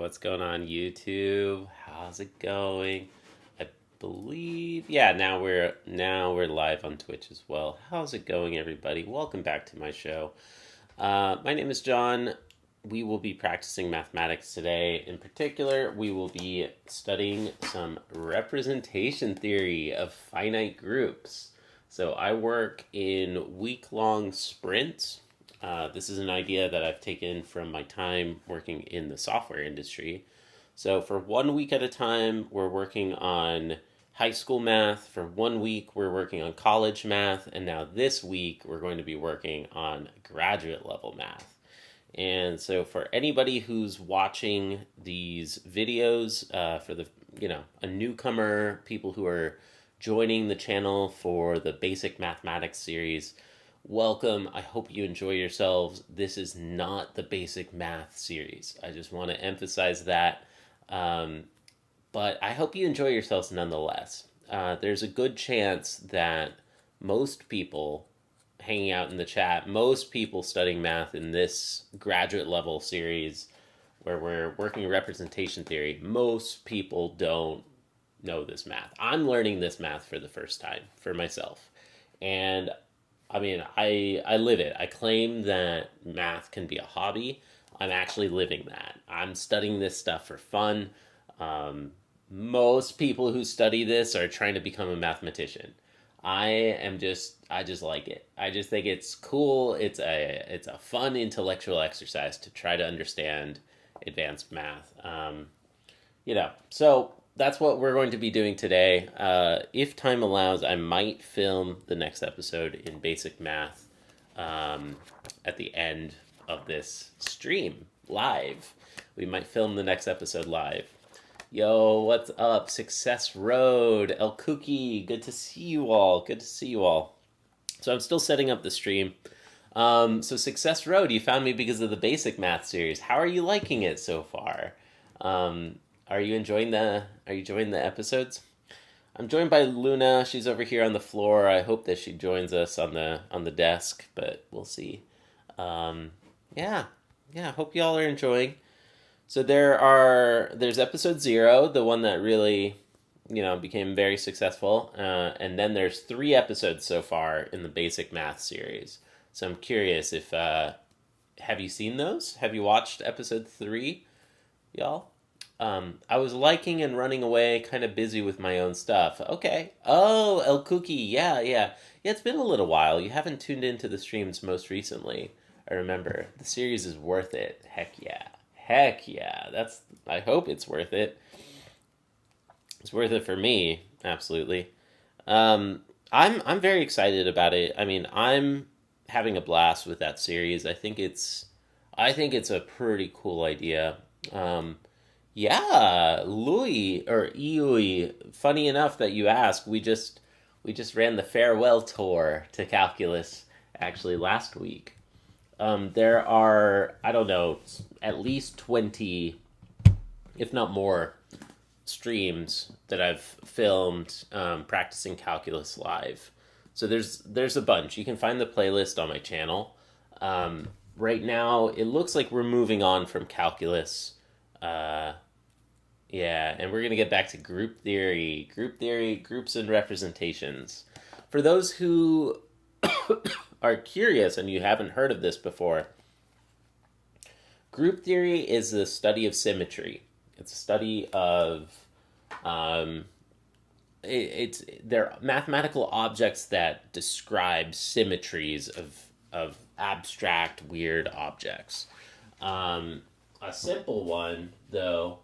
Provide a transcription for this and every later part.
What's going on, YouTube? How's it going? I believe, yeah, now we're live on Twitch as well. How's it going, everybody? Welcome back to my show. My name is John. We will be practicing mathematics today. In particular, we will be studying some representation theory of finite groups. So I work in week-long sprints. This is an idea that I've taken from my time working in the software industry. So for 1 week at a time, we're working on high school math. For 1 week, we're working on college math. And now this week, we're going to be working on graduate level math. And so for anybody who's watching these videos, for a newcomer, people who are joining the channel for the basic mathematics series, welcome. I hope you enjoy yourselves. This is not the basic math series. I just want to emphasize that. But I hope you enjoy yourselves nonetheless. There's a good chance that most people hanging out in the chat, most people studying math in this graduate level series where we're working representation theory, most people don't know this math. I'm learning this math for the first time for myself. And I mean, I live it. I claim that math can be a hobby. I'm actually living that. I'm studying this stuff for fun. Most people who study this are trying to become a mathematician. I just like it. I just think it's cool. It's a fun intellectual exercise to try to understand advanced math. So that's what we're going to be doing today. If time allows, I might film the next episode in basic math at the end of this stream live. We might film the next episode live. Yo, what's up? Success Road, El Cookie, good to see you all. Good to see you all. So I'm still setting up the stream. So Success Road, you found me because of the basic math series. How are you liking it so far? Are you enjoying the episodes? I'm joined by Luna. She's over here on the floor. I hope that she joins us on the desk, but we'll see. Yeah. Hope y'all are enjoying. So there's episode 0, the one that really, became very successful, and then there's 3 episodes so far in the basic math series. So I'm curious if have you seen those? Have you watched episode 3, y'all? I was liking and running away, kind of busy with my own stuff. Okay. Oh, El Cookie. Yeah. Yeah, it's been a little while. You haven't tuned into the streams most recently. I remember. The series is worth it. Heck yeah. I hope it's worth it. It's worth it for me. Absolutely. I'm very excited about it. I mean, I'm having a blast with that series. I think it's a pretty cool idea. Yeah, Louis or Iui. Funny enough that you ask. We just ran the farewell tour to calculus actually last week. There are, I don't know, at least 20, if not more, streams that I've filmed practicing calculus live. So there's a bunch. You can find the playlist on my channel. Right now, it looks like we're moving on from calculus. And we're going to get back to group theory, groups and representations. For those who are curious and you haven't heard of this before, group theory is the study of symmetry. It's a study of they're mathematical objects that describe symmetries of abstract, weird objects. A simple one, though,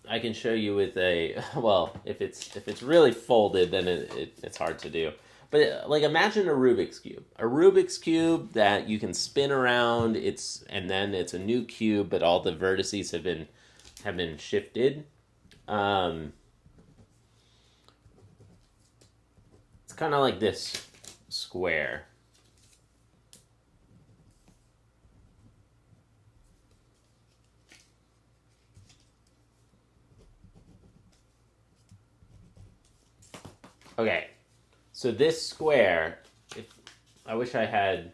I can show you with if it's really folded, then it's hard to do. But imagine a Rubik's Cube. A Rubik's Cube that you can spin around, and then it's a new cube, but all the vertices have been shifted. It's kind of like this square. Okay, so this square, I wish I had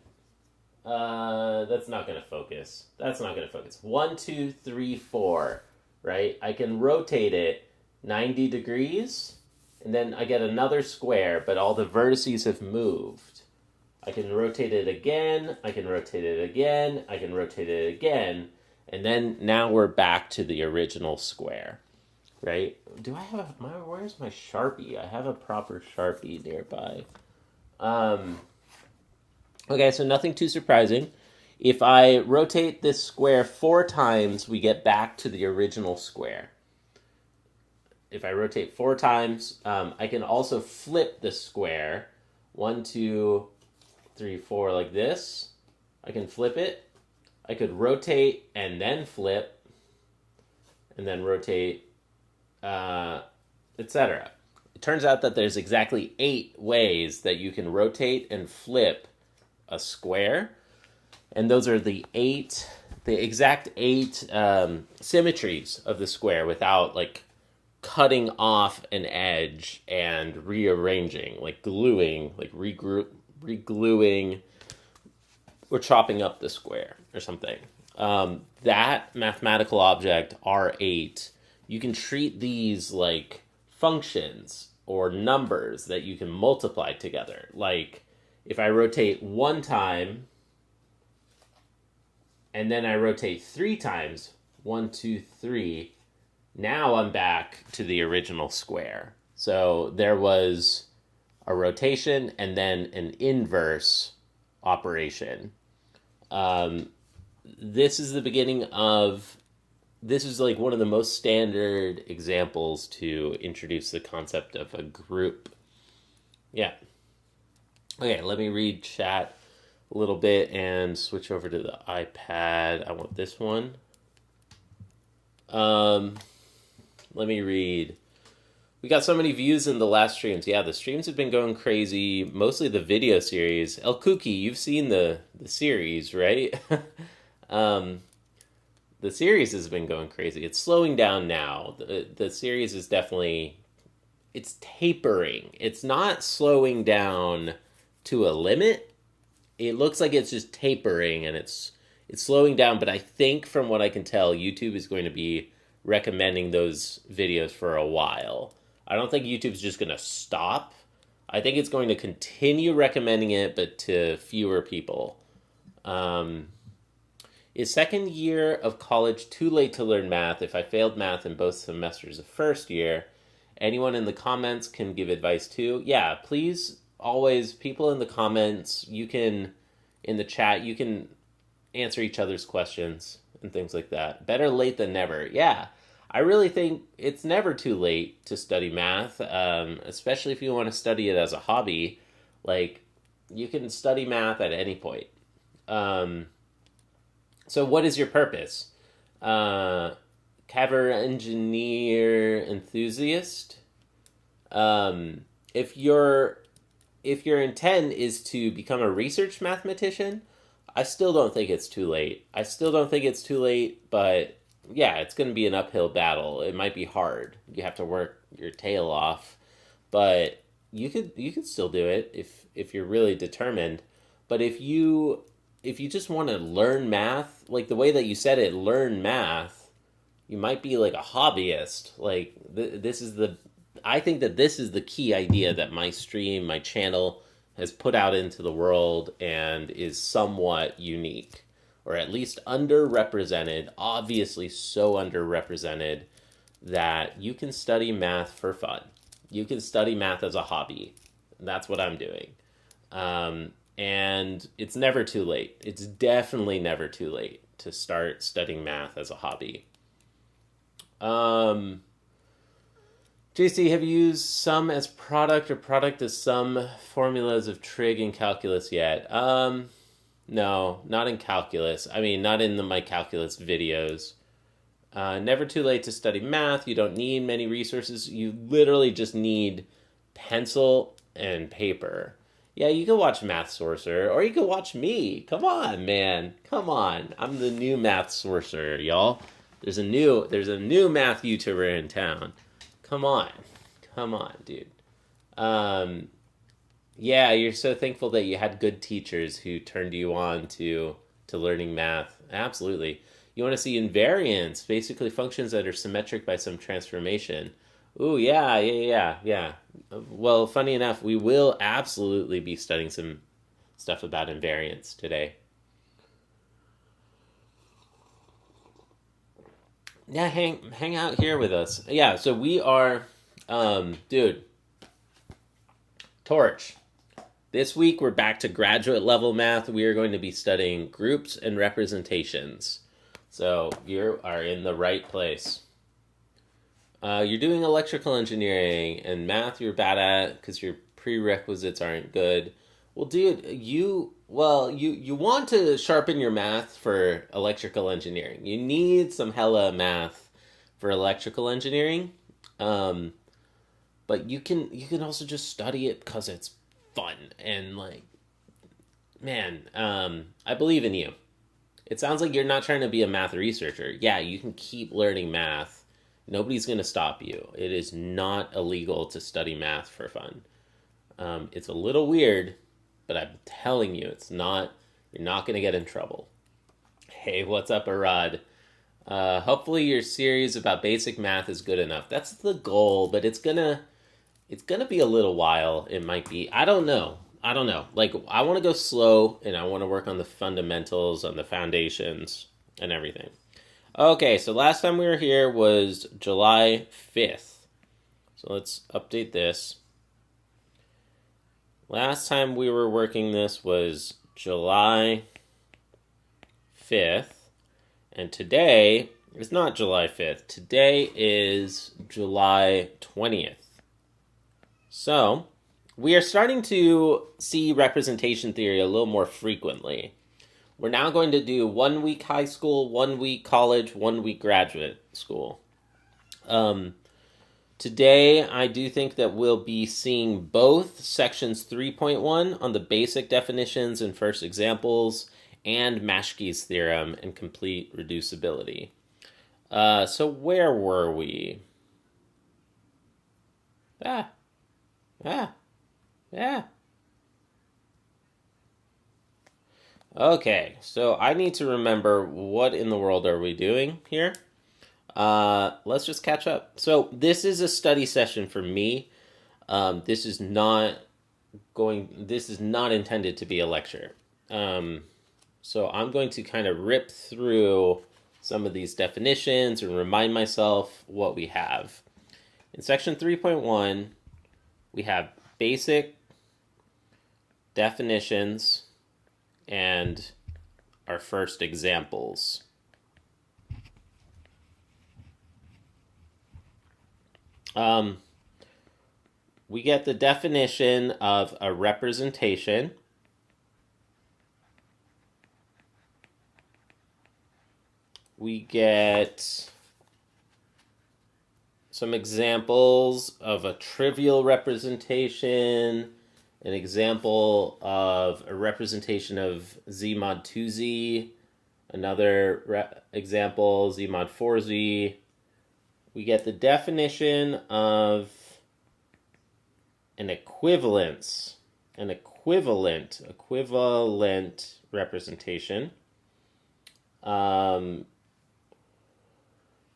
That's not going to focus. That's not going to focus. 1, 2, 3, 4, right? I can rotate it 90 degrees, and then I get another square, but all the vertices have moved. I can rotate it again, I can rotate it again, I can rotate it again, and then now we're back to the original square, right? Do I have where's my Sharpie? I have a proper Sharpie nearby. Okay, so nothing too surprising. If I rotate this square 4 times, we get back to the original square. If I rotate 4 times, I can also flip the square 1, 2, 3, 4 like this. I can flip it. I could rotate and then flip, and then rotate, etc. It turns out that there's exactly 8 ways that you can rotate and flip a square, and those are the exact 8 symmetries of the square without like cutting off an edge and rearranging, like gluing, like re-gluing, or chopping up the square or something. That mathematical object, R8, you can treat these like functions or numbers that you can multiply together. Like if I rotate 1 time and then I rotate 3 times, 1, 2, 3, now I'm back to the original square. So there was a rotation and then an inverse operation. This is the beginning of, this is like one of the most standard examples to introduce the concept of a group. Yeah. Okay, let me read chat a little bit and switch over to the iPad. I want this one. Let me read. We got so many views in the last streams. Yeah, the streams have been going crazy. Mostly the video series. El Kuki, you've seen the series, right? The series has been going crazy. It's slowing down now. The series is definitely, it's tapering. It's not slowing down to a limit. It looks like it's just tapering and it's slowing down, but I think from what I can tell, YouTube is going to be recommending those videos for a while. I don't think YouTube's just going to stop. I think it's going to continue recommending it, but to fewer people. Is second year of college too late to learn math if I failed math in both semesters of first year? Anyone in the comments can give advice too. Yeah, please, always, people in the comments, you can, in the chat, you can answer each other's questions and things like that. Better late than never. Yeah, I really think it's never too late to study math, especially if you want to study it as a hobby. Like, you can study math at any point. So what is your purpose? Caver engineer enthusiast? If your intent is to become a research mathematician, I still don't think it's too late. But yeah, it's going to be an uphill battle. It might be hard. You have to work your tail off, but you could still do it if you're really determined. But if you just want to learn math, like the way that you said it, learn math, you might be like a hobbyist. Like I think that this is the key idea that my stream, my channel has put out into the world and is somewhat unique, or at least underrepresented, obviously so underrepresented that you can study math for fun. You can study math as a hobby. That's what I'm doing. And it's never too late. It's definitely never too late to start studying math as a hobby. JC, have you used sum as product or product as sum formulas of trig in calculus yet? No, not in calculus. I mean, not in my calculus videos. Never too late to study math. You don't need many resources. You literally just need pencil and paper. Yeah, you can watch Math Sorcerer, or you can watch me. Come on, man. Come on. I'm the new Math Sorcerer, y'all. There's a new math YouTuber in town. Come on, dude. Yeah, you're so thankful that you had good teachers who turned you on to learning math. Absolutely. You want to see invariants, basically functions that are symmetric by some transformation. Ooh, yeah. Well, funny enough, we will absolutely be studying some stuff about invariants today. Yeah, hang out here with us. Yeah, so we are dude, Torch. This week we're back to graduate level math. We are going to be studying groups and representations. So you are in the right place. You're doing electrical engineering and math you're bad at because your prerequisites aren't good. Well, dude, you want to sharpen your math for electrical engineering. You need some hella math for electrical engineering. Um, but you can also just study it because it's fun and like, man, I believe in you. It sounds like you're not trying to be a math researcher. Yeah, you can keep learning math. Nobody's going to stop you. It is not illegal to study math for fun. It's a little weird, but I'm telling you, it's not. You're not going to get in trouble. Hey, what's up, Arad? Hopefully, your series about basic math is good enough. That's the goal, but it's gonna be a little while. It might be. I don't know. Like, I want to go slow, and I want to work on the fundamentals, on the foundations, and everything. Okay, so last time we were here was July 5th. So let's update this. Last time we were working this was July 5th. And today is not July 5th. Today is July 20th. So, we are starting to see representation theory a little more frequently. We're now going to do 1 week high school, 1 week college, 1 week graduate school. Today, I do think that we'll be seeing both sections 3.1 on the basic definitions and first examples and Maschke's theorem and complete reducibility. So where were we? Ah, ah, ah. Okay, so I need to remember what in the world are we doing here. Let's just catch up. So this is a study session for me. This is not intended to be a lecture. So I'm going to kind of rip through some of these definitions and remind myself what we have. In section 3.1, we have basic definitions and our first examples. We get the definition of a representation. We get some examples of a trivial representation, an example of a representation of Z mod 2Z, another example, Z mod 4Z. We get the definition of an equivalent representation.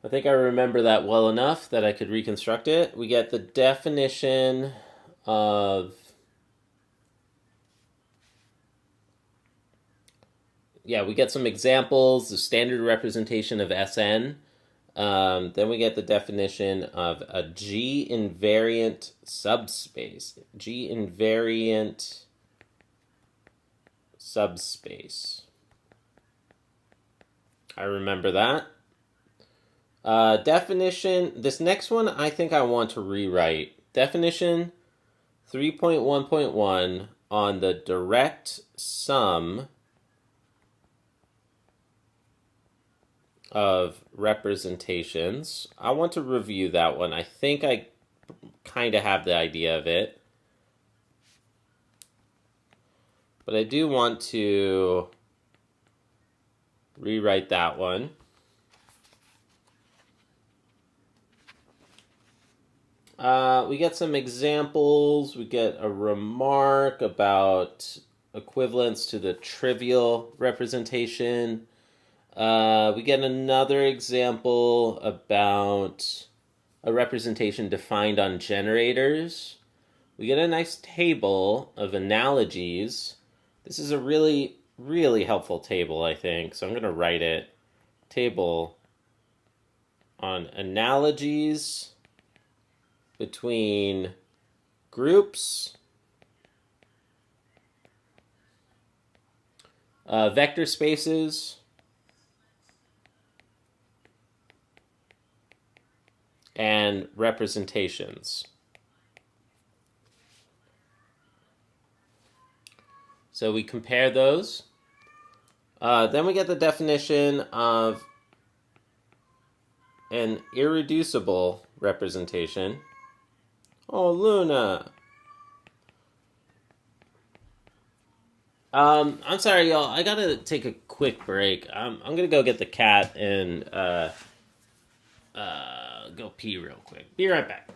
I think I remember that well enough that I could reconstruct it. We get the definition of we get some examples, the standard representation of Sn. Then we get the definition of a G invariant subspace. G invariant subspace. I remember that. Definition, this next one I think I want to rewrite. Definition 3.1.1 on the direct sum of representations. I want to review that one. I think I kind of have the idea of it. But I do want to rewrite that one. We get some examples. We get a remark about equivalence to the trivial representation. We get another example about a representation defined on generators. We get a nice table of analogies. This is a really, really helpful table, I think. So I'm going to write it. Table on analogies between groups, vector spaces, and representations. So we compare those. Then we get the definition of an irreducible representation. Oh, Luna. I'm sorry, y'all. I gotta take a quick break. I'm gonna go get the cat and go pee real quick. Be right back.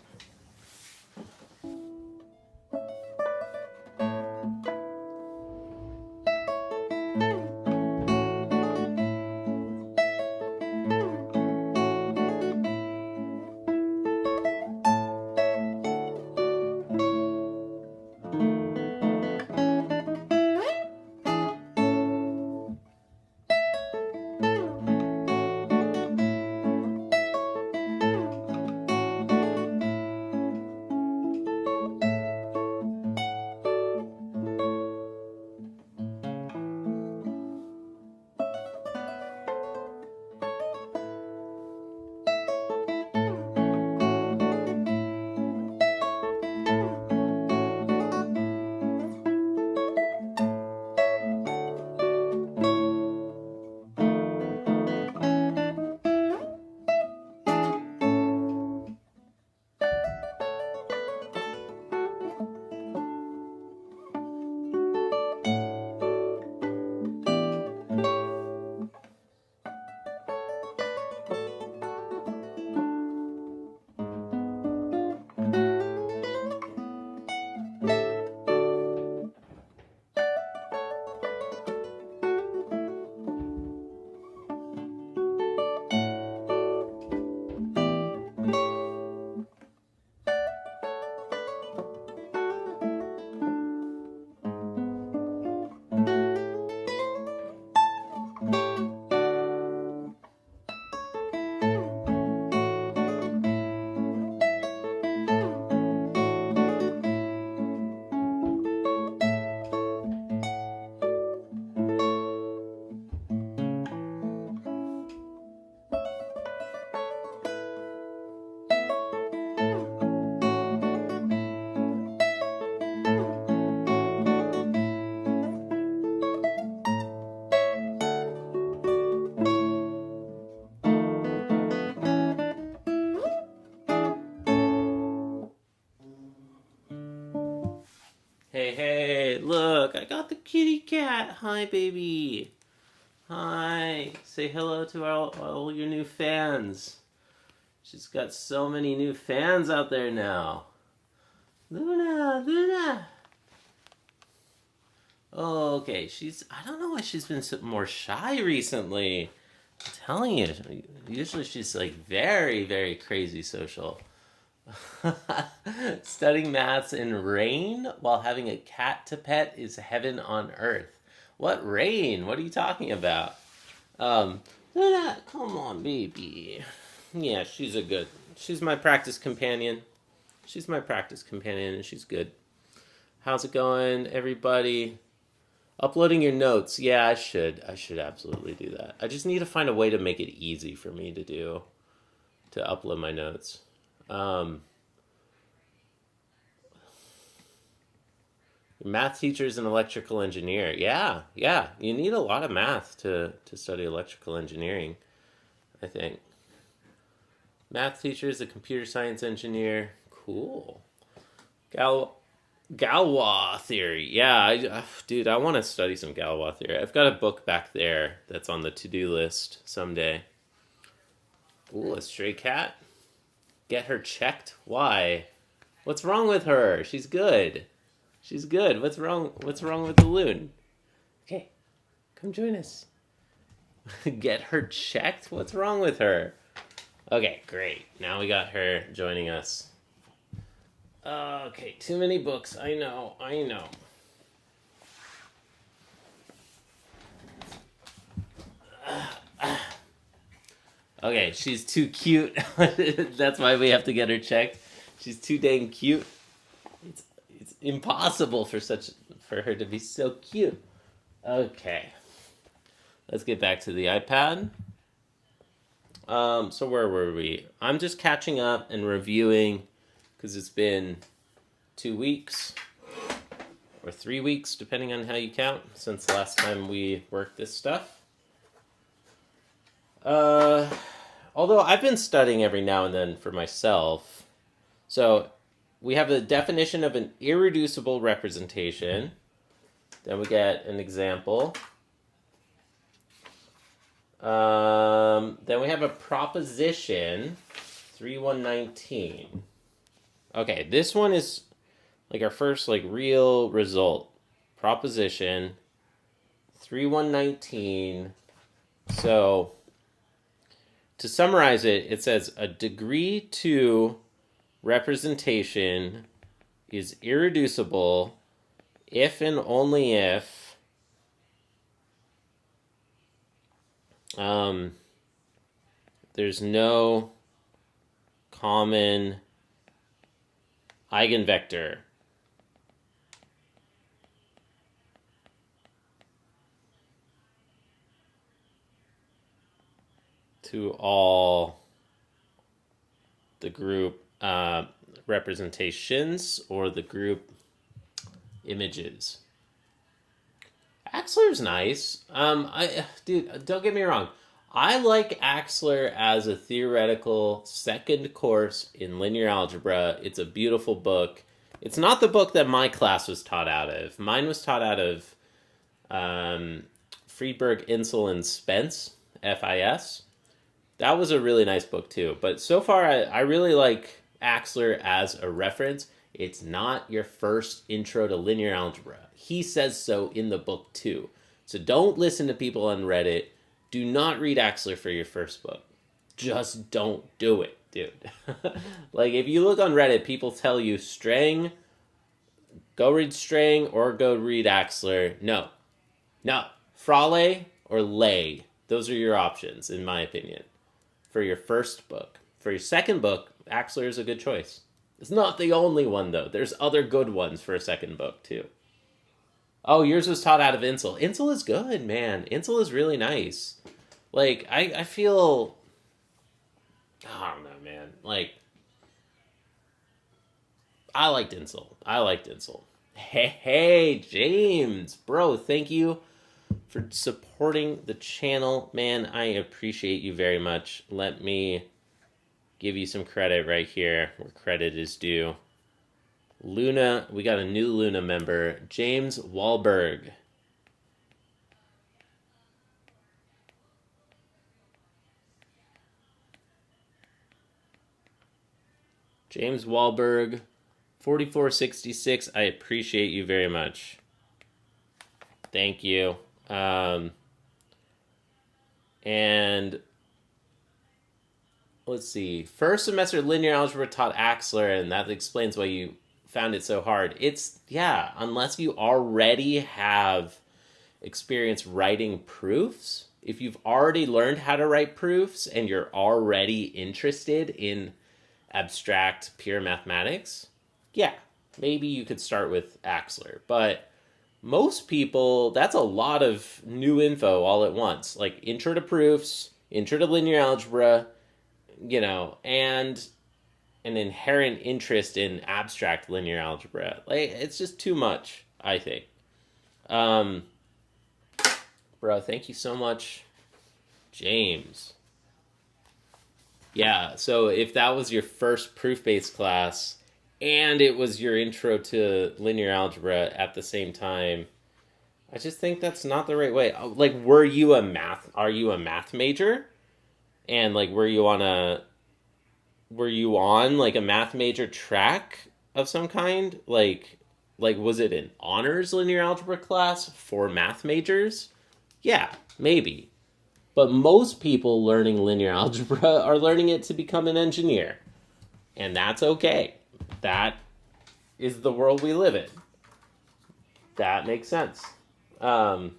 Hey, hey, look, I got the kitty cat. Hi, baby. Hi. Say hello to all your new fans. She's got so many new fans out there now. Luna, Luna. Oh, okay. I don't know why she's been more shy recently. I'm telling you, usually she's like very, very crazy social. Studying maths in rain while having a cat to pet is heaven on earth. What rain? What are you talking about? Luna, come on, baby. Yeah, she's my practice companion. She's my practice companion and she's good. How's it going, everybody? Uploading your notes. Yeah, I should absolutely do that. I just need to find a way to make it easy for me to upload my notes. Math teacher's an electrical engineer. Yeah. You need a lot of math to study electrical engineering, I think. Math teacher is a computer science engineer. Cool. Galois theory. Yeah, dude, I want to study some Galois theory. I've got a book back there that's on the to-do list someday. Ooh, a stray cat. get her checked? Why? What's wrong with her? She's good. She's good. What's wrong? What's wrong with the loon? Okay, come join us. Get her checked? What's wrong with her? Okay, great. Now we got her joining us. Okay, too many books. I know. Okay, she's too cute. That's why we have to get her checked. She's too dang cute. It's impossible for her to be so cute. Okay. Let's get back to the iPad. So where were we? I'm just catching up and reviewing because it's been 2 weeks or 3 weeks, depending on how you count, since the last time we worked this stuff. Although I've been studying every now and then for myself. So we have a definition of an irreducible representation. Then we get an example. Then we have a proposition, 3.1.19. Okay, this one is like our first like real result. Proposition, 3.1.19. So to summarize it, it says a degree 2 representation is irreducible if and only if there's no common eigenvector. To all the group representations or the group images. Axler's nice. Dude, don't get me wrong. I like Axler as a theoretical second course in linear algebra. It's a beautiful book. It's not the book that my class was taught out of. Mine was taught out of Friedberg, Insel, and Spence, FIS. That was a really nice book too. But so far, I really like Axler as a reference. It's not your first intro to linear algebra. He says so in the book too. So don't listen to people on Reddit. Do not read Axler for your first book. Just don't do it, dude. Like if you look on Reddit, people tell you Strang, go read Strang or go read Axler. No. Fraleigh or Lay. Those are your options, in my opinion, for your first book. For your second book, Axler is a good choice. It's not the only one, though. There's other good ones for a second book, too. Oh, yours was taught out of Insel. Insel is good, man. Insel is really nice. Like, I feel... I don't know, man. Like, I liked Insel. Hey, James. Bro, thank you for supporting the channel. Man, I appreciate you very much. Let me give you some credit right here where credit is due. Luna, we got a new Luna member, James Wahlberg. James Wahlberg, 4466. I appreciate you very much. Thank you. And let's see. First semester linear algebra taught Axler, and that explains why you found it so hard. Unless you already have experience writing proofs, if you've already learned how to write proofs and you're already interested in abstract pure mathematics, yeah, maybe you could start with Axler. But most people, that's a lot of new info all at once. Like intro to proofs, intro to linear algebra, and an inherent interest in abstract linear algebra. Like, it's just too much, I think. Bro, thank you so much, James. Yeah, so if that was your first proof-based class and it was your intro to linear algebra at the same time, I just think that's not the right way. Like, are you a math major? And like, were you on a were you on like a math major track of some kind? Like was it an honors linear algebra class for math majors? Yeah, maybe. But most people learning linear algebra are learning it to become an engineer. And that's okay. That is the world we live in. That makes sense. Um,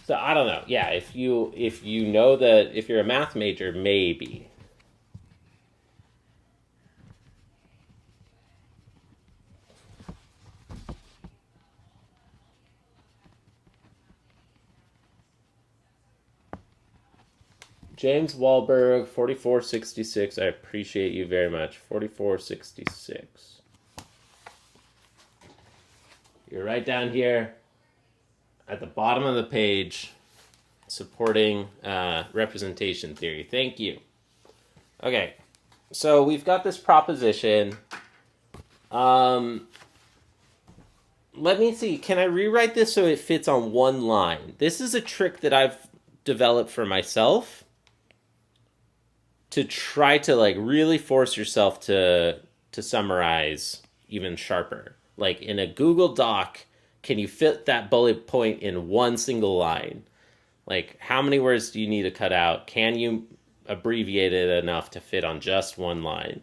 so I don't know. Yeah, if you know that if you're a math major, maybe. James Wahlberg, 4466. I appreciate you very much. 4466. You're right down here at the bottom of the page supporting representation theory. Thank you. Okay, so we've got this proposition. Let me see. Can I rewrite this so it fits on one line? This is a trick that I've developed for myself to try to like really force yourself to summarize even sharper. Like in a Google Doc, can you fit that bullet point in one single line? Like how many words do you need to cut out? Can you abbreviate it enough to fit on just one line?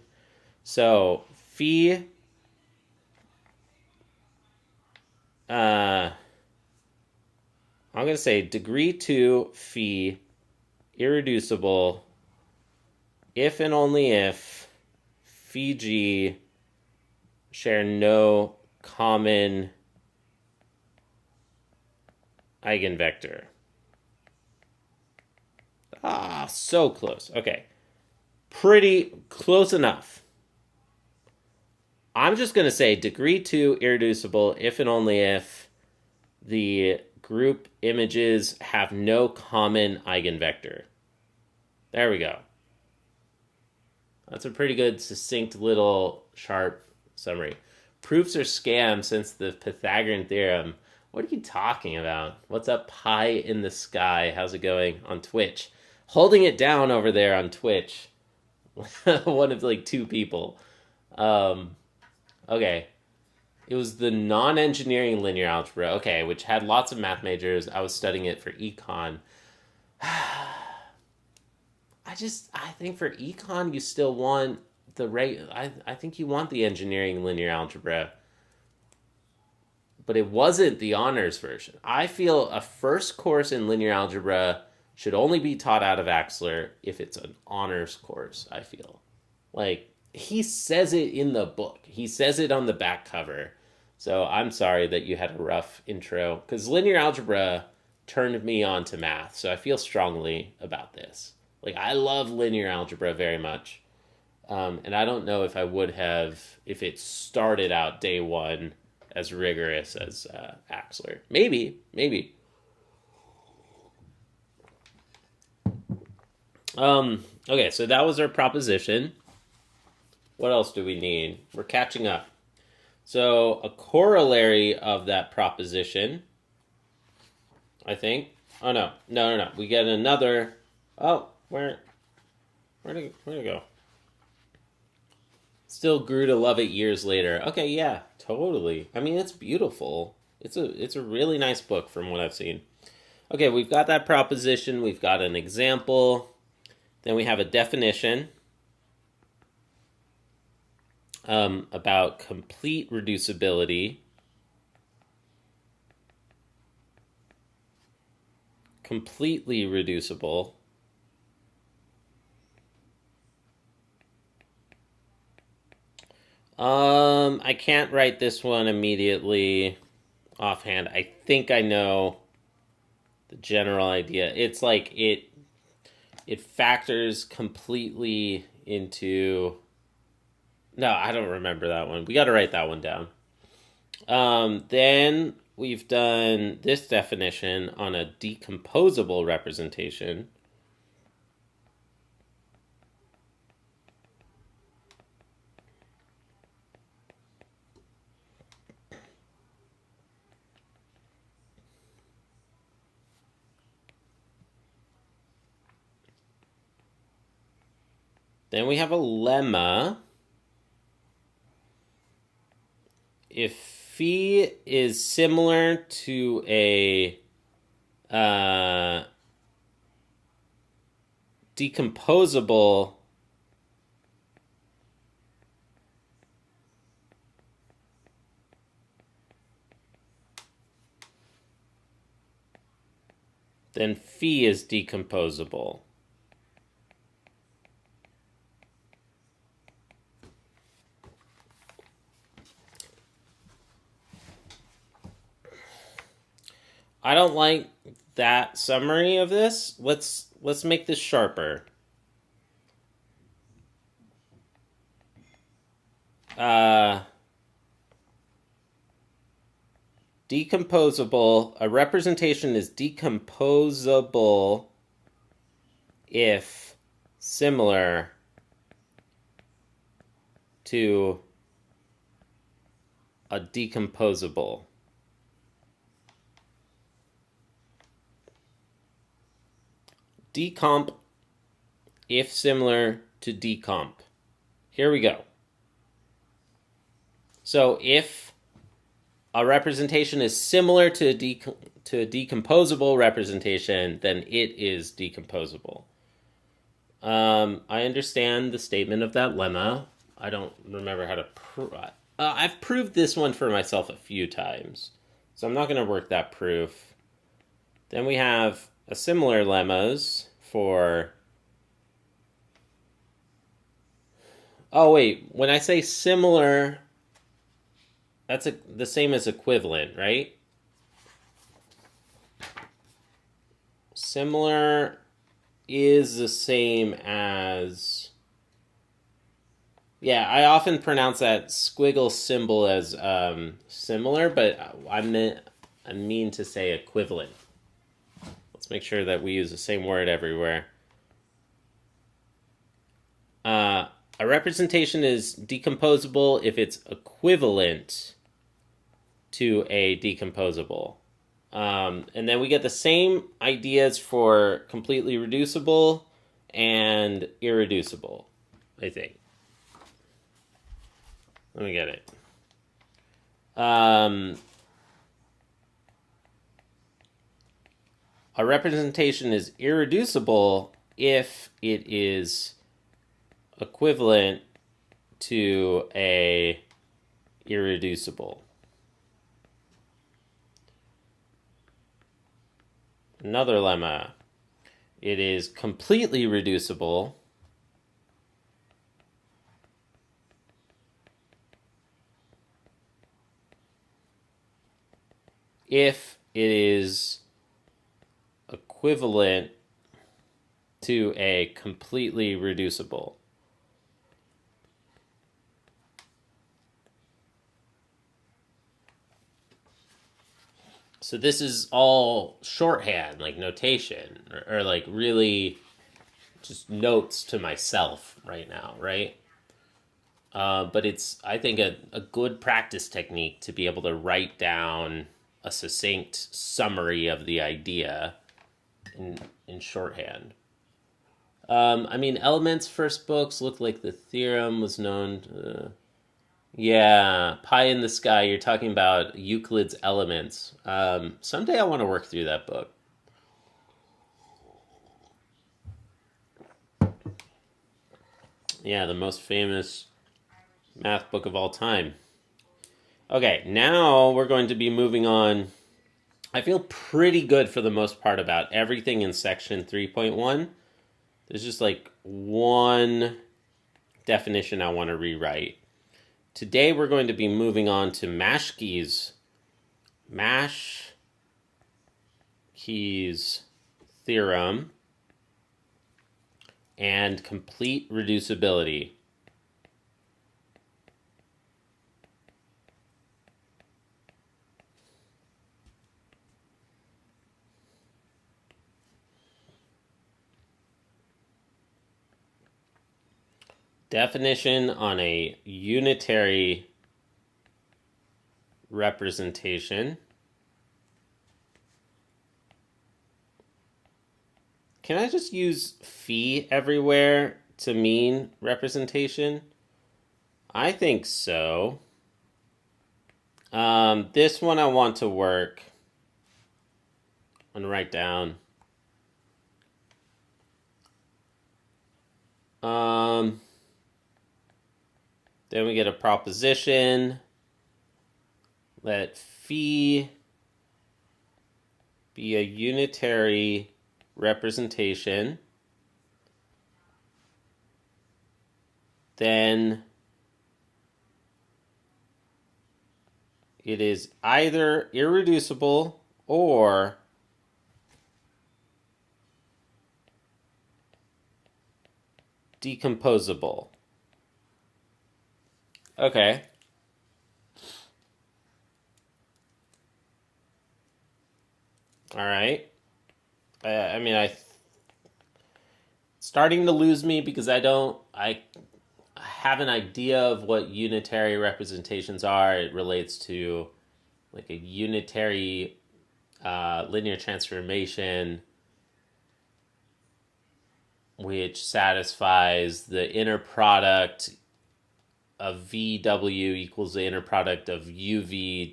So phi I'm going to say degree 2 phi irreducible if and only if phi g share no common eigenvector. So close. Okay. Pretty close enough. I'm just going to say degree 2 irreducible if and only if the group images have no common eigenvector. There we go. That's a pretty good, succinct, little, sharp summary. Proofs are scams since the Pythagorean theorem. What are you talking about? What's up, pie in the sky? How's it going on Twitch? Holding it down over there on Twitch. One of like two people. Okay. It was the non-engineering linear algebra, okay, which had lots of math majors. I was studying it for econ. I think for econ you still want I think you want the engineering linear algebra. But it wasn't the honors version. I feel a first course in linear algebra should only be taught out of Axler if it's an honors course, I feel. Like, he says it in the book. He says it on the back cover. So I'm sorry that you had a rough intro. Because linear algebra turned me on to math. So I feel strongly about this. Like, I love linear algebra very much. And I don't know if I would have, if it started out day one as rigorous as Axler. Maybe. Okay, so that was our proposition. What else do we need? We're catching up. So a corollary of that proposition, I think. Oh, no. We get another. Oh, where'd it go? Still grew to love it years later. Okay, yeah, totally. I mean, it's beautiful. It's a really nice book from what I've seen. Okay, we've got that proposition. We've got an example. Then we have a definition about complete reducibility. Completely reducible. I can't write this one immediately offhand. I think I know the general idea. It's like it factors completely into... No, I don't remember that one. We got to write that one down. Then we've done this definition on a decomposable representation. Then we have a lemma. If phi is similar to a decomposable then phi is decomposable. I don't like that summary of this. Let's make this sharper. Decomposable. A representation is decomposable if similar to a decomposable. Decomp if similar to decomp. Here we go. So if a representation is similar to a decomposable representation, then it is decomposable. I understand the statement of that lemma. I don't remember how to prove. I've proved this one for myself a few times, so I'm not going to work that proof. Then we have a similar lemmas for... Oh, wait. When I say similar, that's the same as equivalent, right? Similar is the same as... Yeah, I often pronounce that squiggle symbol as similar, but I mean to say equivalent. Let's make sure that we use the same word everywhere. A representation is decomposable if it's equivalent to a decomposable. And then we get the same ideas for completely reducible and irreducible, I think. Let me get it. A representation is irreducible if it is equivalent to a irreducible. Another lemma. It is completely reducible if it is equivalent to a completely reducible. So this is all shorthand, like notation, or like really just notes to myself right now, right? But it's, I think, a good practice technique to be able to write down a succinct summary of the idea in shorthand. I mean, Element's first books look like the theorem was known. Yeah, Pie in the Sky. You're talking about Euclid's Elements. Someday I want to work through that book. Yeah, the most famous math book of all time. Okay, now we're going to be moving on. I feel pretty good for the most part about everything in section 3.1. There's just like one definition I want to rewrite. Today we're going to be moving on to Maschke's theorem and complete reducibility. Definition on a unitary representation. Can I just use phi everywhere to mean representation? I think so. This one I want to work and write down. Then we get a proposition. Let phi be a unitary representation. Then it is either irreducible or decomposable. Okay. All right. Starting to lose me because I have an idea of what unitary representations are. It relates to like a unitary linear transformation which satisfies the inner product of VW equals the inner product of UV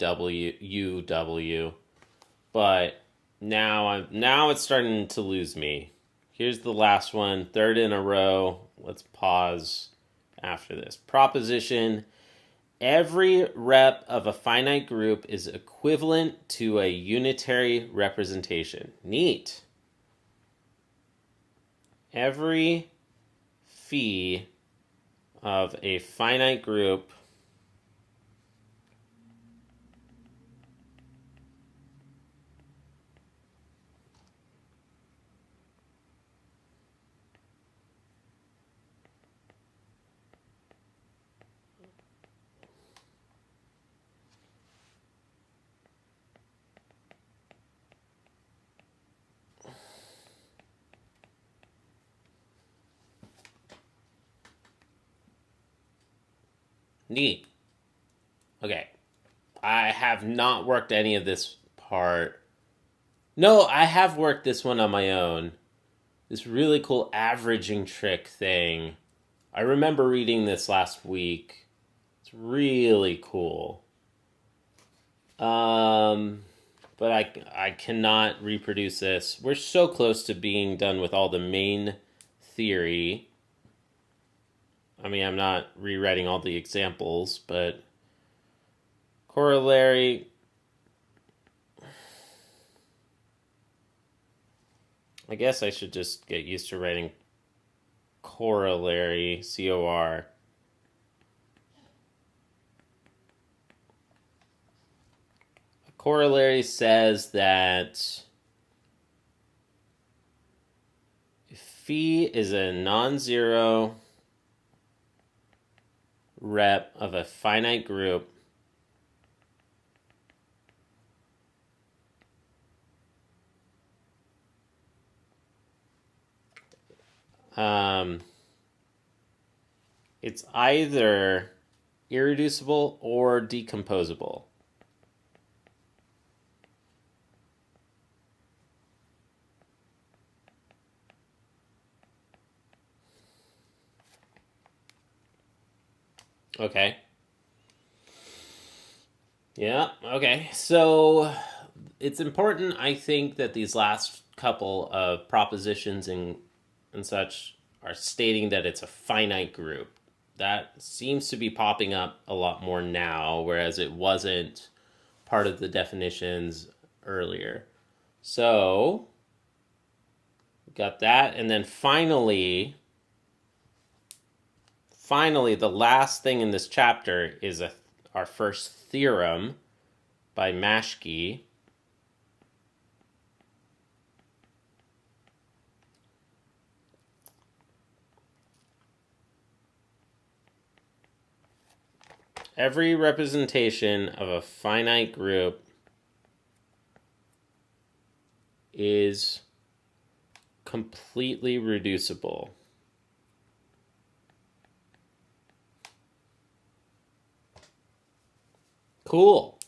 But now it's starting to lose me. Here's the last one, third in a row. Let's pause after this. Proposition: every rep of a finite group is equivalent to a unitary representation. Neat. Every phi of a finite group Neat. Okay. I have not worked any of this part. No, I have worked this one on my own. This really cool averaging trick thing. I remember reading this last week. It's really cool. But I cannot reproduce this. We're so close to being done with all the main theory. I mean, I'm not rewriting all the examples, but corollary. I guess I should just get used to writing corollary, C-O-R. A corollary says that if phi is a non-zero rep of a finite group, it's either irreducible or decomposable. Okay. Yeah, okay. So it's important, I think, that these last couple of propositions and such are stating that it's a finite group. That seems to be popping up a lot more now, whereas it wasn't part of the definitions earlier. So, got that. And then finally, the last thing in this chapter is our first theorem by Maschke. Every representation of a finite group is completely reducible. Cool.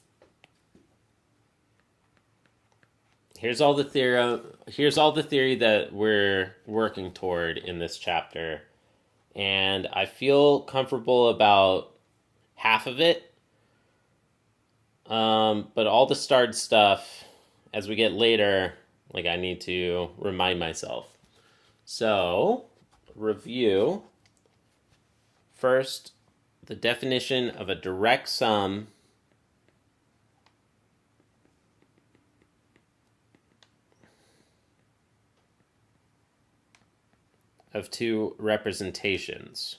Here's all the theory that we're working toward in this chapter. and I feel comfortable about half of it. But all the starred stuff, as we get later, like I need to remind myself. So, review. First, the definition of a direct sum of two representations.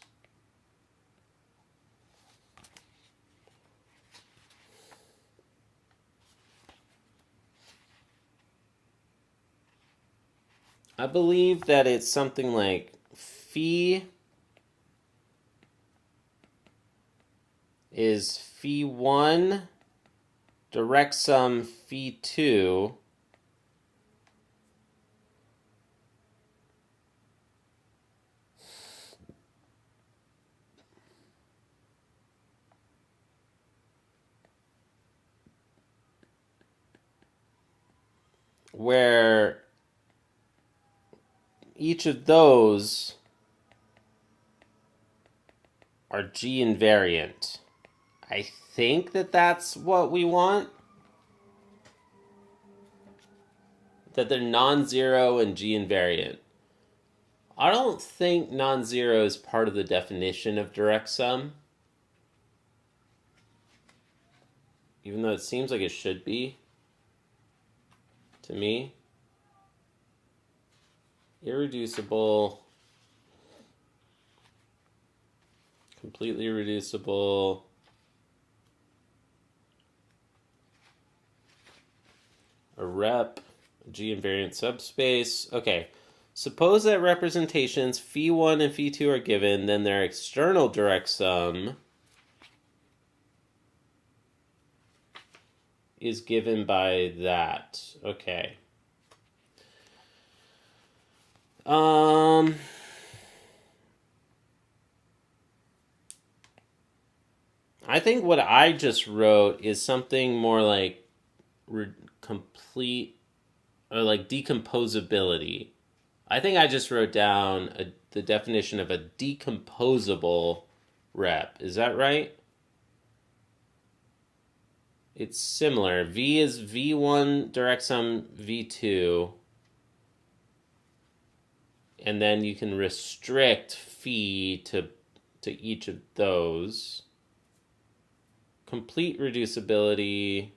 I believe that it's something like phi is phi 1 direct sum phi 2 where each of those are G invariant. I think that that's what we want. That they're non-zero and G invariant. I don't think non-zero is part of the definition of direct sum. Even though it seems like it should be. To me. Irreducible. Completely reducible. A rep. A G invariant subspace. Okay. Suppose that representations phi 1 and phi 2 are given, then their external direct sum is given by that. Okay. I think what I just wrote is something more like complete or like decomposability. I think I just wrote down the definition of a decomposable rep. Is that right? It's similar. V is V1 direct sum V2. And then you can restrict phi to each of those. Complete reducibility.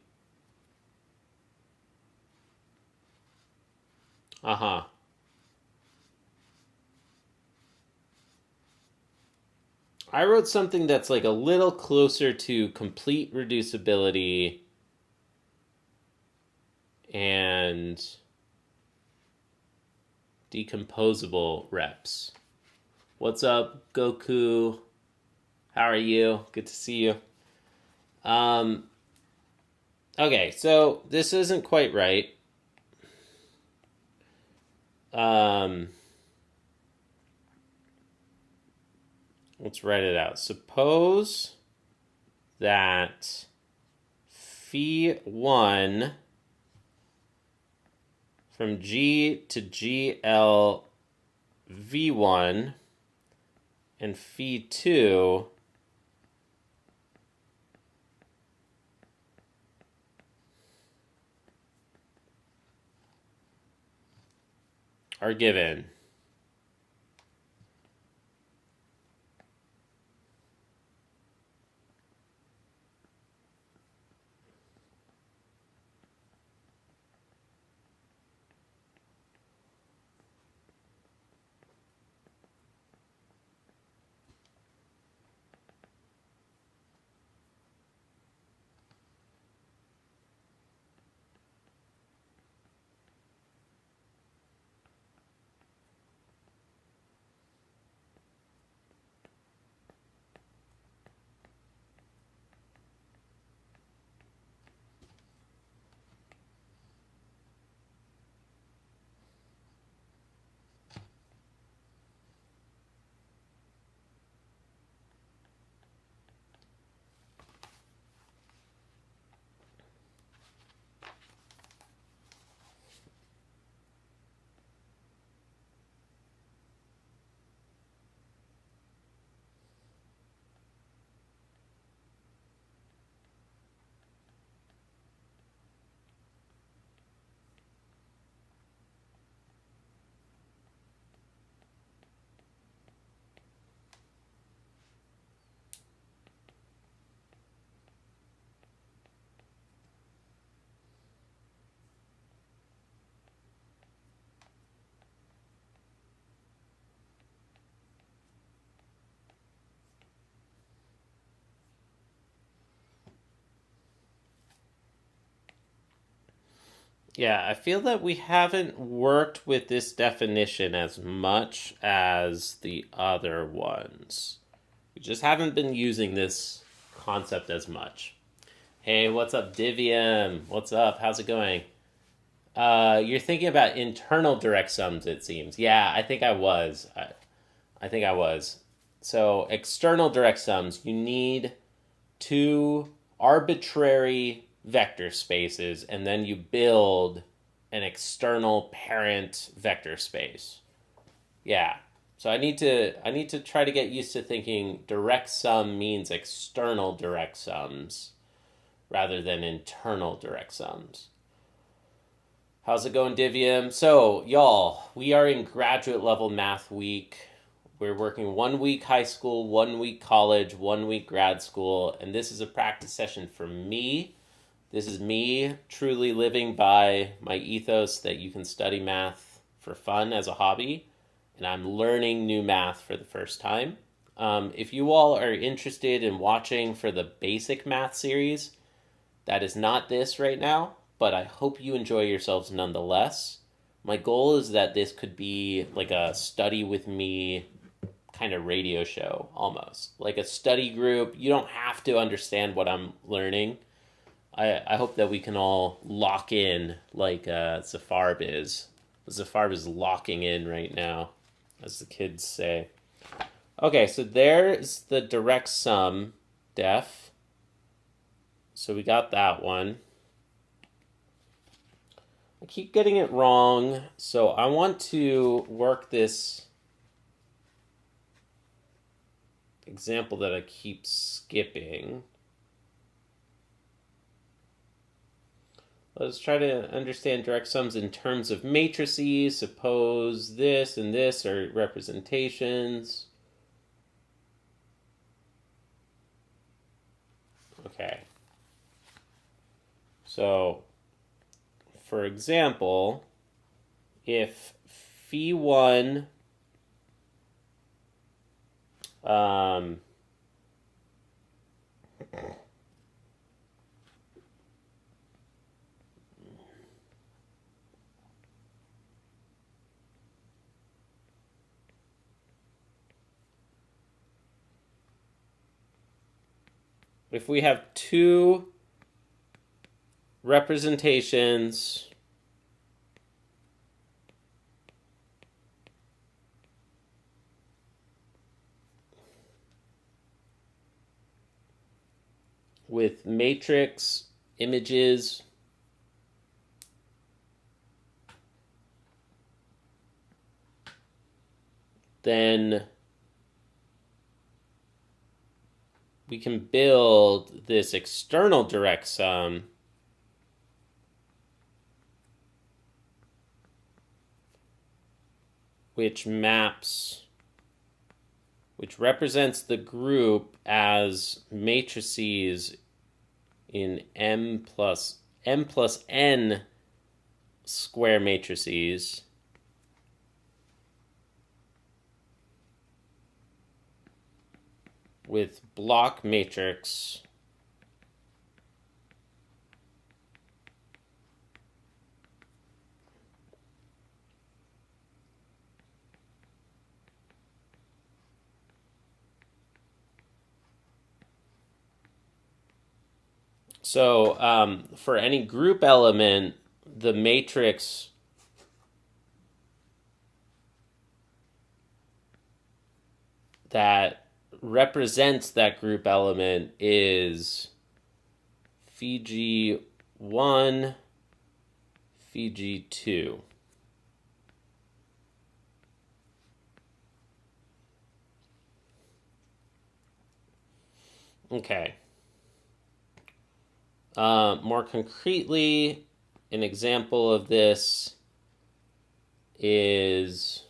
I wrote something that's like a little closer to complete reducibility and decomposable reps. What's up, Goku? How are you? Good to see you. Okay, so this isn't quite right. Let's write it out. Suppose that phi 1 from G to GL V1 and phi 2 are given. Yeah, I feel that we haven't worked with this definition as much as the other ones. We just haven't been using this concept as much. Hey, what's up, Divium? What's up? How's it going? You're thinking about internal direct sums, it seems. Yeah, I think I was. I think I was. So, external direct sums, you need two arbitrary vector spaces, and then you build an external parent vector space. Yeah. So I need to try to get used to thinking direct sum means external direct sums rather than internal direct sums. How's it going, Divium? So, y'all, we are in graduate level math week. We're working 1 week high school, 1 week college, 1 week grad school, and this is a practice session for me. This is me truly living by my ethos that you can study math for fun as a hobby, and I'm learning new math for the first time. If you all are interested in watching for the basic math series, that is not this right now, but I hope you enjoy yourselves nonetheless. My goal is that this could be like a study with me kind of radio show almost. Like a study group. You don't have to understand what I'm learning. I hope that we can all lock in like Zafarb is. Zafarb is locking in right now, as the kids say. Okay, so there's the direct sum def. So we got that one. I keep getting it wrong, so I want to work this example that I keep skipping. Let's try to understand direct sums in terms of matrices. Suppose this and this are representations. Okay. So, for example, if phi1 if we have two representations with matrix images then we can build this external direct sum which represents the group as matrices in m plus n square matrices with block matrix So for any group element, the matrix that represents that group element is Fiji1, Fiji2. Okay. More concretely, an example of this is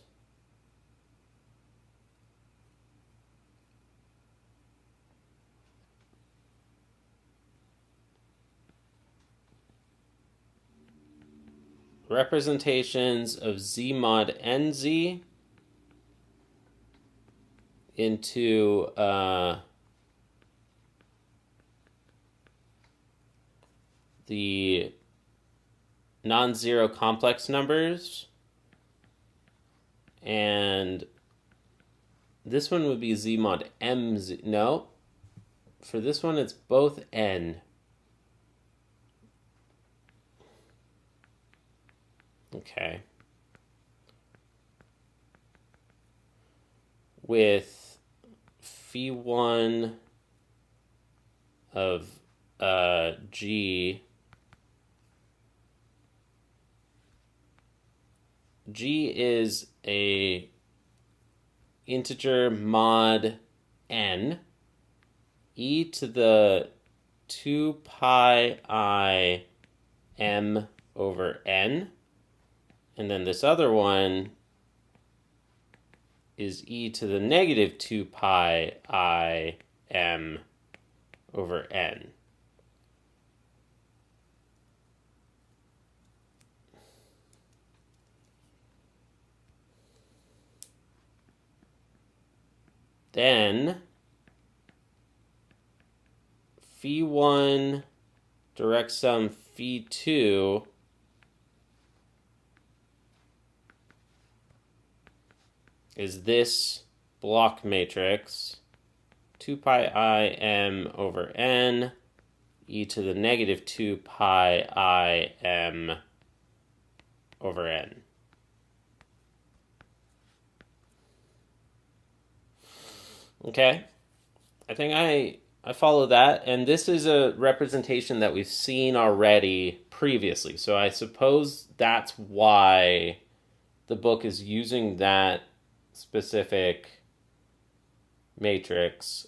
representations of Z mod NZ into the non-zero complex numbers, and this one would be z mod mz. No, for this one it's both n. Okay. With phi1 of g is a integer mod n, e to the 2 pi I m over n, and then this other one is e to the negative 2 pi I m over n. Then phi1 direct sum phi2 is this block matrix 2 pi I m over n, e to the negative 2 pi I m over n. Okay, I think I follow that, and this is a representation that we've seen already previously, so I suppose that's why the book is using that specific matrix.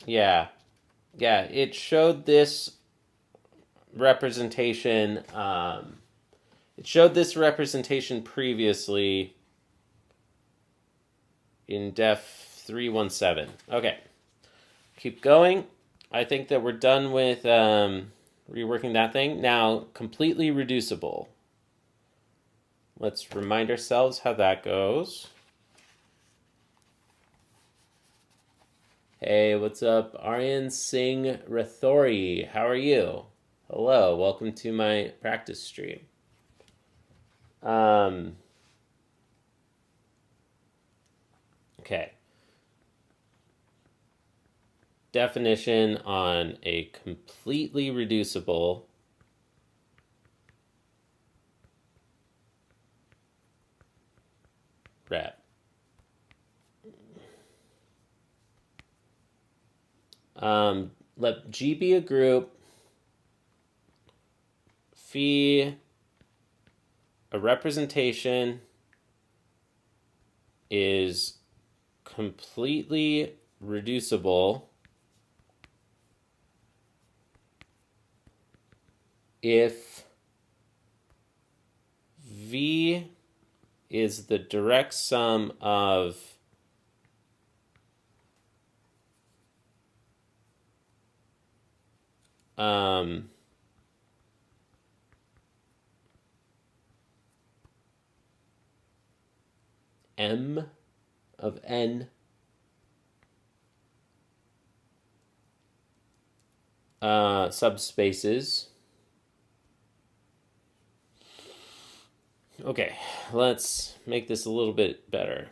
Yeah, it showed this representation. It showed this representation previously in Def 317. Okay, keep going. I think that we're done with reworking that thing. Now, completely reducible. Let's remind ourselves how that goes. Hey, what's up? Aryan Singh Rathori. How are you? Hello, welcome to my practice stream. Okay. Definition on a completely reducible rep. Let G be a group, phi a representation is completely reducible if V is the direct sum of M of n subspaces. Okay, let's make this a little bit better.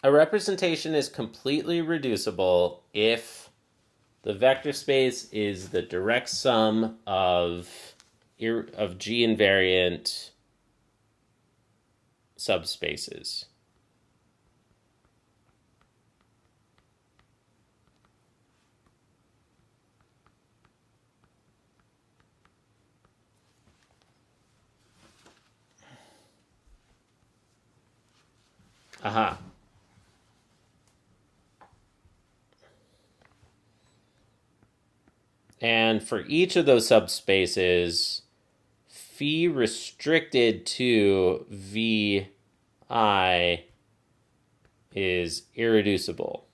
A representation is completely reducible if the vector space is the direct sum of G invariant subspaces. Aha. And for each of those subspaces, phi restricted to Vi I is irreducible.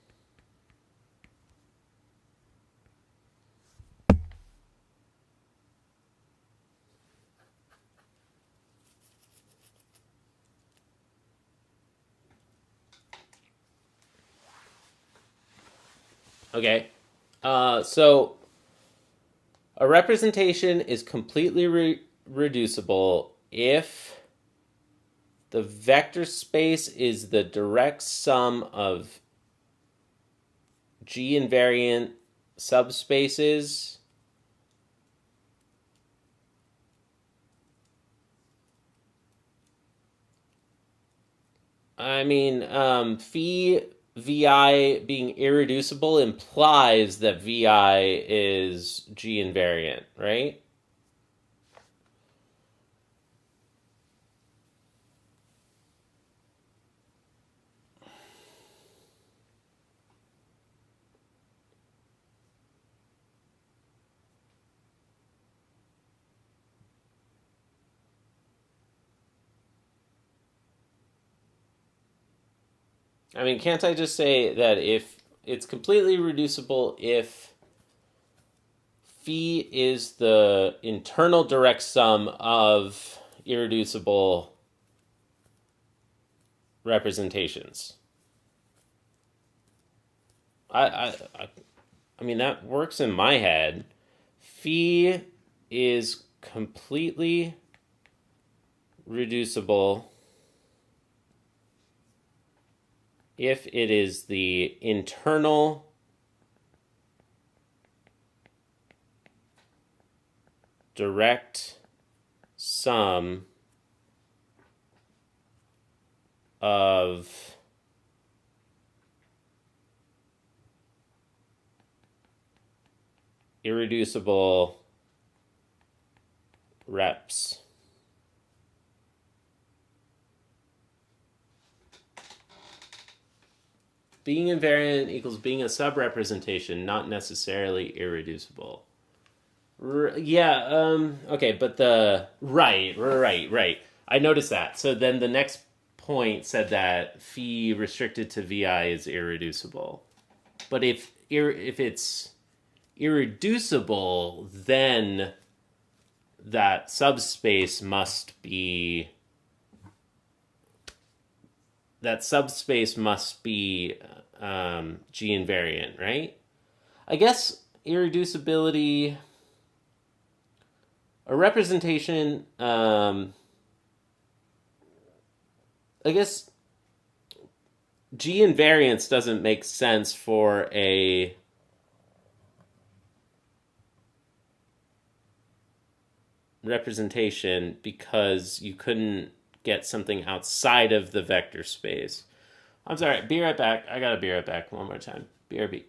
Okay. So a representation is completely reducible if the vector space is the direct sum of G invariant subspaces phi vi being irreducible implies that vi is G invariant, right? I mean, can't I just say that if it's completely reducible if phi is the internal direct sum of irreducible representations? I mean, that works in my head. Phi is completely reducible if it is the internal direct sum of irreducible reps. Being invariant equals being a subrepresentation, not necessarily irreducible. Okay, but the right. I noticed that. So then the next point said that phi restricted to vi is irreducible. But if it's irreducible, then that subspace must be G invariant, right? I guess irreducibility, a representation, I guess G invariance doesn't make sense for a representation because you couldn't get something outside of the vector space. I'm sorry, be right back. I gotta be right back one more time. BRB.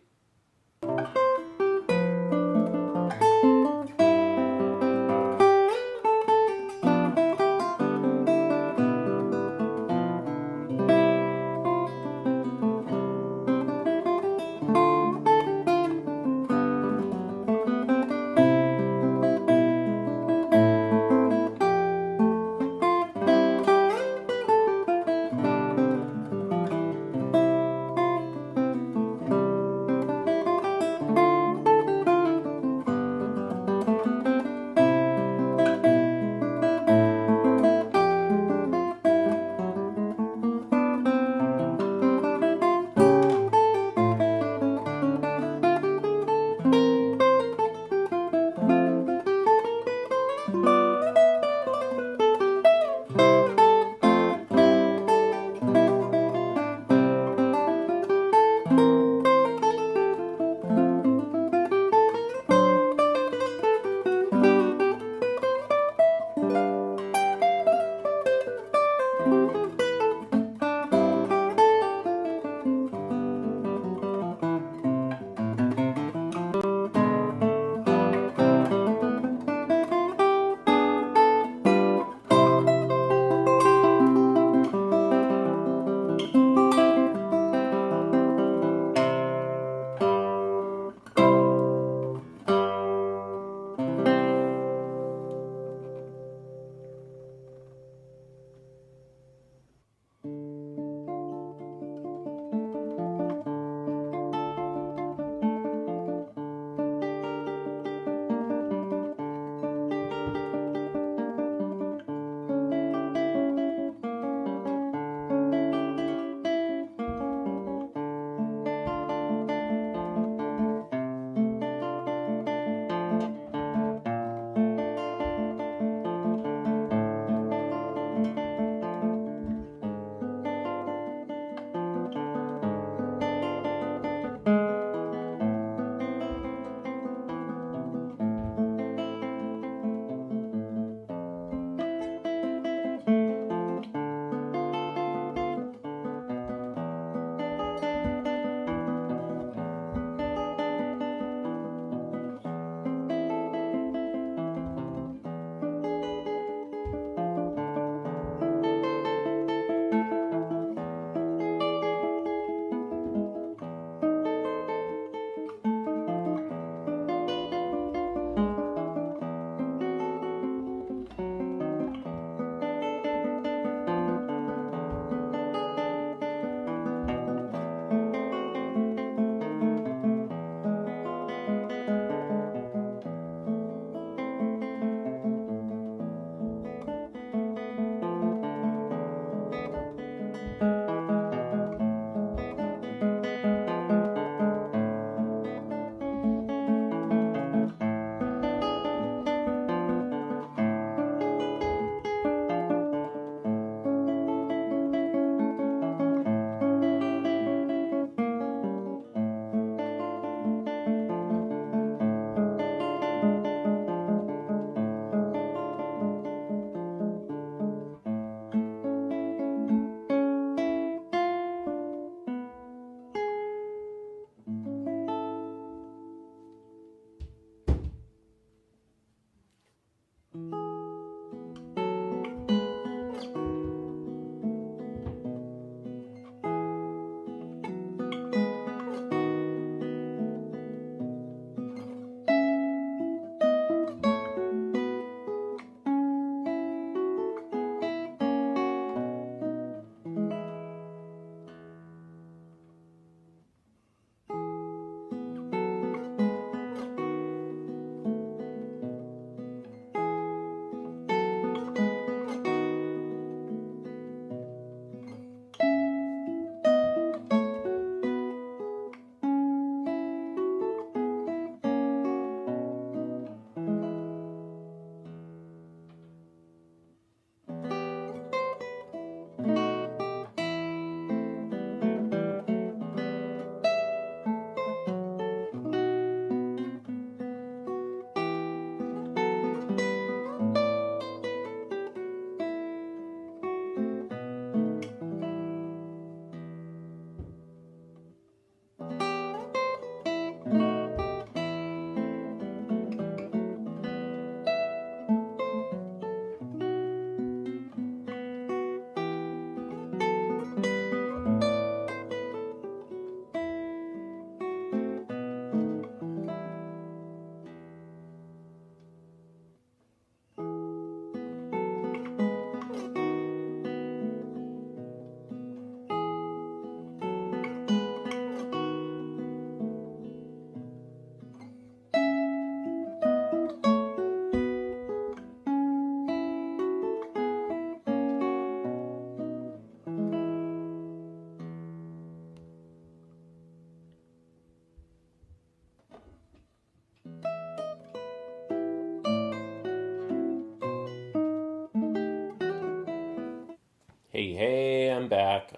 Hey, I'm back.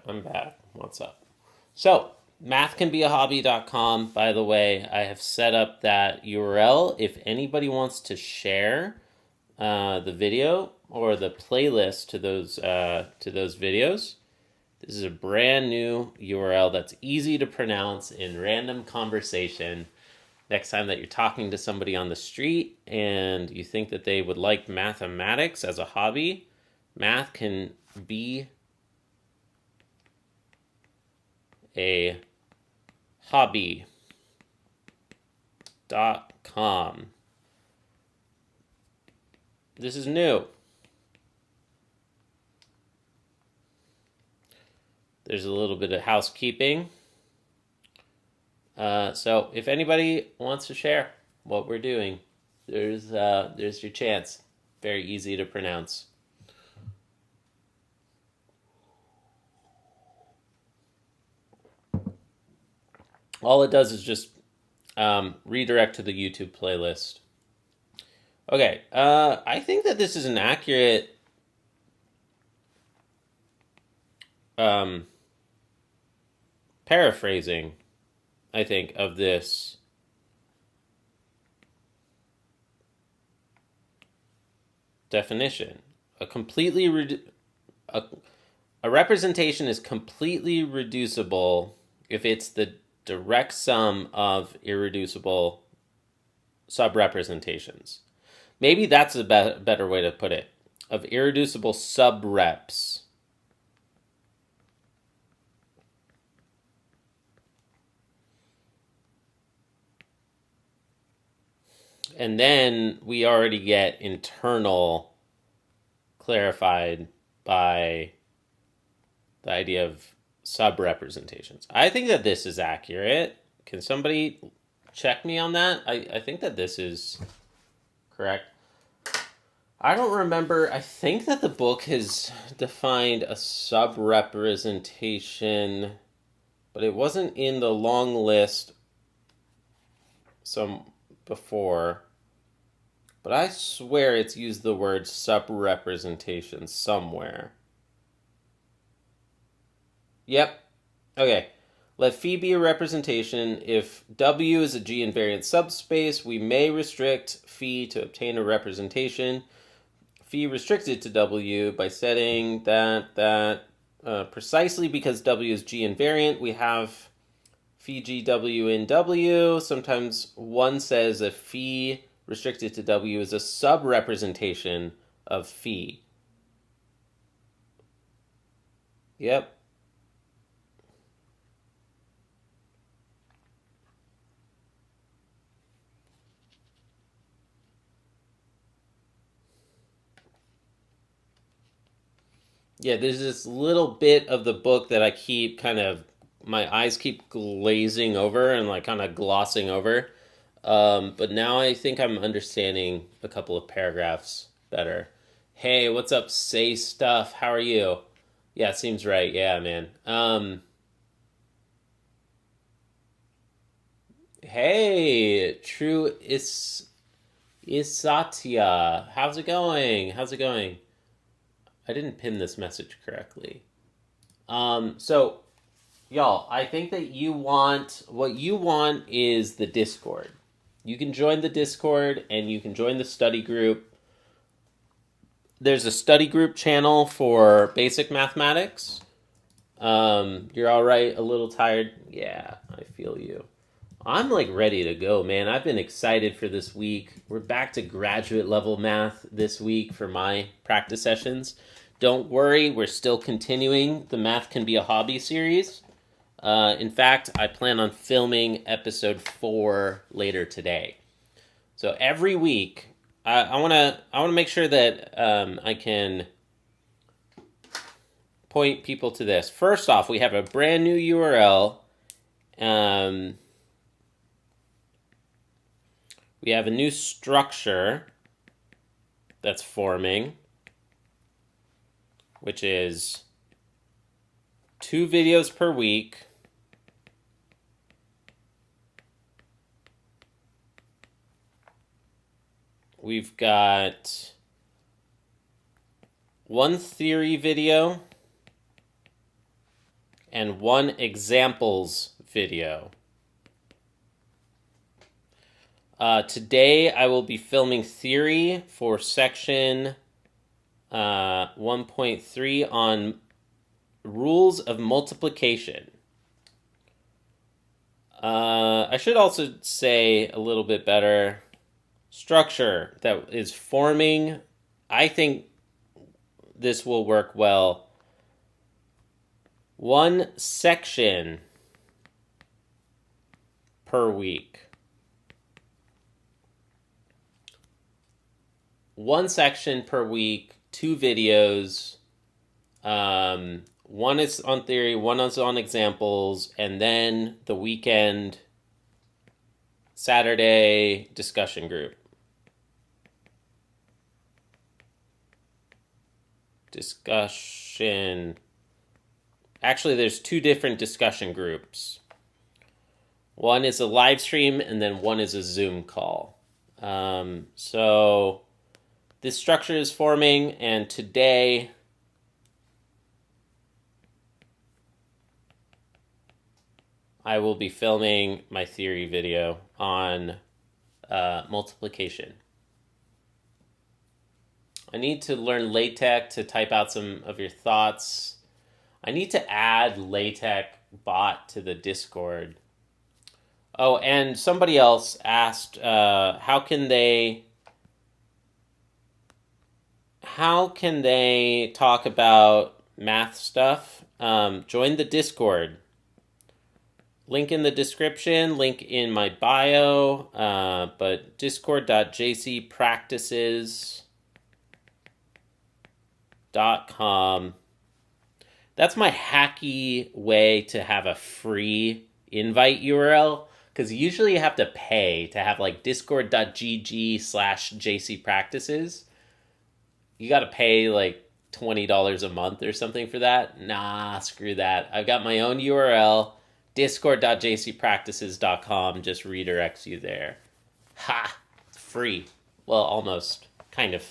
What's up? So, mathcanbeahobby.com, by the way, I have set up that URL. If anybody wants to share the video or the playlist to those videos, this is a brand new URL that's easy to pronounce in random conversation. Next time that you're talking to somebody on the street and you think that they would like mathematics as a hobby, math can be a hobby.com. This is new. There's a little bit of housekeeping. So if anybody wants to share what we're doing, there's your chance. Very easy to pronounce. All it does is just redirect to the YouTube playlist. Okay, I think that this is an accurate paraphrasing, I think, of this definition. A representation is completely reducible if it's the direct sum of irreducible subrepresentations. Maybe that's a better way to put it. Of irreducible subreps. And then we already get internal clarified by the idea of subrepresentations. I think that this is accurate. Can somebody check me on that? I think that this is correct. I don't remember. I think that the book has defined a subrepresentation, but it wasn't in the long list some before. But I swear it's used the word subrepresentation somewhere. Yep. Okay. Let phi be a representation. If W is a G-invariant subspace, we may restrict phi to obtain a representation. Phi restricted to W by setting that precisely because W is G-invariant, we have phi GW in W. Sometimes one says a phi restricted to W is a sub-representation of phi. Yep. Yeah, there's this little bit of the book that I keep my eyes keep glazing over and like kind of glossing over. But now I think I'm understanding a couple of paragraphs better. Hey, what's up, Say Stuff? How are you? Yeah, it seems right. Yeah, man. Hey, True is Satya. How's it going? I didn't pin this message correctly. So y'all, I think that what you want is the Discord. You can join the Discord and you can join the study group. There's a study group channel for basic mathematics. You're all right, a little tired? Yeah, I feel you. I'm like ready to go, man. I've been excited for this week. We're back to graduate level math this week for my practice sessions. Don't worry, we're still continuing the Math Can Be a Hobby series. In fact, I plan on filming episode 4 later today. So every week, I want to make sure that I can point people to this. First off, we have a brand new URL. We have a new structure that's forming, which is 2 videos per week. We've got 1 theory video and one examples video. Today I will be filming theory for section 1.3 on rules of multiplication. I should also say a little bit better structure that is forming. I think this will work well. One section per week. One section per week, 2 videos. One is on theory, one is on examples, and then the weekend, Saturday discussion group. Actually, there's 2 different discussion groups. One is a live stream, and then one is a Zoom call. So this structure is forming, and today I will be filming my theory video on multiplication. I need to learn LaTeX to type out some of your thoughts. I need to add LaTeX bot to the Discord. Oh, and somebody else asked, how can they talk about math stuff? Join the Discord. Link in the description, link in my bio, but discord.jcpractices.com. That's my hacky way to have a free invite URL, because usually you have to pay to have like discord.gg/jcpractices. You got to pay like $20 a month or something for that. Nah, screw that. I've got my own URL. Discord.jcpractices.com just redirects you there. Ha! It's free. Well, almost. Kind of.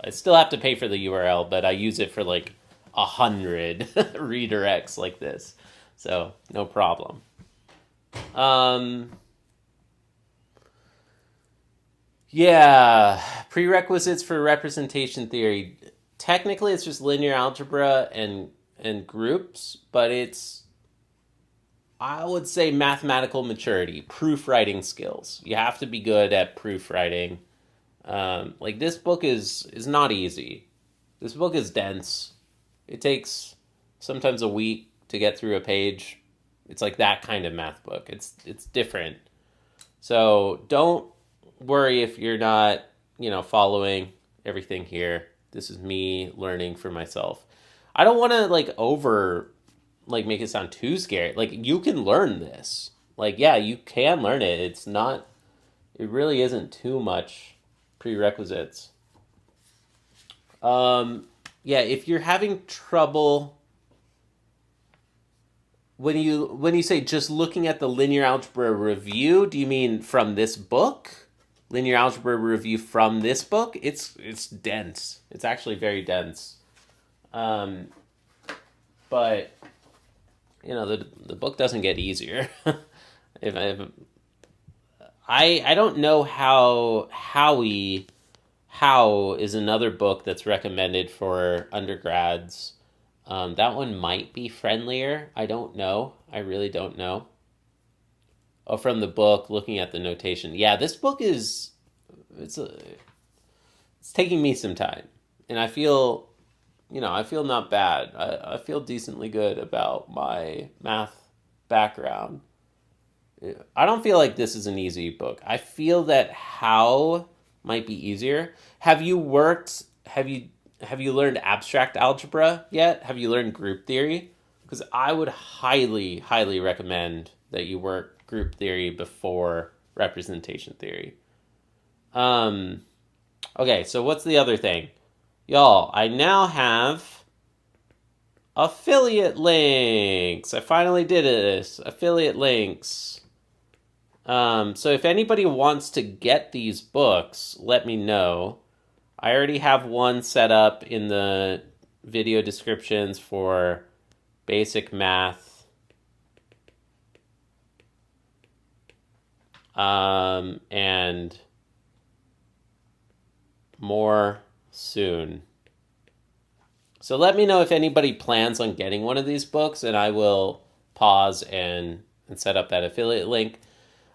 I still have to pay for the URL, but I use it for like 100 redirects like this. So, no problem. Yeah. Prerequisites for representation theory. Technically, it's just linear algebra and groups, but it's, I would say, mathematical maturity, proofwriting skills. You have to be good at proofwriting. Like, this book is not easy. This book is dense. It takes sometimes a week to get through a page. It's like that kind of math book. It's different. So don't worry if you're not, following everything here. This is me learning for myself. I don't want to make it sound too scary. Like, you can learn this. Like, yeah, you can learn it. It really isn't too much prerequisites. Yeah, if you're having trouble, when you say just looking at the linear algebra review, do you mean from this book? Linear algebra review from this book? It's dense. It's actually very dense. But the book doesn't get easier. I don't know how is another book that's recommended for undergrads. That one might be friendlier. I don't know. I really don't know. Oh, from the book, looking at the notation. Yeah, this book it's taking me some time, and I feel not bad. I feel decently good about my math background. I don't feel like this is an easy book. I feel that how might be easier. Have you learned abstract algebra yet? Have you learned group theory? Because I would highly, highly recommend that you work group theory before representation theory. Okay, so what's the other thing? Y'all, I now have affiliate links. I finally did this. Affiliate links. So if anybody wants to get these books, let me know. I already have one set up in the video descriptions for basic math, and more soon. So let me know if anybody plans on getting one of these books, and I will pause and set up that affiliate link.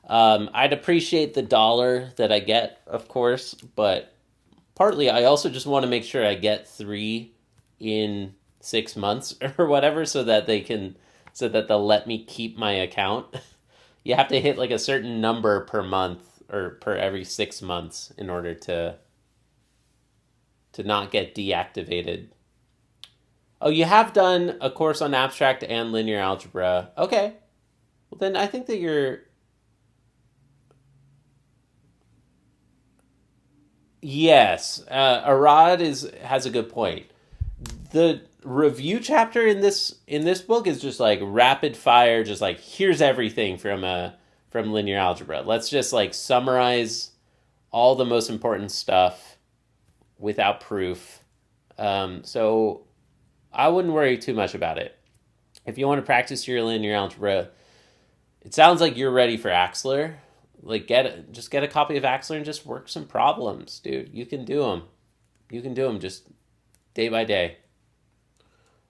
I'd appreciate the dollar that I get, of course, but partly I also just want to make sure I get 3 in 6 months or whatever, so that they'll let me keep my account. You have to hit like a certain number per month or per every 6 months in order to not get deactivated. Oh, you have done a course on abstract and linear algebra. Okay. Well, then I think that you're... Yes. Arad has a good point. The review chapter in this book is just like rapid fire, just like here's everything from linear algebra. Let's just like summarize all the most important stuff without proof. So I wouldn't worry too much about it. If you want to practice your linear algebra, it sounds like you're ready for Axler. Like just get a copy of Axler and just work some problems, dude. You can do them. You can do them just day by day.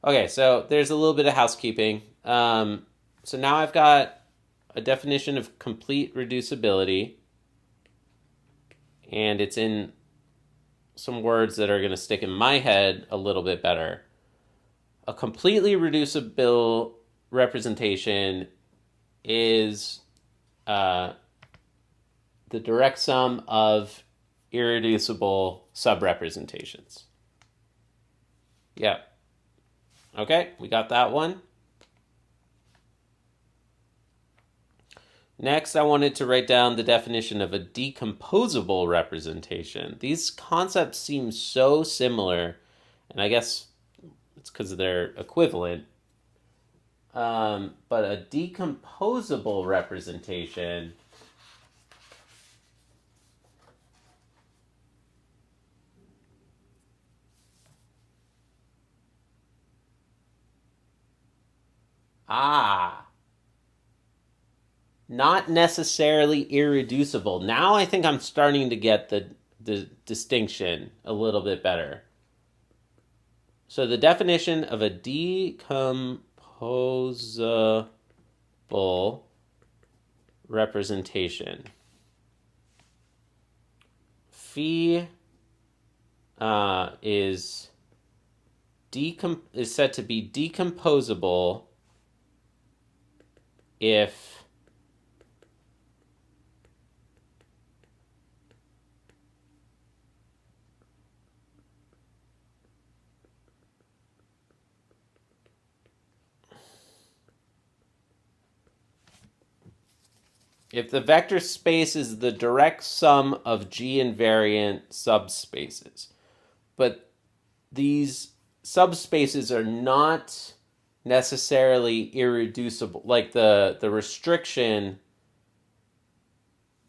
Okay, so there's a little bit of housekeeping. So now I've got a definition of complete reducibility, and it's in some words that are going to stick in my head a little bit better. A completely reducible representation is the direct sum of irreducible subrepresentations. Yeah. Okay, we got that one. Next, I wanted to write down the definition of a decomposable representation. These concepts seem so similar, and I guess it's because they're equivalent. But a decomposable representation not necessarily irreducible. Now I think I'm starting to get the distinction a little bit better. So the definition of a decomposable representation. Phi is said to be decomposable if the vector space is the direct sum of G-invariant subspaces. But these subspaces are not necessarily irreducible. Like the restriction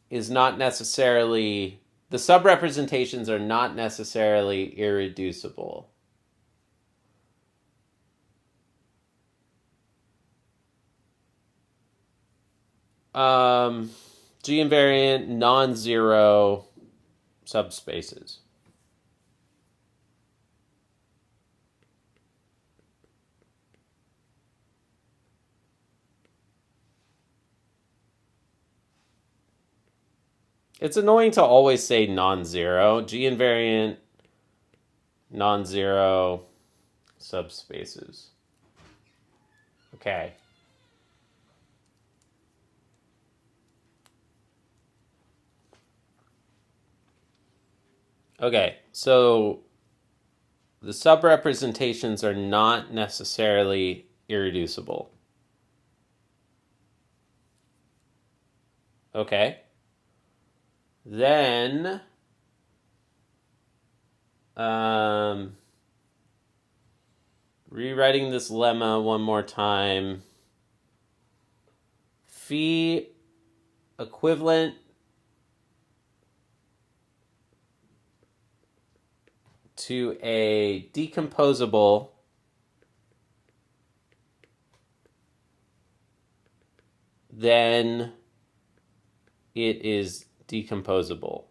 is not necessarily... The subrepresentations are not necessarily irreducible. G-invariant non-zero subspaces. It's annoying to always say non-zero. G-invariant non-zero subspaces. Okay. Okay, so the subrepresentations are not necessarily irreducible. Okay. Then, rewriting this lemma one more time. Phi equivalent to a decomposable then it is decomposable.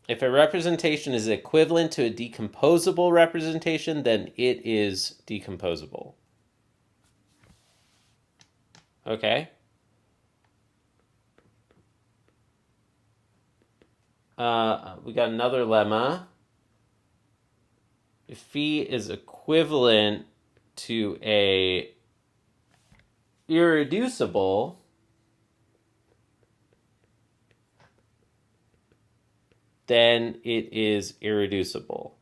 If a representation is equivalent to a decomposable representation, then it is decomposable. Okay? We got another lemma. If phi is equivalent to a irreducible, then it is irreducible.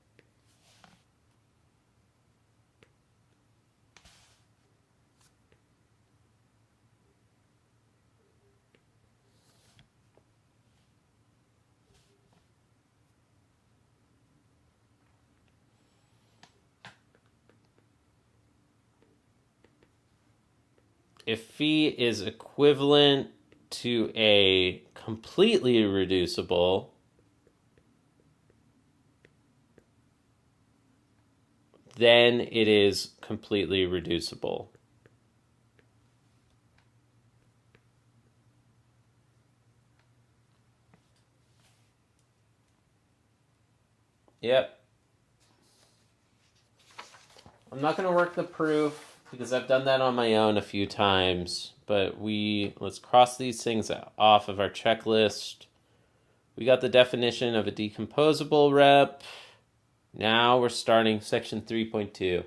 If phi is equivalent to a completely reducible, then it is completely reducible. Yep. I'm not going to work the proof because I've done that on my own a few times, but let's cross these things off of our checklist. We got the definition of a decomposable rep. Now we're starting section 3.2.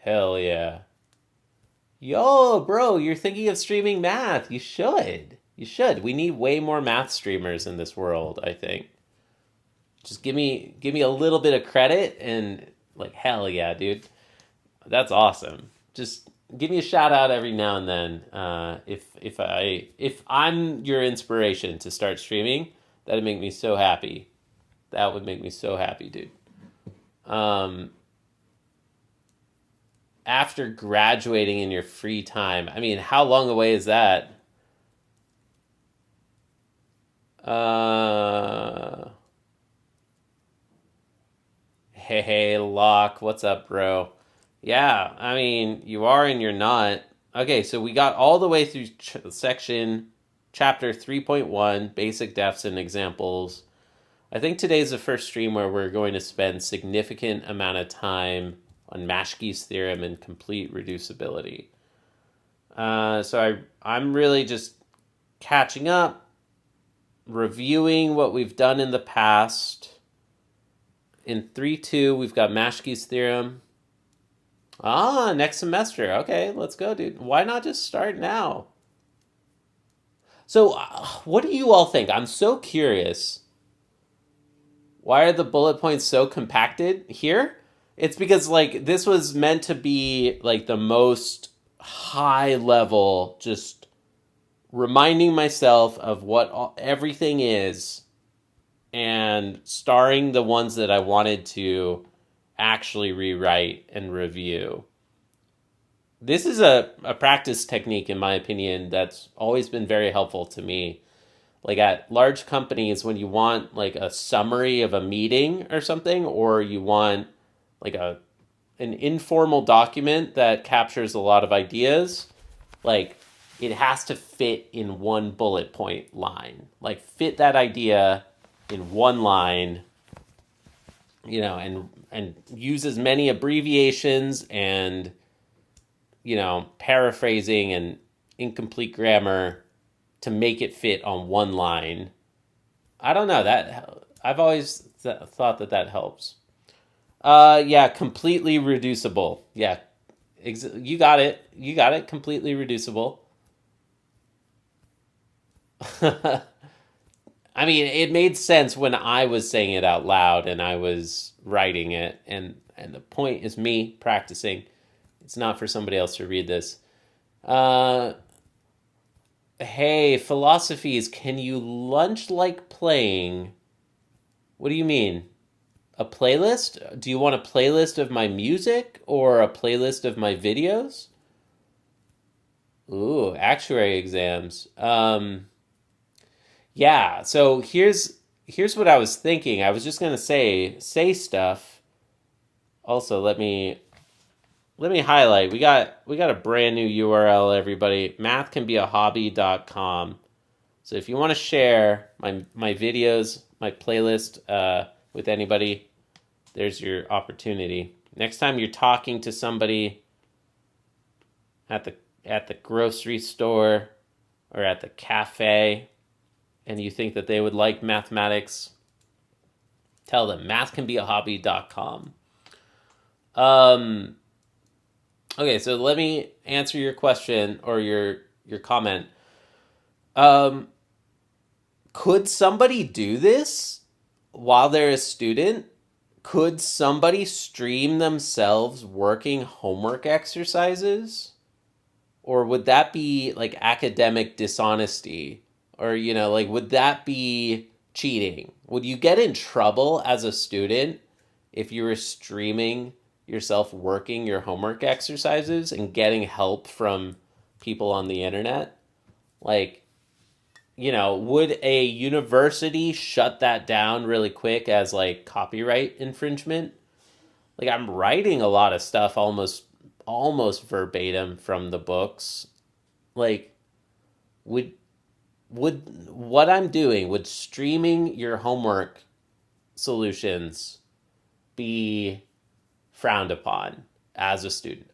Hell yeah. Yo, bro, you're thinking of streaming math. You should. You should. We need way more math streamers in this world, I think. Just give me a little bit of credit and like, hell yeah, dude. That's awesome. Just give me a shout out every now and then. If I'm your inspiration to start streaming, that'd make me so happy. That would make me so happy, dude. After graduating in your free time, I mean, how long away is that? Hey, Locke, what's up, bro? Yeah, I mean, you are and you're not. Okay, so we got all the way through chapter 3.1, basic defs and examples. I think today's the first stream where we're going to spend significant amount of time on Maschke's theorem and complete reducibility. So I'm really just catching up, reviewing what we've done in the past. In 3.2, we've got Maschke's theorem. Next semester. Okay, let's go, dude. Why not just start now? So, what do you all think? I'm so curious. Why are the bullet points so compacted here? It's because, like, this was meant to be, like, the most high level, just reminding myself of what everything is and starring the ones that I wanted to actually rewrite and review. This is a practice technique, in my opinion, that's always been very helpful to me. Like at large companies, when you want like a summary of a meeting or something, or you want like an informal document that captures a lot of ideas, like it has to fit in one bullet point line. Like fit that idea in one line, you know, and use as many abbreviations and, you know, paraphrasing and incomplete grammar to make it fit on one line. I don't know, that I've always thought that helps. Yeah, completely reducible. Yeah, you got it. You got it. Completely reducible. I mean, it made sense when I was saying it out loud and I was writing it, and the point is me practicing. It's not for somebody else to read this. Hey, philosophies, can you lunch like playing? What do you mean? A playlist? Do you want a playlist of my music or a playlist of my videos? Ooh, actuary exams. Yeah, so here's what I was thinking. I was just gonna say stuff. Also, let me highlight. We got a brand new URL, everybody. Mathcanbeahobby.com. So if you want to share my videos, my playlist with anybody, there's your opportunity. Next time you're talking to somebody at the grocery store or at the cafe and you think that they would like mathematics, tell them mathcanbeahobby.com. Okay, so let me answer your question or your comment. Could somebody do this while they're a student? Could somebody stream themselves working homework exercises? Or would that be like academic dishonesty? Or, like, would that be cheating? Would you get in trouble as a student if you were streaming yourself working your homework exercises and getting help from people on the internet? Like, would a university shut that down really quick as like copyright infringement? Like, I'm writing a lot of stuff almost verbatim from the books. Like, would what I'm doing, would streaming your homework solutions be frowned upon as a student?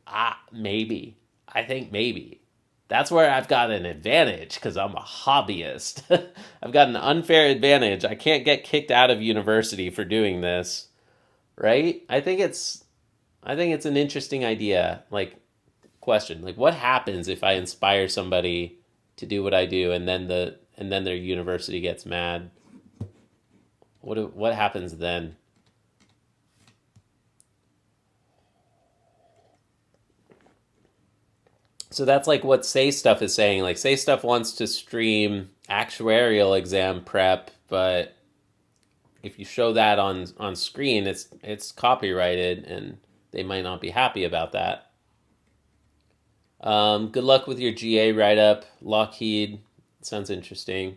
Maybe. I think maybe. That's where I've got an advantage because I'm a hobbyist. I've got an unfair advantage. I can't get kicked out of university for doing this, right? I think it's an interesting idea, like question. Like, what happens if I inspire somebody to do what I do and then their university gets mad? What happens then? So that's like what Say Stuff is saying. Like, Say Stuff wants to stream actuarial exam prep, but if you show that on screen, it's copyrighted, and they might not be happy about that. Good luck with your GA write up, Lockheed. Sounds interesting.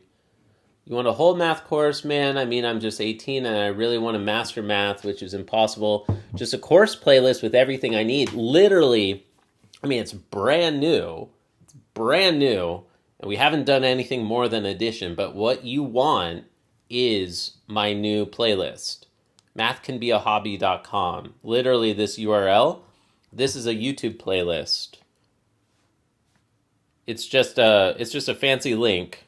You want a whole math course, man? I mean, I'm just 18 and I really want to master math, which is impossible. Just a course playlist with everything I need. Literally, I mean, it's brand new. It's brand new. And we haven't done anything more than addition. But what you want is my new playlist. Mathcanbeahobby.com. Literally, this URL. This is a YouTube playlist. It's just a fancy link.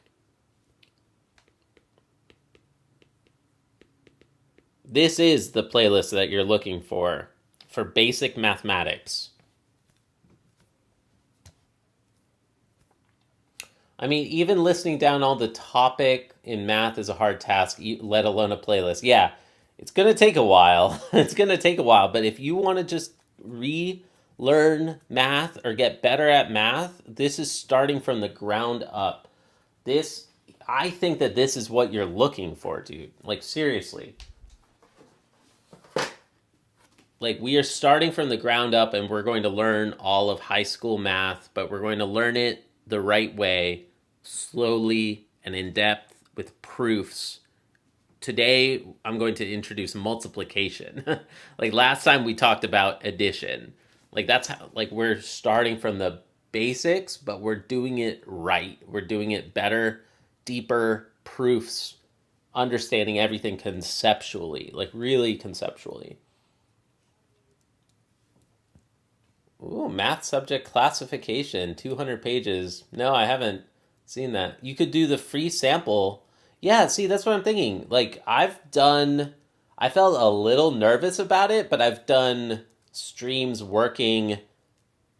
This is the playlist that you're looking for basic mathematics. I mean, even listening down all the topic in math is a hard task, let alone a playlist. Yeah, it's going to take a while. It's going to take a while. But if you want to just relearn math or get better at math, this is starting from the ground up. I think that this is what you're looking for, dude. Like, seriously. Like, we are starting from the ground up and we're going to learn all of high school math, but we're going to learn it the right way, slowly and in depth with proofs. Today, I'm going to introduce multiplication. Like last time we talked about addition. Like that's how, like we're starting from the basics, but we're doing it right. We're doing it better, deeper proofs, understanding everything conceptually, like really conceptually. Ooh, math subject classification, 200 pages. No, I haven't seen that. You could do the free sample. Yeah, see, that's what I'm thinking. Like, I felt a little nervous about it, but I've done streams working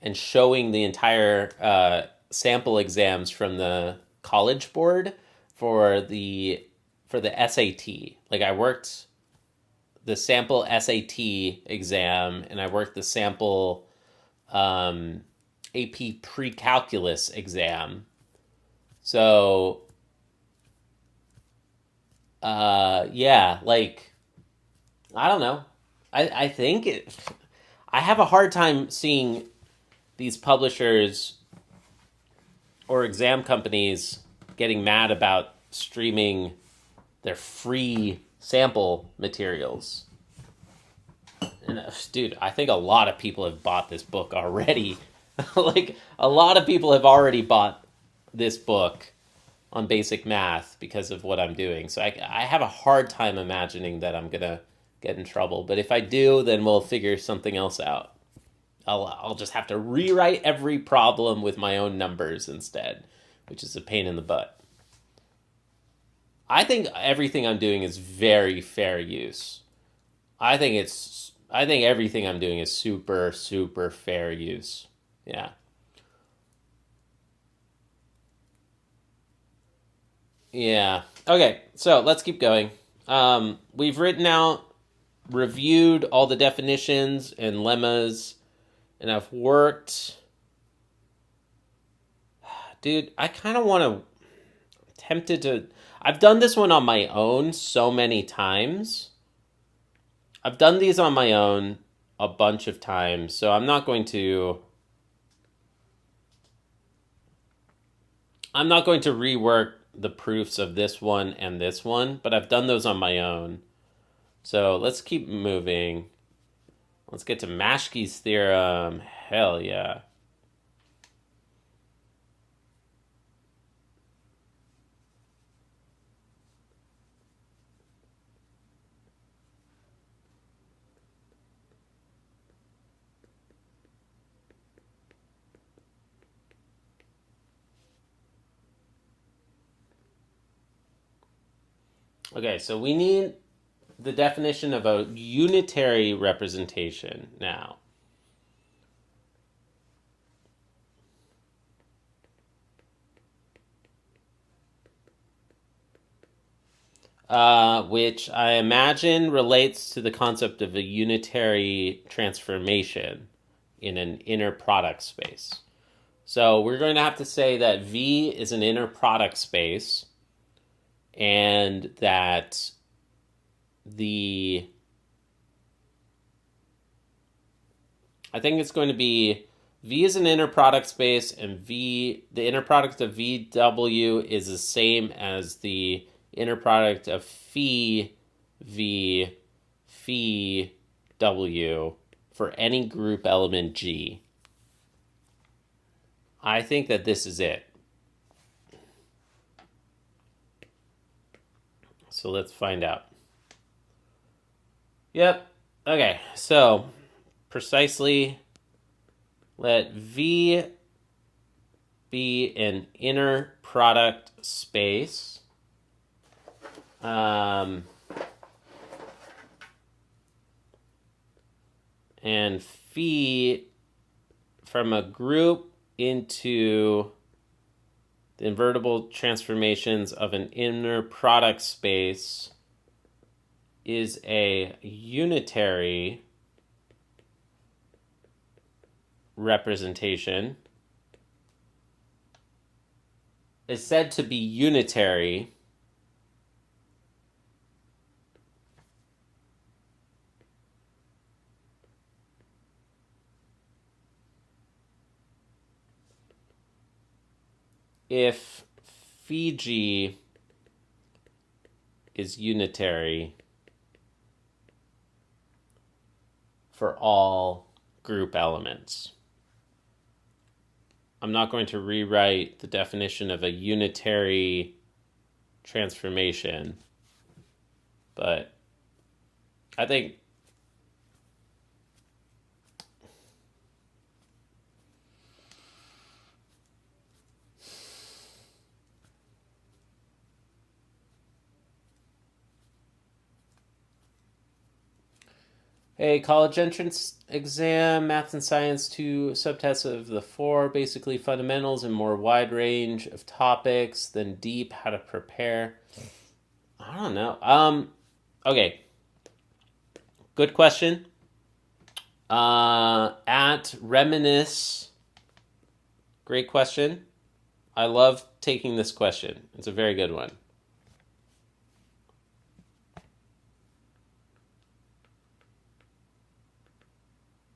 and showing the entire sample exams from the College Board for the SAT. Like, I worked the sample SAT exam, and I worked the sample AP pre-calculus exam. So, yeah, like, I don't know. I think I have a hard time seeing these publishers or exam companies getting mad about streaming their free sample materials. And dude, I think a lot of people have bought this book already. Like, a lot of people have already bought this book on basic math because of what I'm doing. So I have a hard time imagining that I'm going to get in trouble. But if I do, then we'll figure something else out. I'll just have to rewrite every problem with my own numbers instead, which is a pain in the butt. I think everything I'm doing is very fair use. I think everything I'm doing is super, super fair use. Yeah. Yeah. Okay, so let's keep going. We've reviewed all the definitions and lemmas, and I've worked. Dude, I kind of want to. Tempted to. I've done this one on my own so many times. I've done these on my own a bunch of times, so I'm not going to rework the proofs of this one and this one, but I've done those on my own. So let's keep moving. Let's get to Maschke's theorem. Hell yeah. Okay, so we need the definition of a unitary representation now. Which I imagine relates to the concept of a unitary transformation in an inner product space. So we're going to have to say that V is an inner product space, and that I think it's going to be V is an inner product space, and the inner product of VW is the same as the inner product of phi V phi W for any group element G. I think that this is it. So let's find out. Yep. Okay, so precisely let V be an inner product space. And phi from a group into the invertible transformations of an inner product space is a unitary representation. Is said to be unitary if Fiji is unitary for all group elements. I'm not going to rewrite the definition of a unitary transformation, but I think a college entrance exam, math and science, 2 subtests of the 4, basically fundamentals and more wide range of topics than deep, how to prepare. I don't know. Okay. Good question. At Reminisce, great question. I love taking this question. It's a very good one.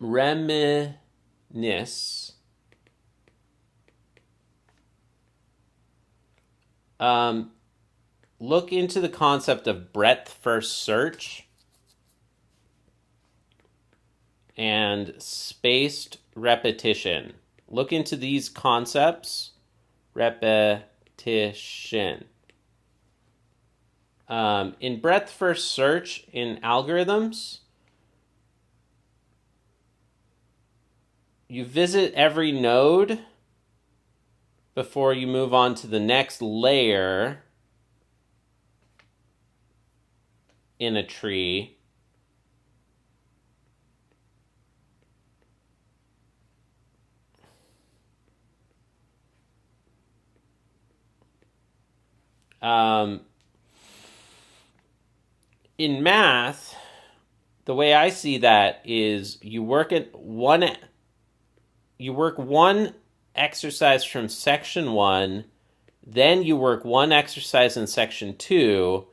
Reminisce. look into the concept of breadth first search and spaced repetition. Look into these concepts. Repetition. In breadth first search in algorithms, you visit every node before you move on to the next layer in a tree. In math, the way I see that is you work one exercise from section 1, then you work one exercise in section 2,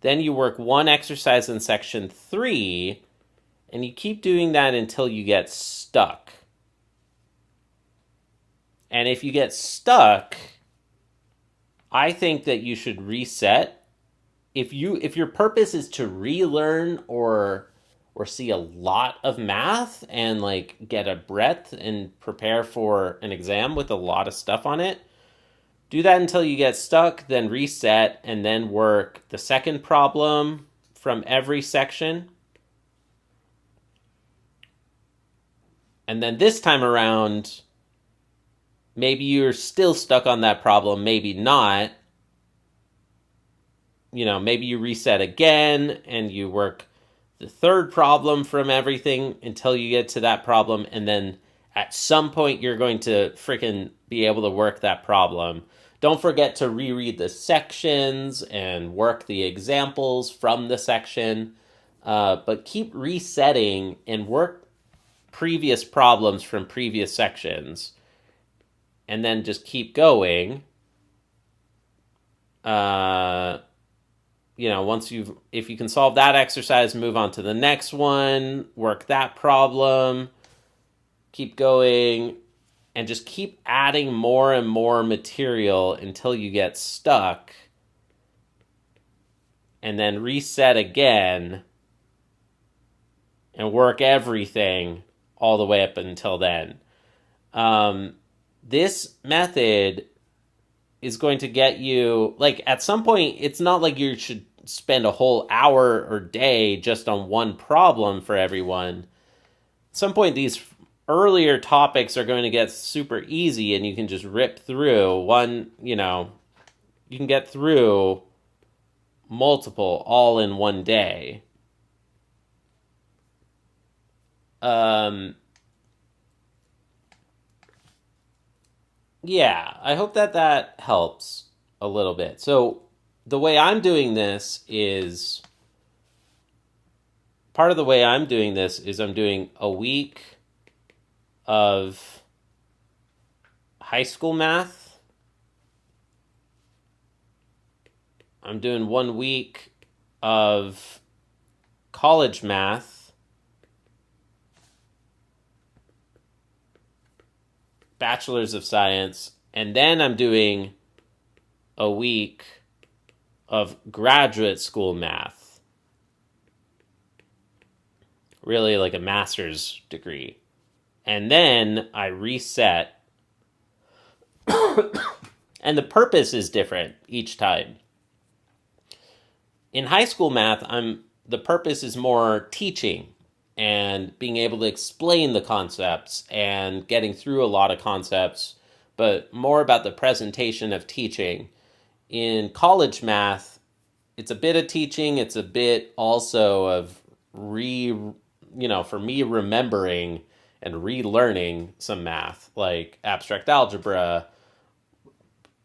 then you work one exercise in section 3, and you keep doing that until you get stuck. And if you get stuck, I think that you should reset. If your purpose is to relearn or see a lot of math and like get a breadth and prepare for an exam with a lot of stuff on it, do that until you get stuck, then reset, and then work the second problem from every section. And then this time around, maybe you're still stuck on that problem, maybe not. Maybe you reset again and you work the third problem from everything until you get to that problem. And then at some point, you're going to freaking be able to work that problem. Don't forget to reread the sections and work the examples from the section. But keep resetting and work previous problems from previous sections. And then just keep going. If you can solve that exercise, move on to the next one, work that problem, keep going, and just keep adding more and more material until you get stuck, and then reset again and work everything all the way up until then. This method is going to get you, like, at some point, it's not like you should spend a whole hour or day just on one problem for everyone. At some point, these earlier topics are going to get super easy and you can just rip through one, you can get through multiple all in one day. Yeah, I hope that helps a little bit. So the way I'm doing this is, part of the way I'm doing this is I'm doing a week of high school math. I'm doing 1 week of college math. Bachelor's of Science, and then I'm doing a week of graduate school math. Really like a master's degree. And then I reset. And the purpose is different each time. In high school math, the purpose is more teaching and being able to explain the concepts and getting through a lot of concepts, but more about the presentation of teaching. In college math, it's a bit of teaching, it's a bit also of for me, remembering and relearning some math, like abstract algebra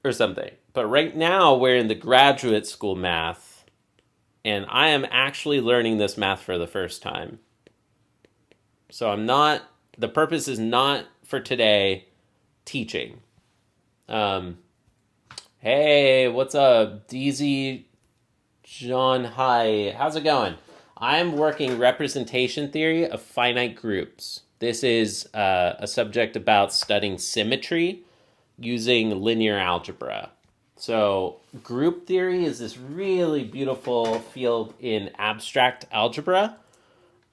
or something. But right now, we're in the graduate school math, and I am actually learning this math for the first time. So the purpose is not for today teaching. Hey, what's up? DZ John, hi. How's it going? I'm working representation theory of finite groups. This is a subject about studying symmetry using linear algebra. So, group theory is this really beautiful field in abstract algebra.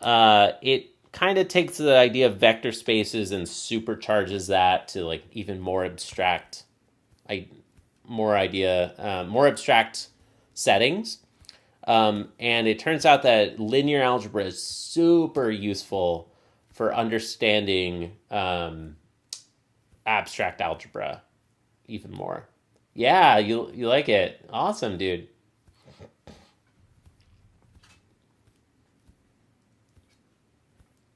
It kind of takes the idea of vector spaces and supercharges that to like even more abstract, more abstract settings. And it turns out that linear algebra is super useful for understanding abstract algebra even more. Yeah, you like it. Awesome, dude.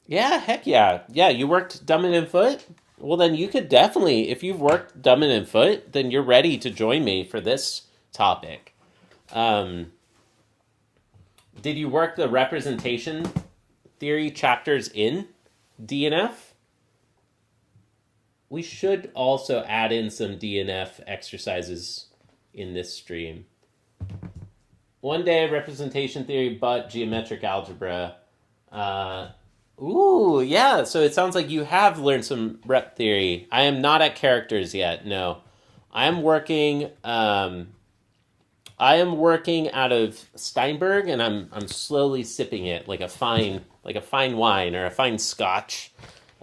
Yeah, heck yeah. Yeah, you worked Dumbin and Foot? Well, then you could definitely, if you've worked Dumbin and Foot, then you're ready to join me for this topic. Um, did you work the representation theory chapters in DNF? We should also add in some DNF exercises in this stream. One day, representation theory, but geometric algebra. Uh, Ooh, yeah. So it sounds like you have learned some rep theory. I am not at characters yet. No, I am working. I am working out of Steinberg, and I'm slowly sipping it like a fine wine or a fine scotch.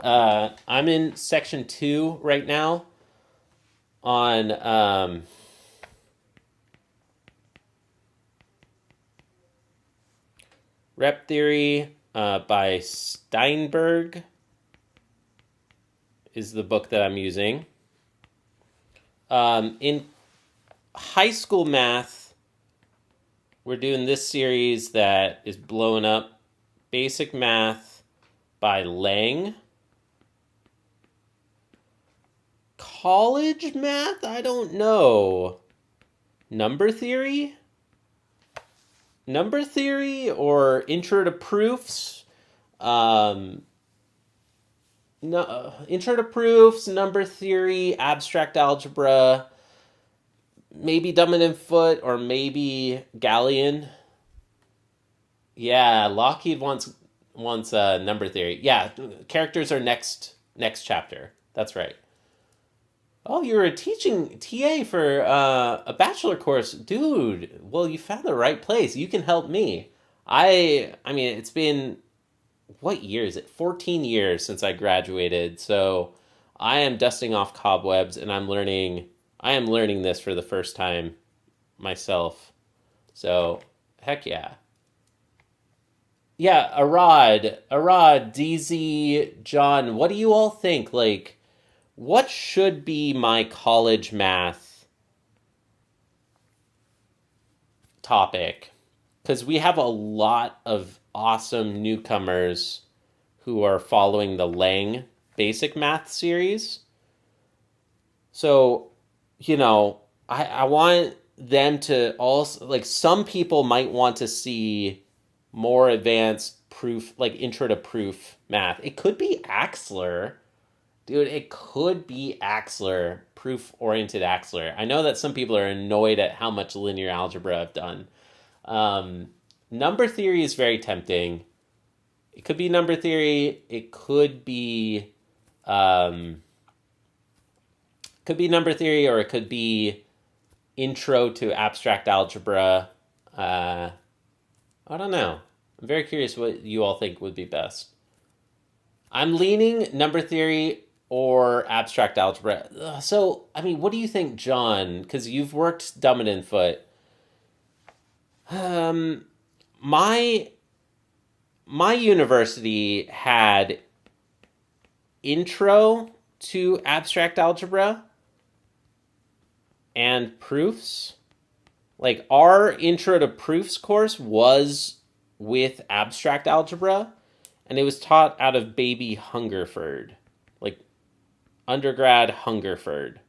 I'm in section 2 right now on rep theory by Steinberg is the book that I'm using. In high school math, we're doing this series that is blowing up, Basic Math by Lang. College math? I don't know. Number theory? Number theory or intro to proofs? No, intro to proofs, number theory, abstract algebra, maybe Dumbin and Foot, or maybe Galleon. Yeah, Lockheed wants number theory. Yeah, characters are next chapter. That's right. Oh, you're a teaching TA for a bachelor course, dude. Well, you found the right place. You can help me. I mean, it's been what year is it? 14 years since I graduated. So I am dusting off cobwebs, and I am learning this for the first time myself. So heck yeah. Yeah, Arad, DZ, John, what do you all think? Like, what should be my college math topic? Because we have a lot of awesome newcomers who are following the Lang Basic Math series. So, I want them to also, like, some people might want to see more advanced proof, like intro to proof math. It could be Axler. Dude, it could be Axler, proof-oriented Axler. I know that some people are annoyed at how much linear algebra I've done. Number theory is very tempting. It could be number theory. It could be number theory, or it could be intro to abstract algebra. I don't know. I'm very curious what you all think would be best. I'm leaning number theory or abstract algebra. So, I mean, what do you think, John? Because you've worked Dumbin and Foot. My my university had intro to abstract algebra and proofs. Like, our intro to proofs course was with abstract algebra, and it was taught out of baby Hungerford, like undergrad Hungerford.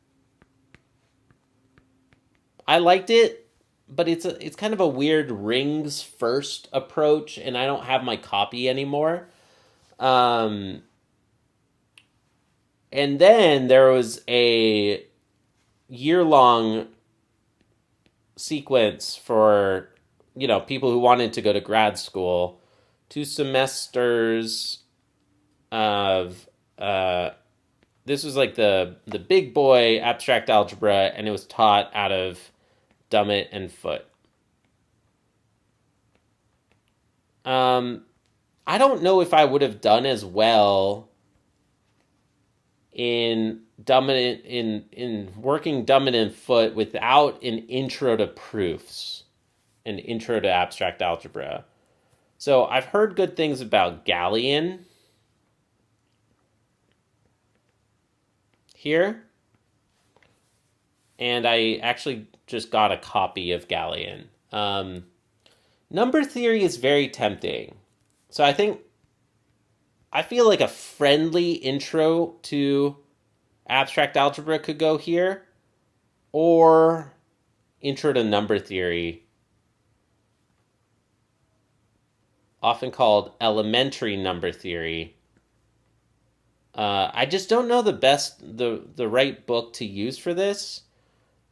I liked it, but it's kind of a weird rings first approach, and I don't have my copy anymore. Um, and then there was a year-long sequence for people who wanted to go to grad school, 2 semesters of this was like the big boy abstract algebra, and it was taught out of Dummett and Foote. I don't know if I would have done as well in Dummett in working Dummett and Foote without an intro to proofs, an intro to abstract algebra. So I've heard good things about Galilean here, and I actually just got a copy of Galilean. Number theory is very tempting. So I feel like a friendly intro to abstract algebra could go here, or intro to number theory, often called elementary number theory. I just don't know the right book to use for this.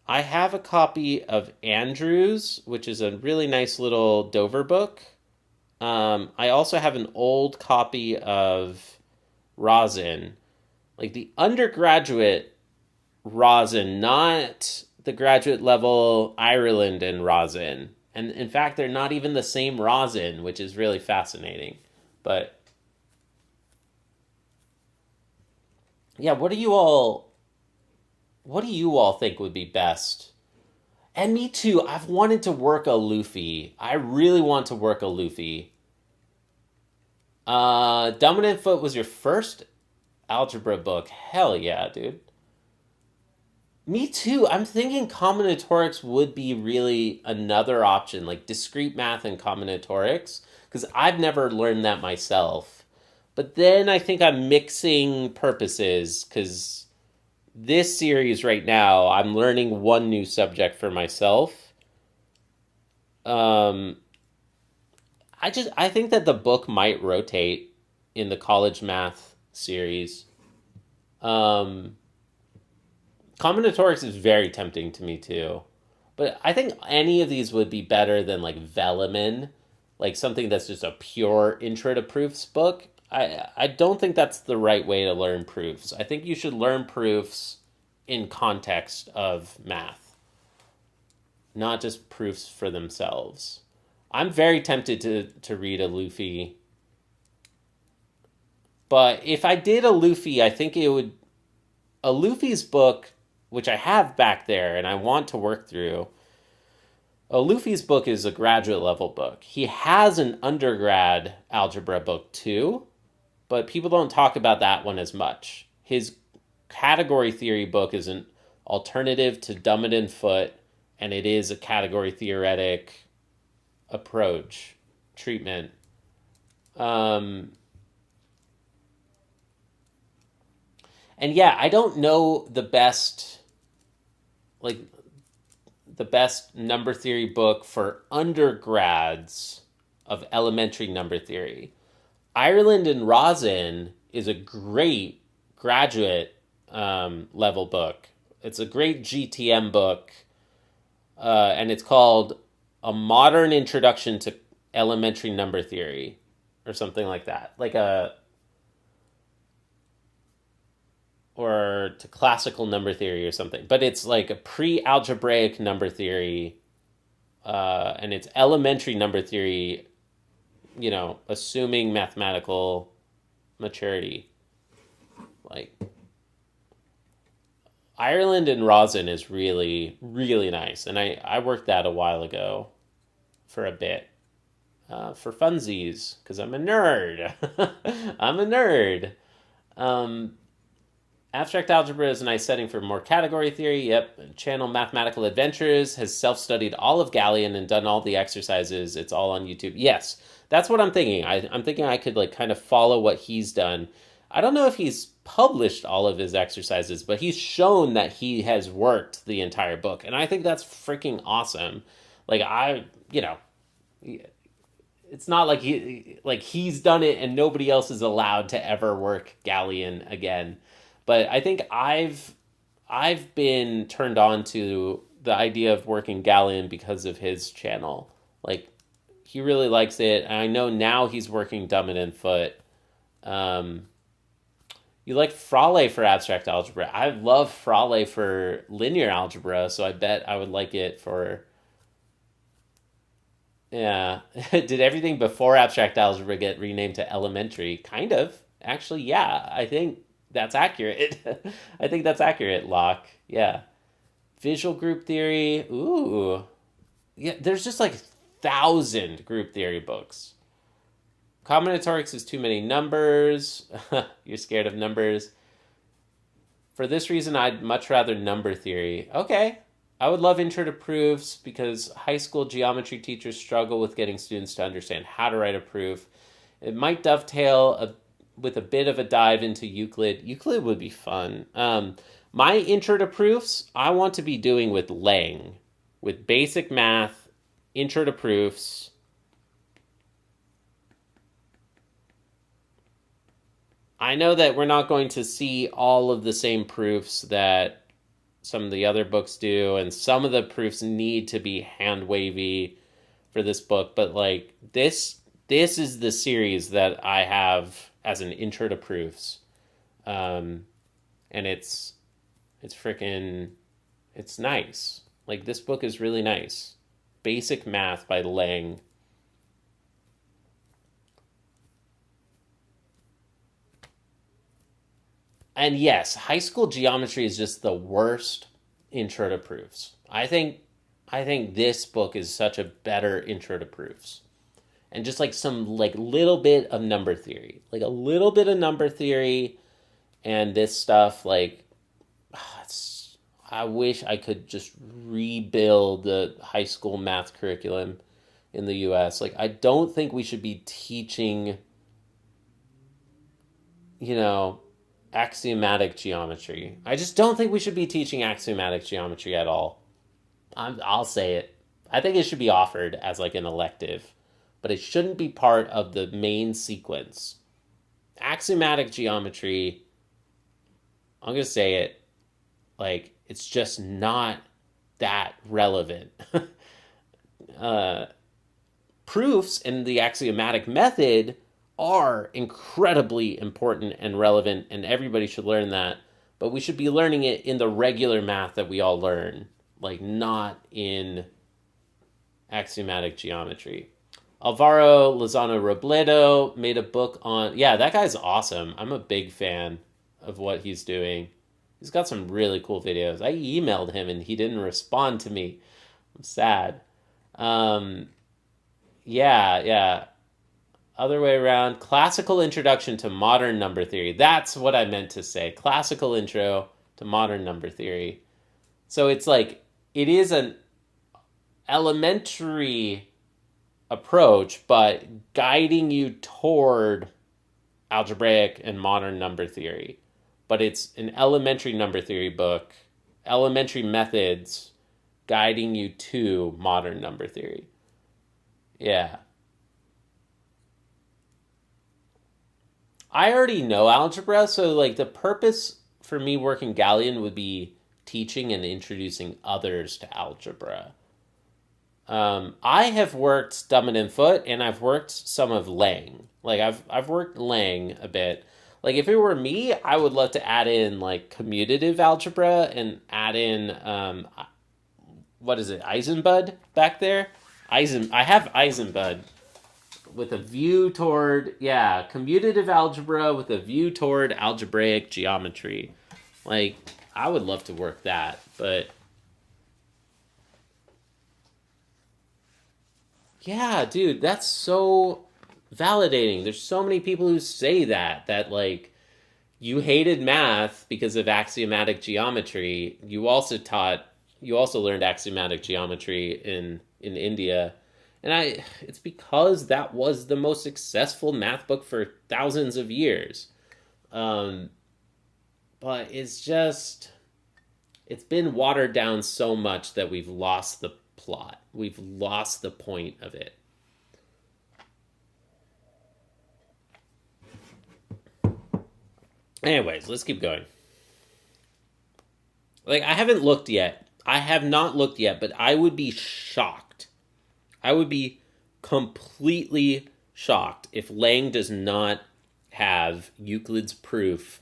I have a copy of Andrews, which is a really nice little Dover book. I also have an old copy of Rosin, like the undergraduate Rosin, not the graduate level Ireland and Rosin. And in fact, they're not even the same Rosin, which is really fascinating. But yeah, what do you all think would be best? And me too. I've wanted to work a Luffy. I really want to work a Luffy. Dominant Foot was your first algebra book. Hell yeah, dude. Me too. I'm thinking combinatorics would be really another option, like discrete math and combinatorics, because I've never learned that myself. But then I think I'm mixing purposes, because this series right now, I'm learning one new subject for myself. I think that the book might rotate in the college math series. Combinatorics is very tempting to me too. But I think any of these would be better than like Velleman, like something that's just a pure intro to proofs book. I don't think that's the right way to learn proofs. I think you should learn proofs in context of math, not just proofs for themselves. I'm very tempted to read a Luffy. But if I did a Luffy, I think it would... A Luffy's book, which I have back there and I want to work through, a Luffy's book is a graduate level book. He has an undergrad algebra book too, but people don't talk about that one as much. His category theory book is an alternative to Dummett and Foote, and it is a category theoretic approach, treatment. And yeah, I don't know the best number theory book for undergrads of elementary number theory. Ireland and Rosin is a great graduate level book. It's a great GTM book, and it's called A Modern Introduction to Elementary Number Theory, or something like that. Or to classical number theory or something. But it's like a pre-algebraic number theory, and it's elementary number theory, assuming mathematical maturity. Like, Ireland and Rosin is really, really nice. And I worked that a while ago for a bit. For funsies, because I'm a nerd. I'm a nerd. Abstract algebra is a nice setting for more category theory. Yep. Channel Mathematical Adventures has self-studied all of Galilean and done all the exercises. It's all on YouTube. Yes, that's what I'm thinking. I'm thinking I could kind of follow what he's done. I don't know if he's published all of his exercises, but he's shown that he has worked the entire book. And I think that's freaking awesome. It's not like he's done it and nobody else is allowed to ever work Galilean again. But I think I've been turned on to the idea of working Galilean because of his channel. Like, he really likes it. And I know now he's working Dummett and Foote. You like Fraleigh for abstract algebra. I love Fraleigh for linear algebra, so I bet I would like it for. Yeah. Did everything before abstract algebra get renamed to elementary? Kind of. Actually, yeah. I think that's accurate. I think that's accurate, Locke. Yeah. Visual group theory. Ooh. Yeah, there's just like 1,000 group theory books. Combinatorics is too many numbers. You're scared of numbers. For this reason, I'd much rather number theory. Okay. I would love intro to proofs because high school geometry teachers struggle with getting students to understand how to write a proof. It might dovetail with a bit of a dive into Euclid. Euclid would be fun. My intro to proofs, I want to be doing with Lang, with basic math, intro to proofs. I know that we're not going to see all of the same proofs that some of the other books do, and some of the proofs need to be hand wavy for this book, but like this is the series that I have as an intro to proofs. And it's freaking it's nice. Like this book is really nice. Basic Math by Lang. And yes, high school geometry is just the worst intro to proofs. I think this book is such a better intro to proofs. And just like some like little bit of number theory. Like a little bit of number theory and this stuff like I wish I could just rebuild the high school math curriculum in the US. Like I don't think we should be teaching you know axiomatic geometry. I just don't think we should be teaching axiomatic geometry at all. I'll say it. I think it should be offered as like an elective, but it shouldn't be part of the main sequence. Axiomatic geometry, I'm going to say it, like, it's just not that relevant. Proofs in the axiomatic method are incredibly important and relevant, and everybody should learn that. But we should be learning it in the regular math that we all learn, like not in axiomatic geometry. Alvaro Lozano Robledo made a book on. Yeah, that guy's awesome. I'm a big fan of what he's doing. He's got some really cool videos. I emailed him and he didn't respond to me. I'm sad. Yeah. Other way around. Classical introduction to modern number theory. That's what I meant to say. Classical intro to modern number theory. So it's like, it is an elementary approach, but guiding you toward algebraic and modern number theory. But it's an elementary number theory book, elementary methods guiding you to modern number theory. Yeah. I already know algebra, so like the purpose for me working Galleon would be teaching and introducing others to algebra. I have worked Dumbin and Foot, and I've worked some of Lang. Like I've worked Lang a bit. Like if it were me, I would love to add in like commutative algebra and add in what is it, Eisenbud back there? I have Eisenbud with a view toward commutative algebra with a view toward algebraic geometry. Like I would love to work that, but yeah, dude, that's so validating. There's so many people who say that like you hated math because of axiomatic geometry. You also learned axiomatic geometry in India. And it's because that was the most successful math book for thousands of years. But it's been watered down so much that we've lost the plot. We've lost the point of it. Anyways, let's keep going. Like, I haven't looked yet. I have not looked yet, but I would be shocked. I would be completely shocked if Lang does not have Euclid's proof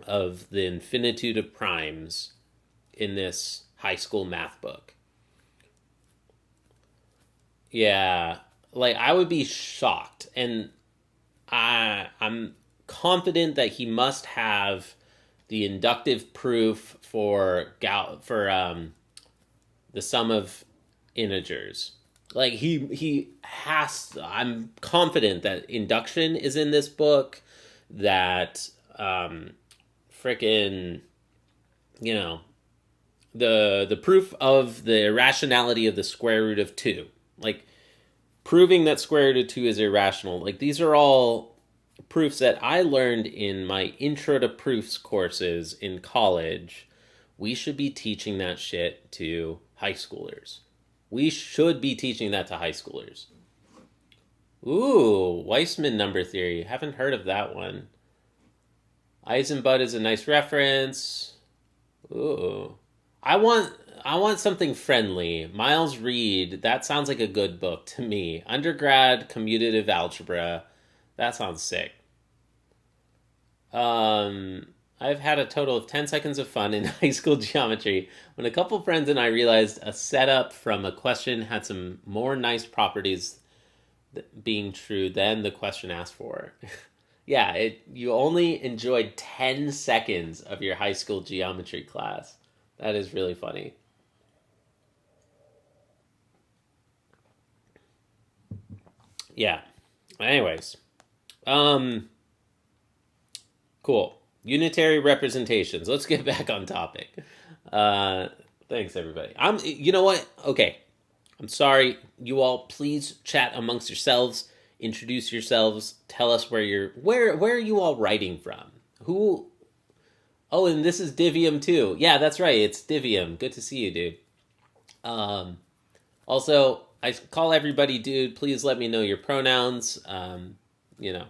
of the infinitude of primes in this high school math book. Yeah, like I would be shocked, and I'm confident that he must have the inductive proof for the sum of integers. Like he has. I'm confident that induction is in this book. That frickin' you know the proof of the irrationality of the square root of 2. Like proving that square root of 2 is irrational. Like these are all proofs that I learned in my intro to proofs courses in college. We should be teaching that shit to high schoolers. We should be teaching that to high schoolers. Ooh, Weissman number theory. Haven't heard of that one. Eisenbud is a nice reference. Ooh. I want something friendly. Miles Reed, that sounds like a good book to me. Undergrad commutative algebra. That sounds sick. I've had a total of 10 seconds of fun in high school geometry when a couple friends and I realized a setup from a question had some more nice properties being true than the question asked for. Yeah, you only enjoyed 10 seconds of your high school geometry class. That is really funny. Yeah. Anyways. Cool. Unitary representations. Let's get back on topic. Thanks everybody. You know what? Okay. I'm sorry. You all please chat amongst yourselves, introduce yourselves, tell us where are you all writing from? Who Oh, and this is Divium too. Yeah, that's right. It's Divium. Good to see you, dude. Also, I call everybody dude. Please let me know your pronouns. You know,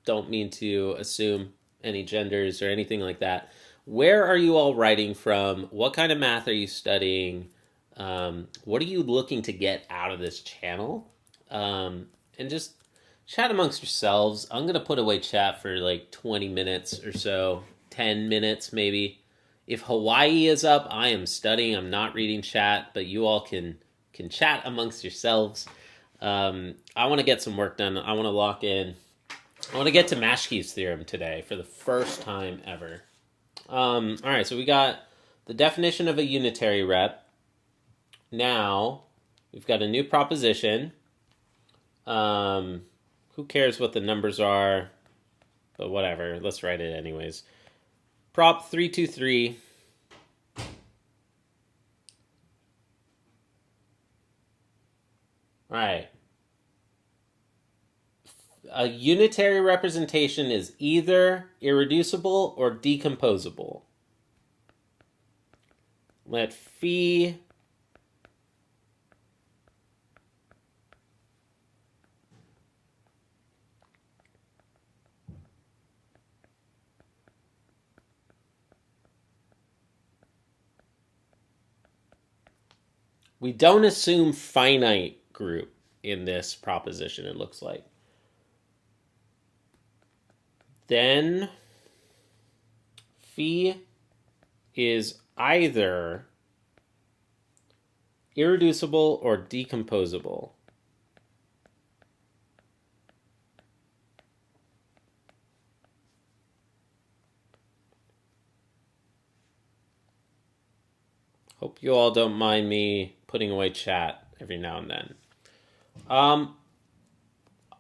don't mean to assume any genders or anything like that. Where are you all writing from? What kind of math are you studying? What are you looking to get out of this channel? And just chat amongst yourselves. I'm going to put away chat for like 20 minutes or so, 10 minutes maybe. If Hawaii is up, I am studying. I'm not reading chat, but you all can chat amongst yourselves. I want to get some work done. I want to lock in. I want to get to Maschke's theorem today for the first time ever. All right, so we got the definition of a unitary rep. Now, we've got a new proposition. Who cares what the numbers are? But whatever, let's write it anyways. Prop 323. All right. A unitary representation is either irreducible or decomposable. Let phi we don't assume finite group in this proposition, it looks like. Then phi is either irreducible or decomposable. Hope you all don't mind me putting away chat every now and then.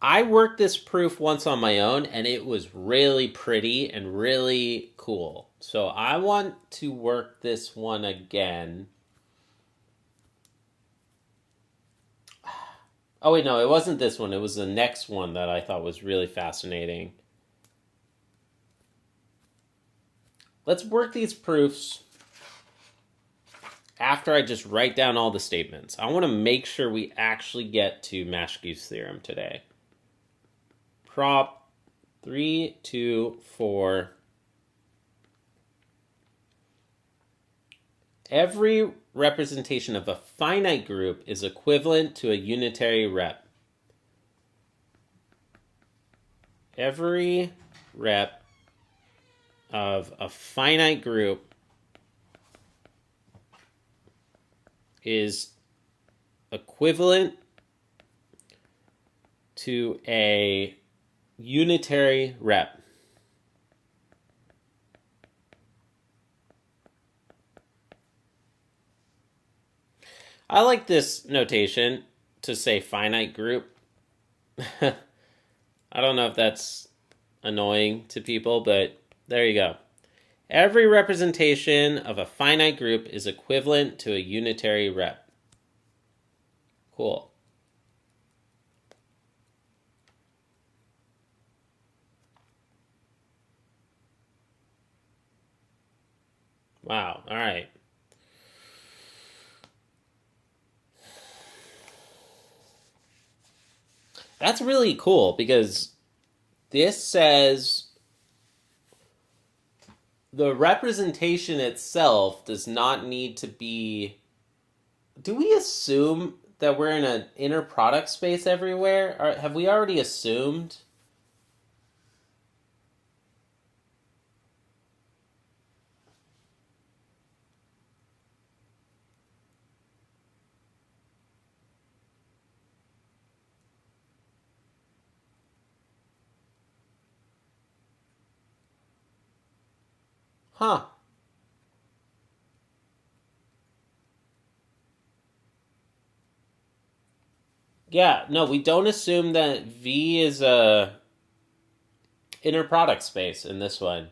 I worked this proof once on my own, and it was really pretty and really cool. So I want to work this one again. Oh, wait, no, it wasn't this one. It was the next one that I thought was really fascinating. Let's work these proofs after I just write down all the statements. I want to make sure we actually get to Maschke's theorem today. Prop 3, 2, 4. Every representation of a finite group is equivalent to a unitary rep. Every rep of a finite group is equivalent to a unitary rep. I like this notation to say finite group. I don't know if that's annoying to people, but there you go. Every representation of a finite group is equivalent to a unitary rep. Cool. Wow, all right. That's really cool because this says the representation itself does not need to be... Do we assume that we're in an inner product space everywhere? Or have we already assumed? Huh. Yeah, no, we don't assume that V is a inner product space in this one.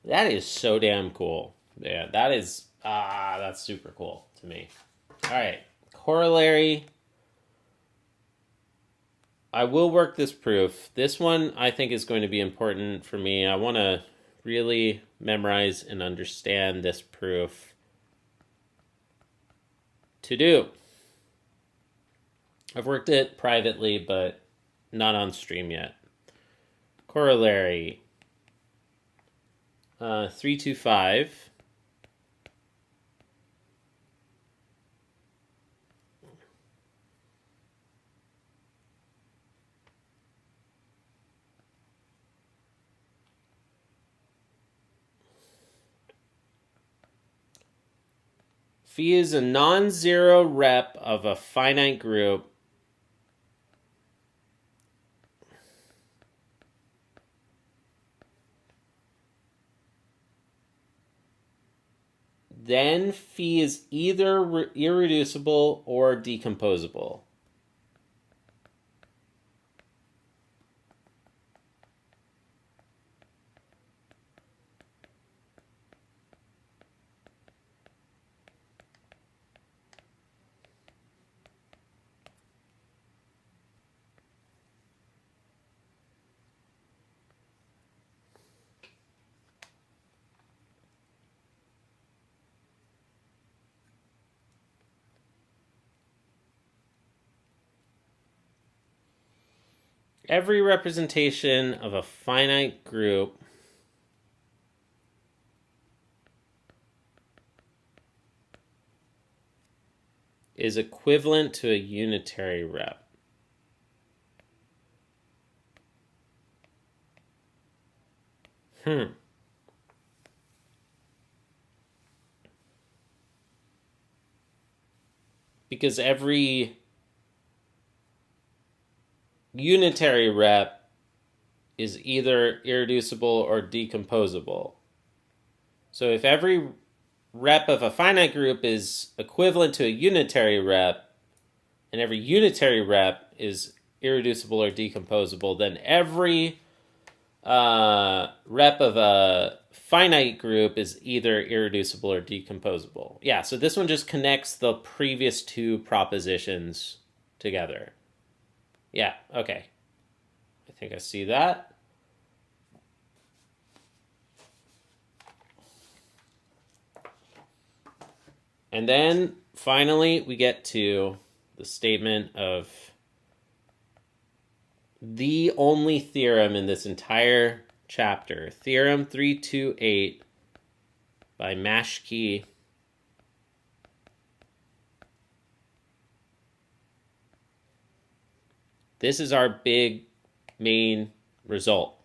That is so damn cool. Yeah, that's super cool to me. All right, corollary. I will work this proof. This one I think is going to be important for me. I want to really memorize and understand this proof to do. I've worked it privately, but not on stream yet. Corollary 325. Phi is a non-zero rep of a finite group then phi is either irreducible or decomposable. Every representation of a finite group is equivalent to a unitary rep. Because every unitary rep is either irreducible or decomposable. So if every rep of a finite group is equivalent to a unitary rep, and every unitary rep is irreducible or decomposable, then every rep of a finite group is either irreducible or decomposable. Yeah, so this one just connects the previous two propositions together. Yeah, okay. I think I see that. And then, finally, we get to the statement of the only theorem in this entire chapter. Theorem 328 by Maschke. This is our big main result.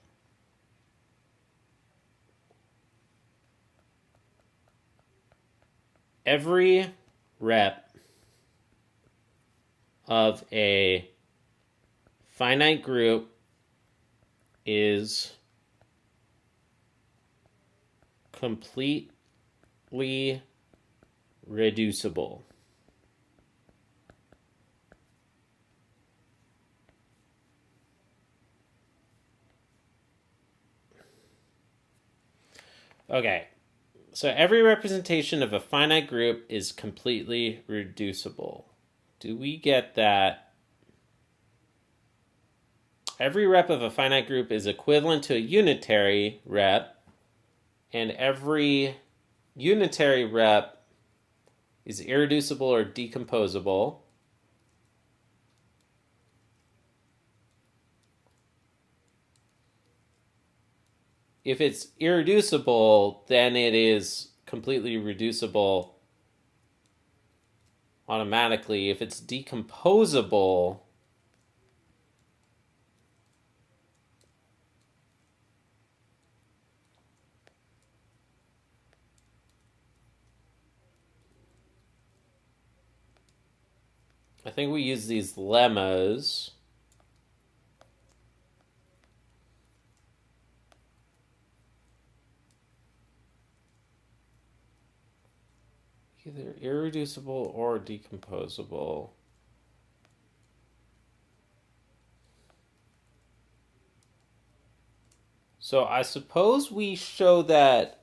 Every rep of a finite group is completely reducible. Okay, so every representation of a finite group is completely reducible. Do we get that? Every rep of a finite group is equivalent to a unitary rep, and every unitary rep is irreducible or decomposable. If it's irreducible, then it is completely reducible automatically. If it's decomposable, I think we use these lemmas. Either irreducible or decomposable. So I suppose we show that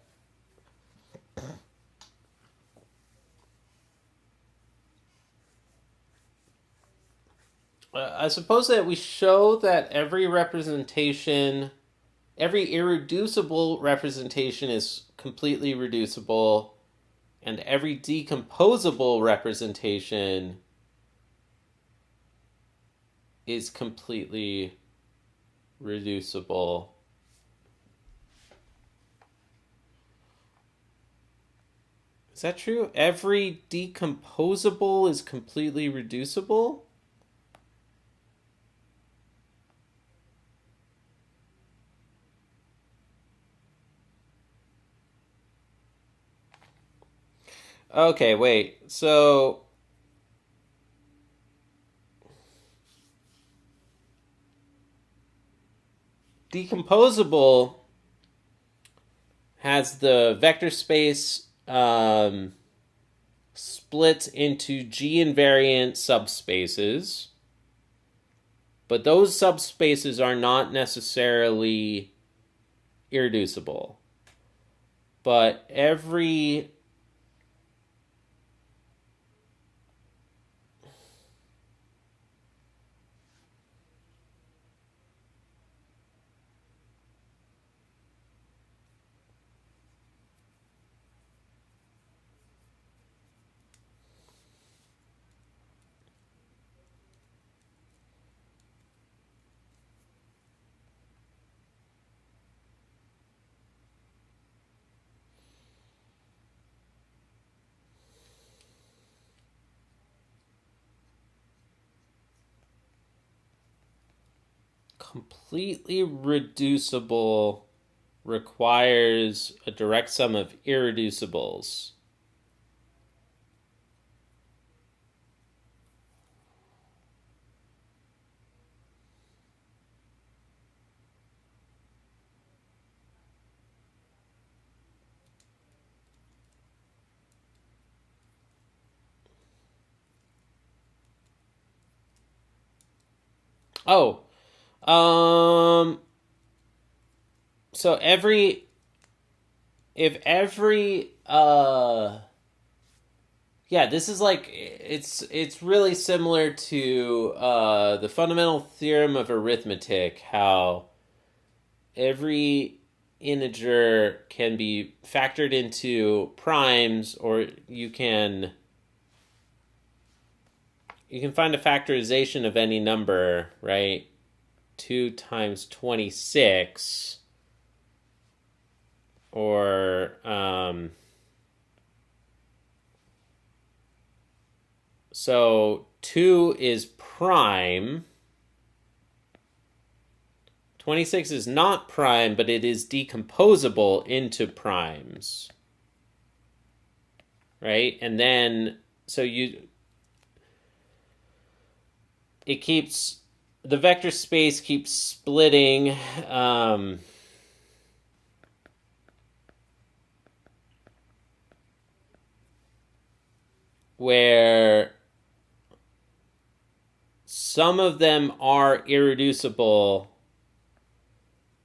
every representation, every irreducible representation is completely reducible, and every decomposable representation is completely reducible. Is that true? Every decomposable is completely reducible? Okay, wait. So decomposable has the vector space split into G-invariant subspaces, but those subspaces are not necessarily irreducible. But every completely reducible requires a direct sum of irreducibles. Oh, so yeah, this is like, it's really similar to the fundamental theorem of arithmetic, how every integer can be factored into primes, or you can find a factorization of any number, right? 2 times 26, or So 2 is prime. 26 is not prime, but it is decomposable into primes. Right? And then, it keeps, the vector space keeps splitting. Where some of them are irreducible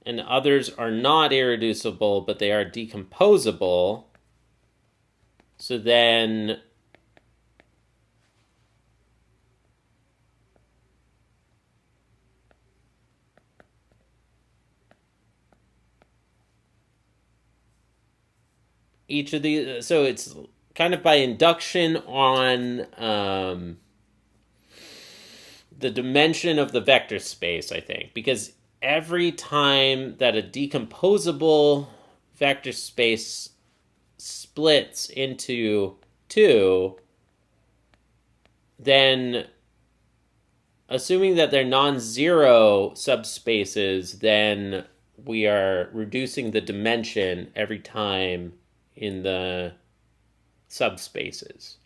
and others are not irreducible, but they are decomposable. So then each of these, so it's kind of by induction on the dimension of the vector space, I think, because every time that a decomposable vector space splits into 2, then assuming that they're non-zero subspaces, then we are reducing the dimension every time in the subspaces.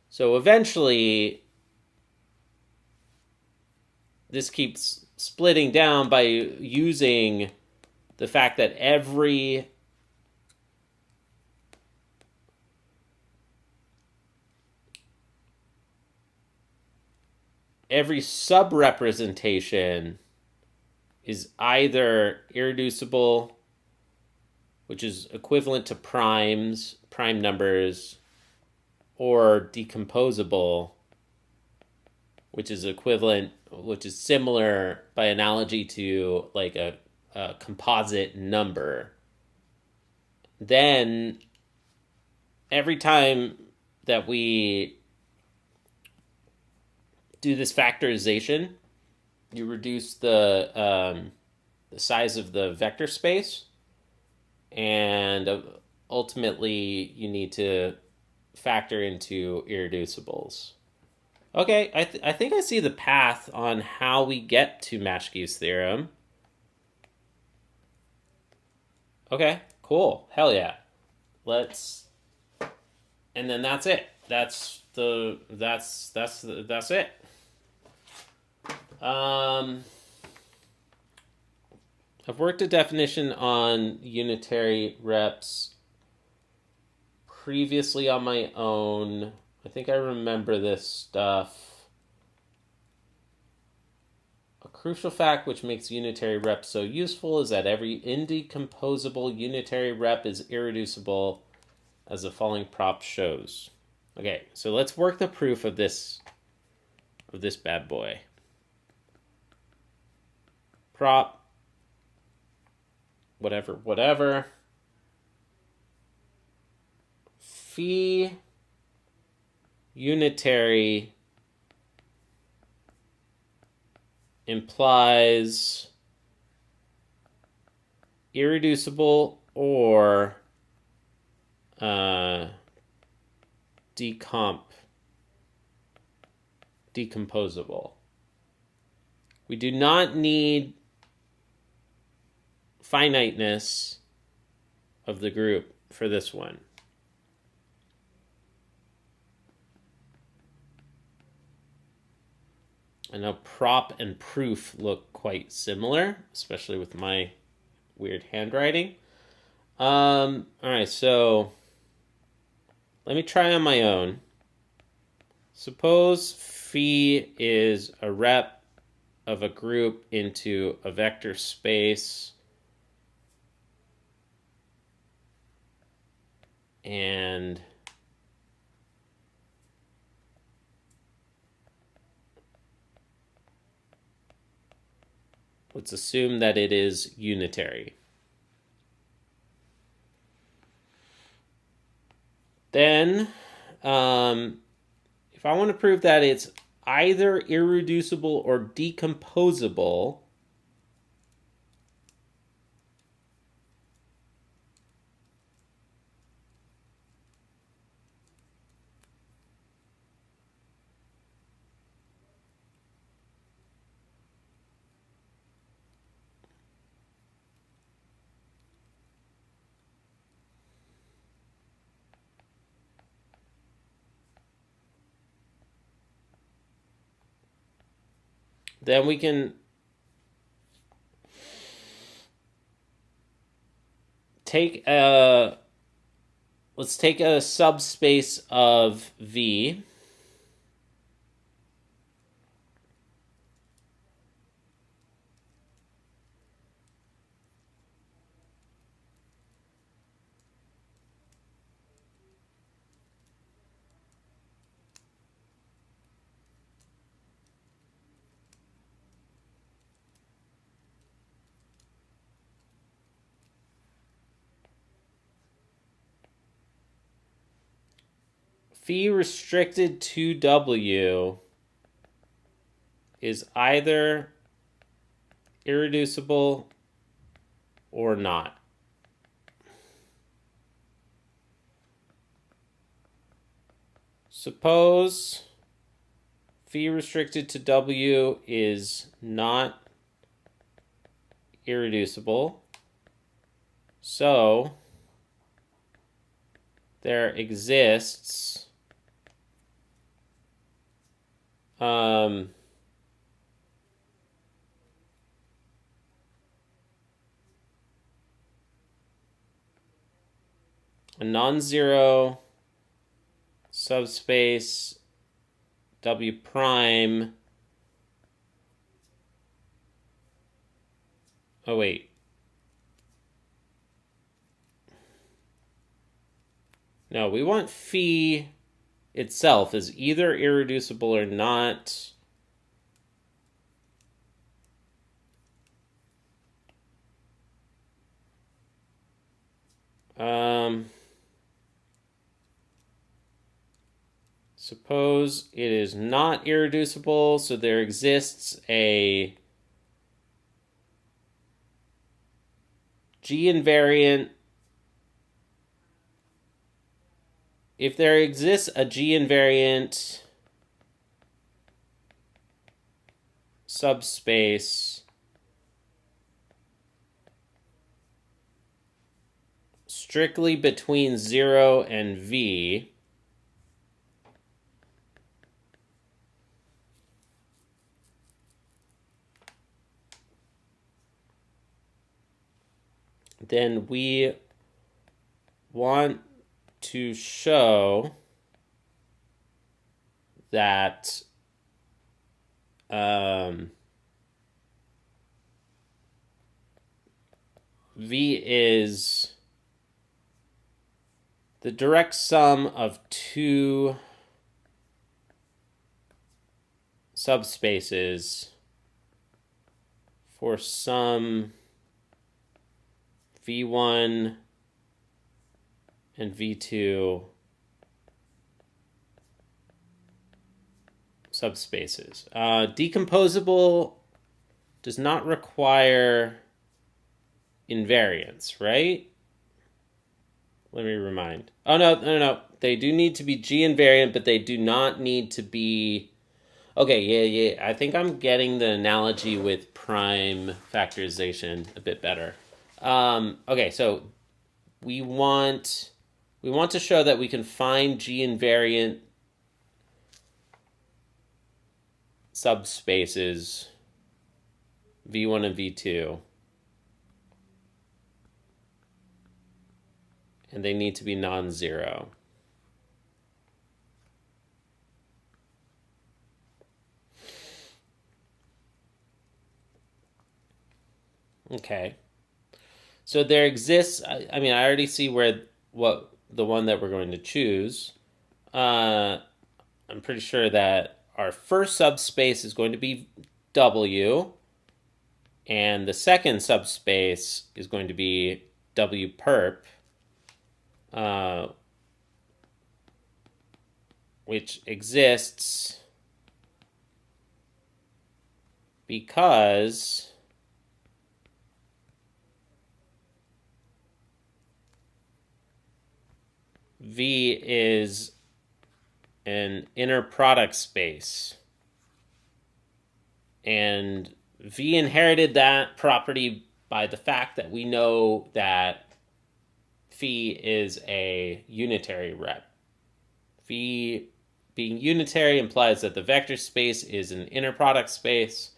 So eventually, this keeps splitting down by using the fact that every sub-representation is either irreducible, which is equivalent to prime numbers, or decomposable, which is similar by analogy to like a composite number. Then every time that we do this factorization, you reduce the size of the vector space, and ultimately you need to factor into irreducibles. Okay, I think I see the path on how we get to Maschke's theorem. Okay, cool. Hell yeah. And then that's it. That's it. I've worked a definition on unitary reps previously on my own. I think I remember this stuff. A crucial fact which makes unitary reps so useful is that every indecomposable unitary rep is irreducible, as the following prop shows. Okay, so let's work the proof of this bad boy. Prop whatever phi unitary implies irreducible or decomposable. We do not need finiteness of the group for this one. I know prop and proof look quite similar, especially with my weird handwriting. All right, so let me try on my own. Suppose phi is a rep of a group into a vector space, and let's assume that it is unitary. Then, if I want to prove that it's either irreducible or decomposable, then we can take let's take a subspace of V. Phi restricted to W is either irreducible or not. Suppose phi restricted to W is not irreducible. So there exists a non-zero subspace W prime. Oh, wait. No, we want phi itself is either irreducible or not. Suppose it is not irreducible, so there exists a G invariant. If there exists a G invariant subspace strictly between 0 and V, then we want to show that V is the direct sum of two subspaces for some V1 and V2 subspaces. Decomposable does not require invariance, right? Let me remind. Oh, no. They do need to be G invariant, but they do not need to be... Okay, yeah. I think I'm getting the analogy with prime factorization a bit better. Okay, so we want to show that we can find G invariant subspaces V1 and V2. And they need to be non-zero. Okay. So there exists, I mean, I already see what the one that we're going to choose. I'm pretty sure that our first subspace is going to be W, and the second subspace is going to be W perp, which exists because V is an inner product space. And V inherited that property by the fact that we know that phi is a unitary rep. Phi being unitary implies that the vector space is an inner product space,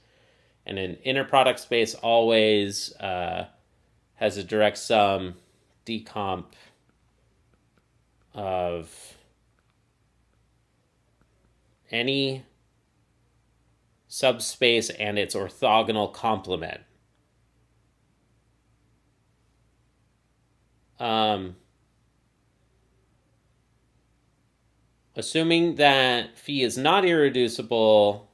And an inner product space always has a direct sum decomp of any subspace and its orthogonal complement. Assuming that phi is not irreducible,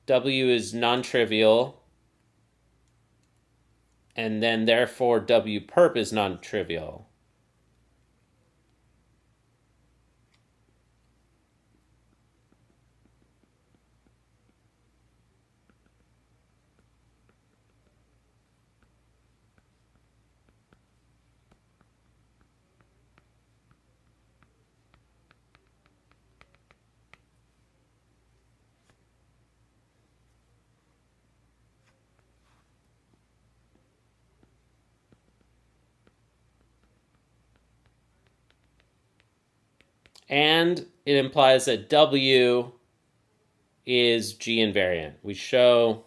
W is non-trivial, and then therefore W perp is non-trivial. And it implies that W is G invariant. We show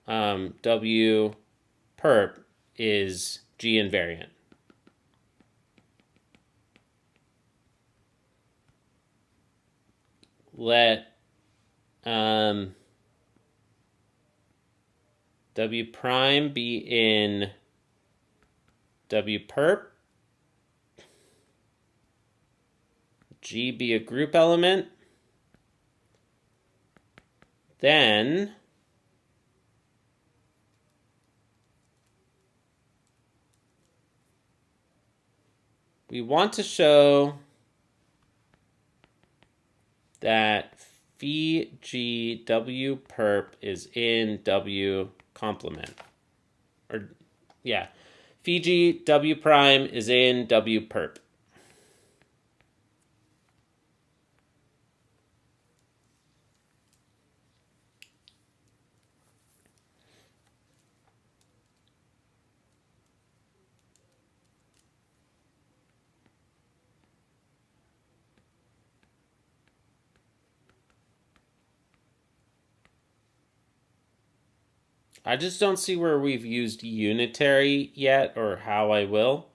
W perp is G invariant. Let W prime be in W perp. G be a group element. Then we want to show that phi G W perp is in W complement. Or, yeah, phi G W prime is in W perp. I just don't see where we've used unitary yet, or how I will.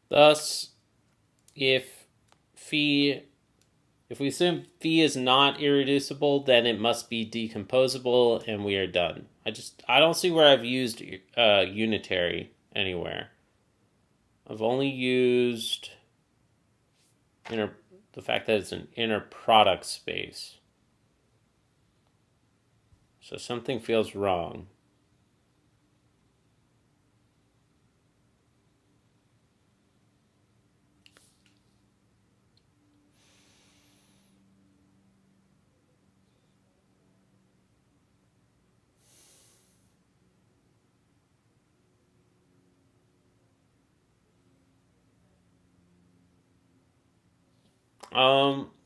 Thus, if phi, if we assume phi is not irreducible, then it must be decomposable, and we are done. I don't see where I've used unitary anywhere. I've only used the fact that it's an inner product space. So something feels wrong.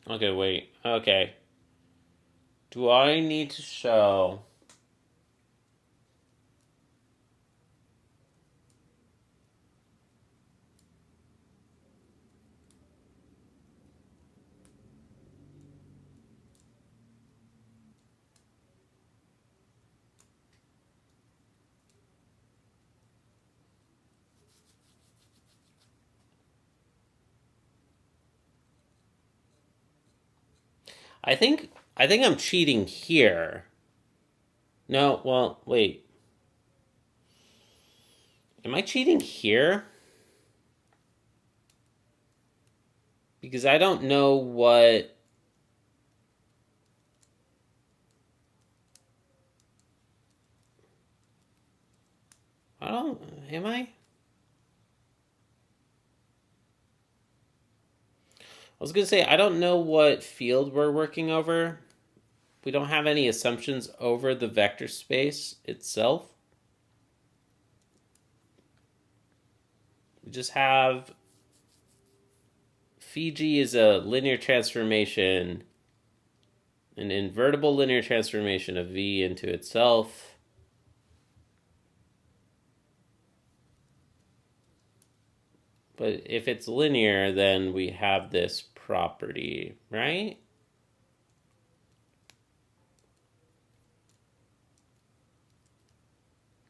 Okay, wait. Okay. Do I need to show... I think I'm cheating here. No, well, wait. Am I cheating here? Because I don't know what... I don't... Am I? I was going to say, I don't know what field we're working over. We don't have any assumptions over the vector space itself. We just have... Fiji is a linear transformation, an invertible linear transformation of V into itself. But if it's linear, then we have this property, right?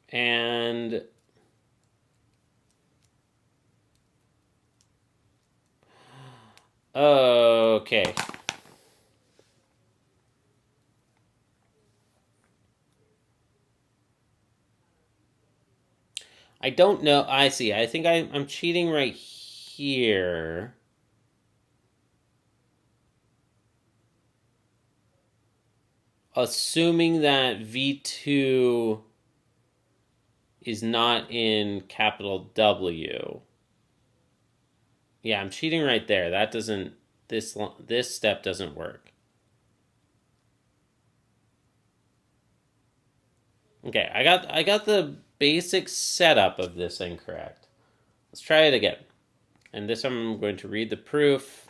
And okay. I don't know. I see. I think I'm cheating right here. Assuming that V2 is not in capital W. Yeah, I'm cheating right there. That doesn't... This step doesn't work. Okay, I got the basic setup of this incorrect. Let's try it again. And this I'm going to read the proof.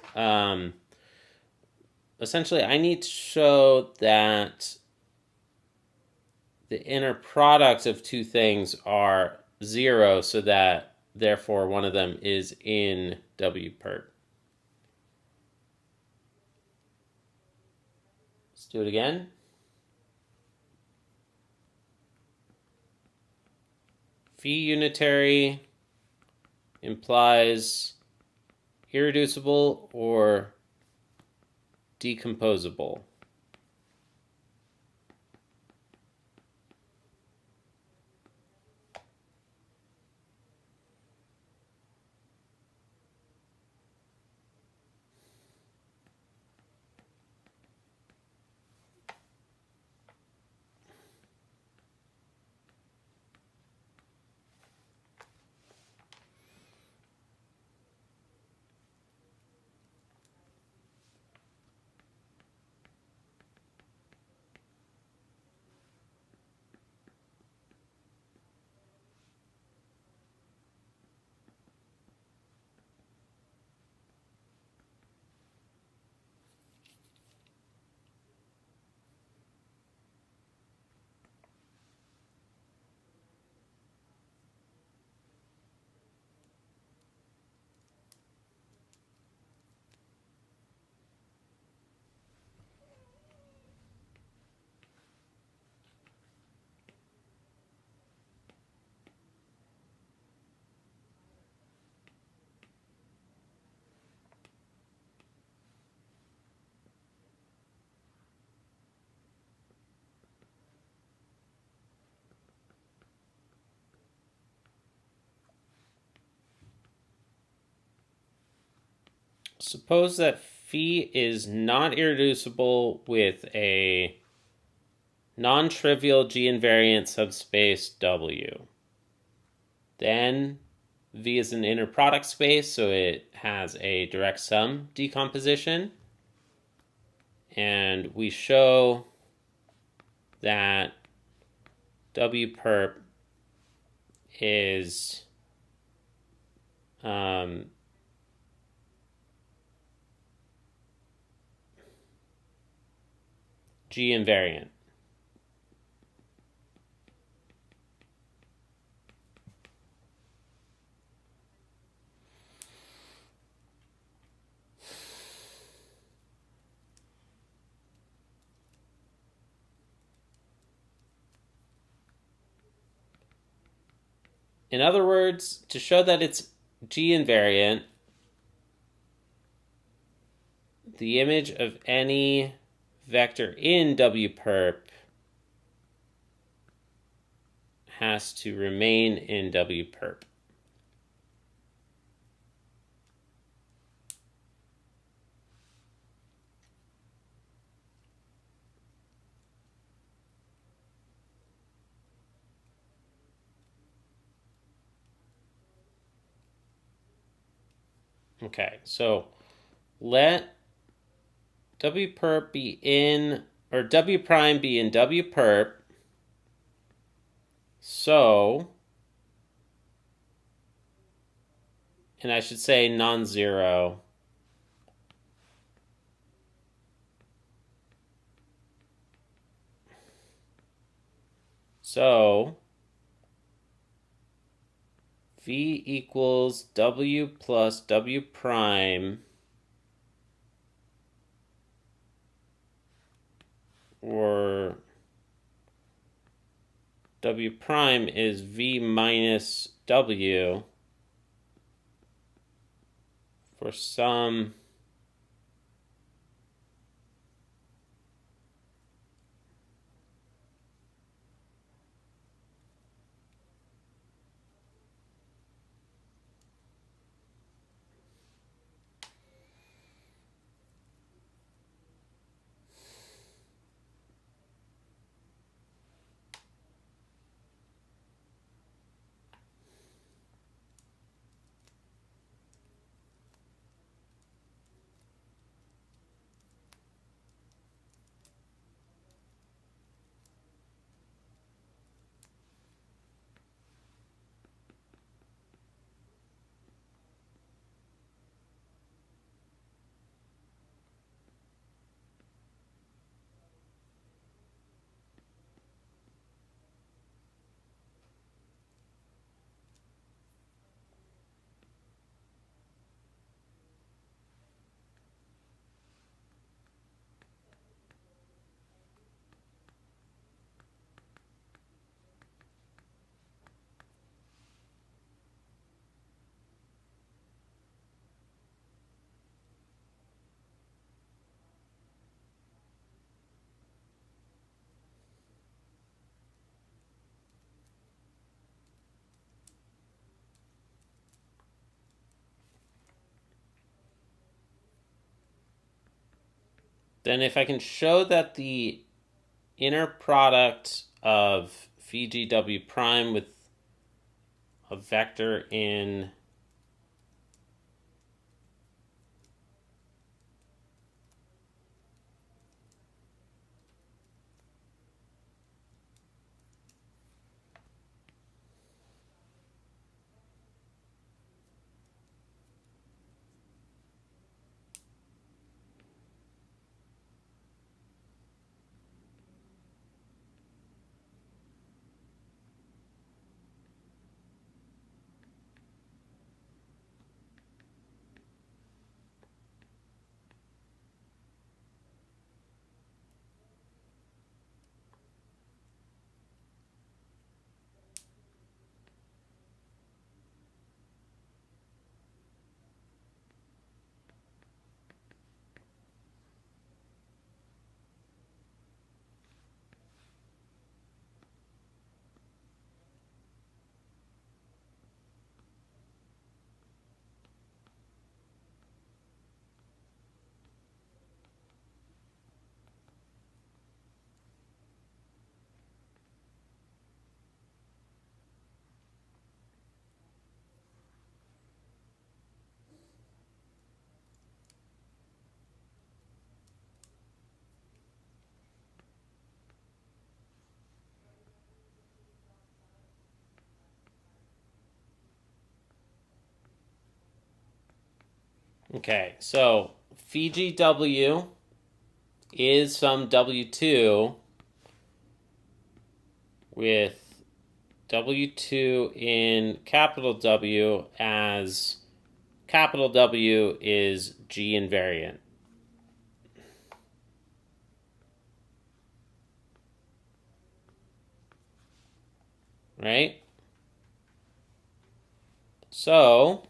Essentially, I need to show that the inner products of two things are 0, so that therefore one of them is in WPERT. Let's do it again. Phi unitary implies irreducible or decomposable. suppose that phi is not irreducible with a non-trivial G-invariant subspace W. Then V is an inner product space, so it has a direct sum decomposition. And we show that W perp is G invariant. In other words, to show that it's G invariant, the image of any vector in W perp has to remain in W perp. Okay, so let W perp be in, or W prime be in W perp. So, and I should say non-zero. So, V equals W plus W prime, or W prime is V minus W for some then if I can show that the inner product of phi G W prime with a vector in Okay, so Fiji W is some W2 with W2 in capital W as capital W is G invariant. Right? So,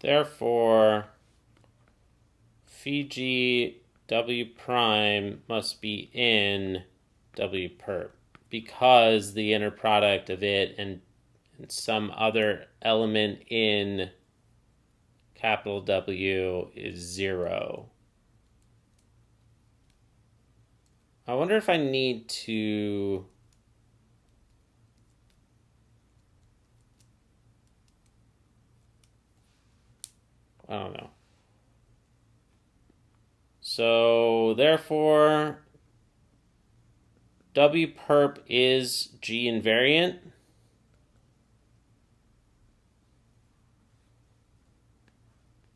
therefore, Fiji W prime must be in W perp because the inner product of it and some other element in capital W is 0. I wonder if I need to... I don't know. So, therefore, W perp is G invariant.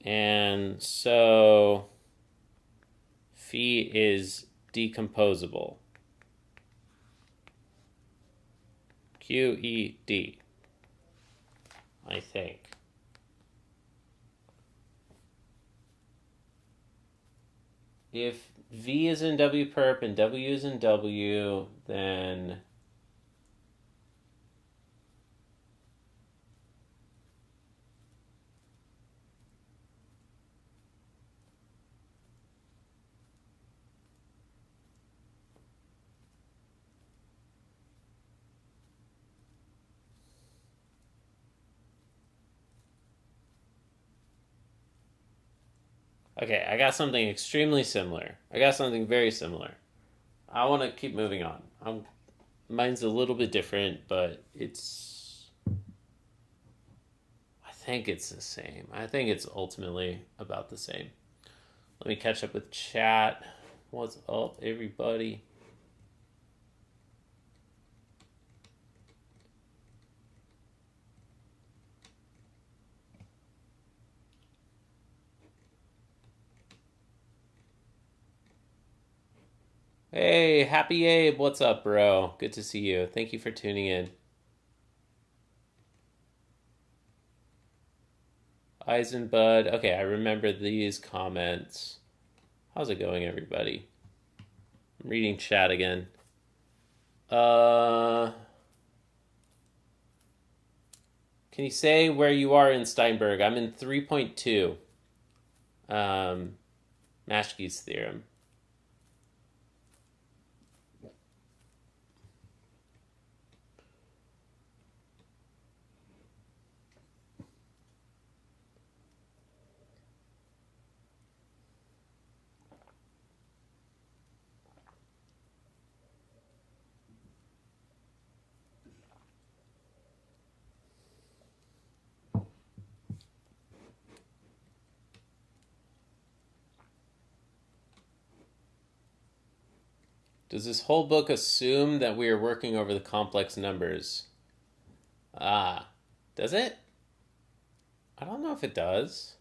And so, phi is decomposable. QED, I think. If V is in W perp and W is in W, then okay, I got something extremely similar. I got something very similar. I want to keep moving on. Mine's a little bit different, but I think it's the same. I think it's ultimately about the same. Let me catch up with chat. What's up, everybody? Hey, Happy Abe, what's up, bro? Good to see you. Thank you for tuning in. Eisenbud. Okay, I remember these comments. How's it going, everybody? I'm reading chat again. Can you say where you are in Steinberg? I'm in 3.2. Maschke's theorem. Does this whole book assume that we are working over the complex numbers? Does it? I don't know if it does.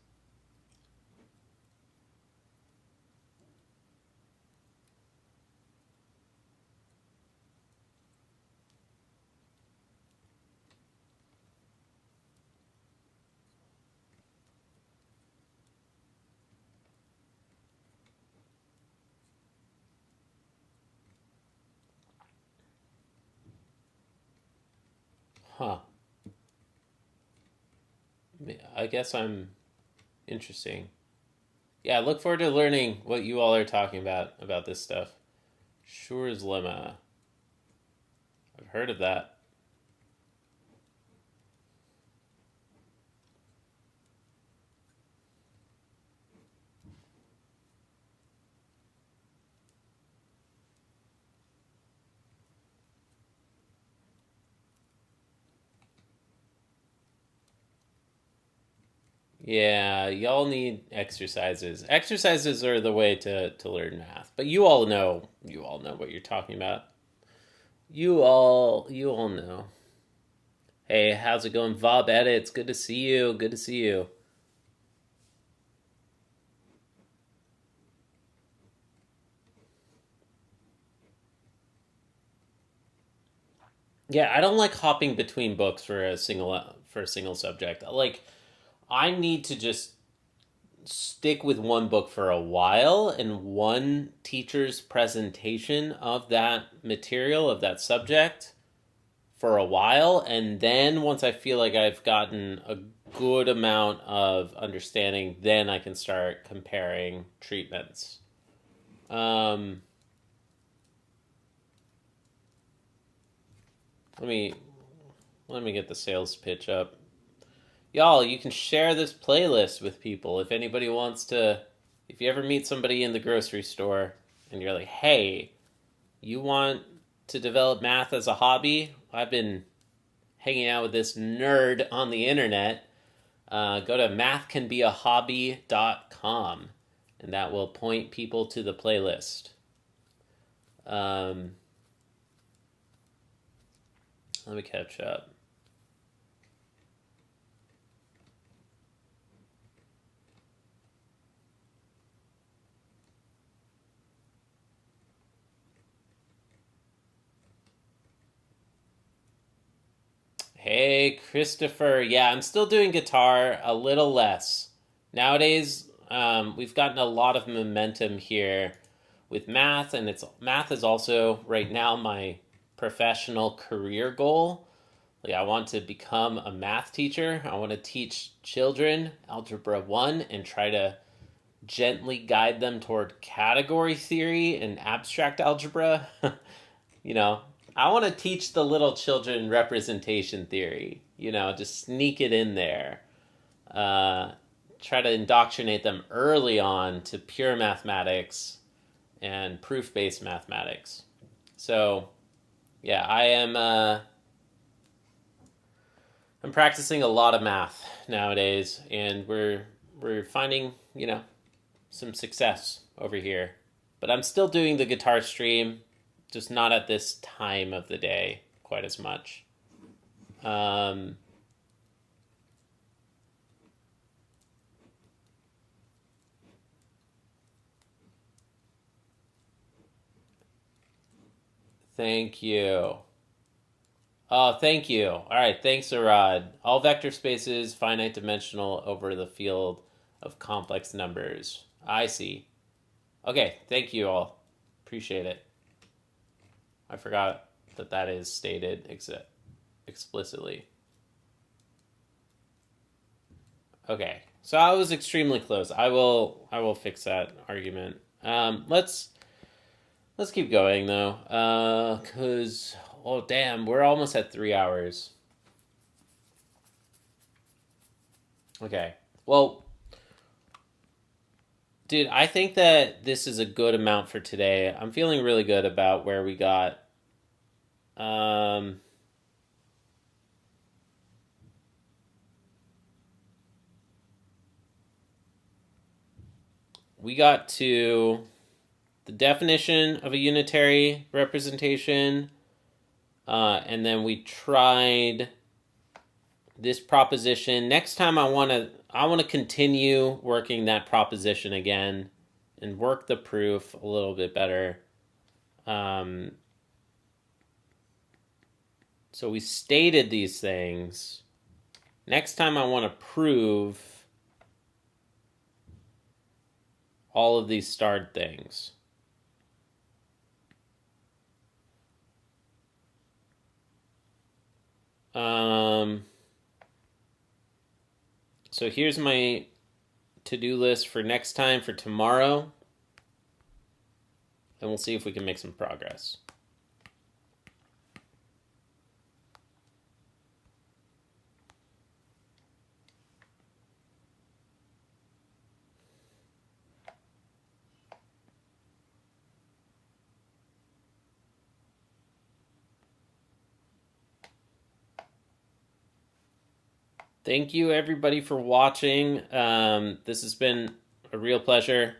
Huh. I guess I'm interesting. Yeah, look forward to learning what you all are talking about this stuff. Schur's lemma. I've heard of that. Yeah, y'all need exercises. Exercises are the way to learn math. But you all know what you're talking about. You all know. Hey, how's it going, Vob Edits? Good to see you. Good to see you. Yeah, I don't like hopping between books for a single subject. Like I need to just stick with one book for a while and one teacher's presentation of that material of that subject for a while, and then once I feel like I've gotten a good amount of understanding, then I can start comparing treatments. Um, let me let me get the sales pitch up. Y'all, you can share this playlist with people if anybody wants to. If you ever meet somebody in the grocery store and you're like, "Hey, you want to develop math as a hobby? I've been hanging out with this nerd on the internet. Go to mathcanbeahobby.com and that will point people to the playlist." Um, Let me catch up. Hey, Christopher. Yeah, I'm still doing guitar a little less. Nowadays, we've gotten a lot of momentum here with math, and math is also right now my professional career goal. Like, I want to become a math teacher. I want to teach children Algebra 1 and try to gently guide them toward category theory and abstract algebra. you know, I want to teach the little children representation theory, just sneak it in there. Uh, Try to indoctrinate them early on to pure mathematics and proof based mathematics. So, yeah, I'm practicing a lot of math nowadays, and we're finding some success over here. But I'm still doing the guitar stream, just not at this time of the day quite as much. Um, Thank you. Oh, thank you. All right, thanks, Arad. All vector spaces finite dimensional over the field of complex numbers. I see. Okay, thank you all. Appreciate it. I forgot that is stated explicitly. Okay, so I was extremely close. I will fix that argument. Let's keep going though, cause oh damn, we're almost at 3 hours. Okay, well, dude, I think that this is a good amount for today. I'm feeling really good about where we got. Um, we got to the definition of a unitary representation, and then we tried this proposition. Next time, I want to continue working that proposition again and work the proof a little bit better. Um, so we stated these things. Next time, I want to prove all of these starred things. So here's my to-do list for next time, for tomorrow, and we'll see if we can make some progress. Thank you, everybody, for watching. This has been a real pleasure.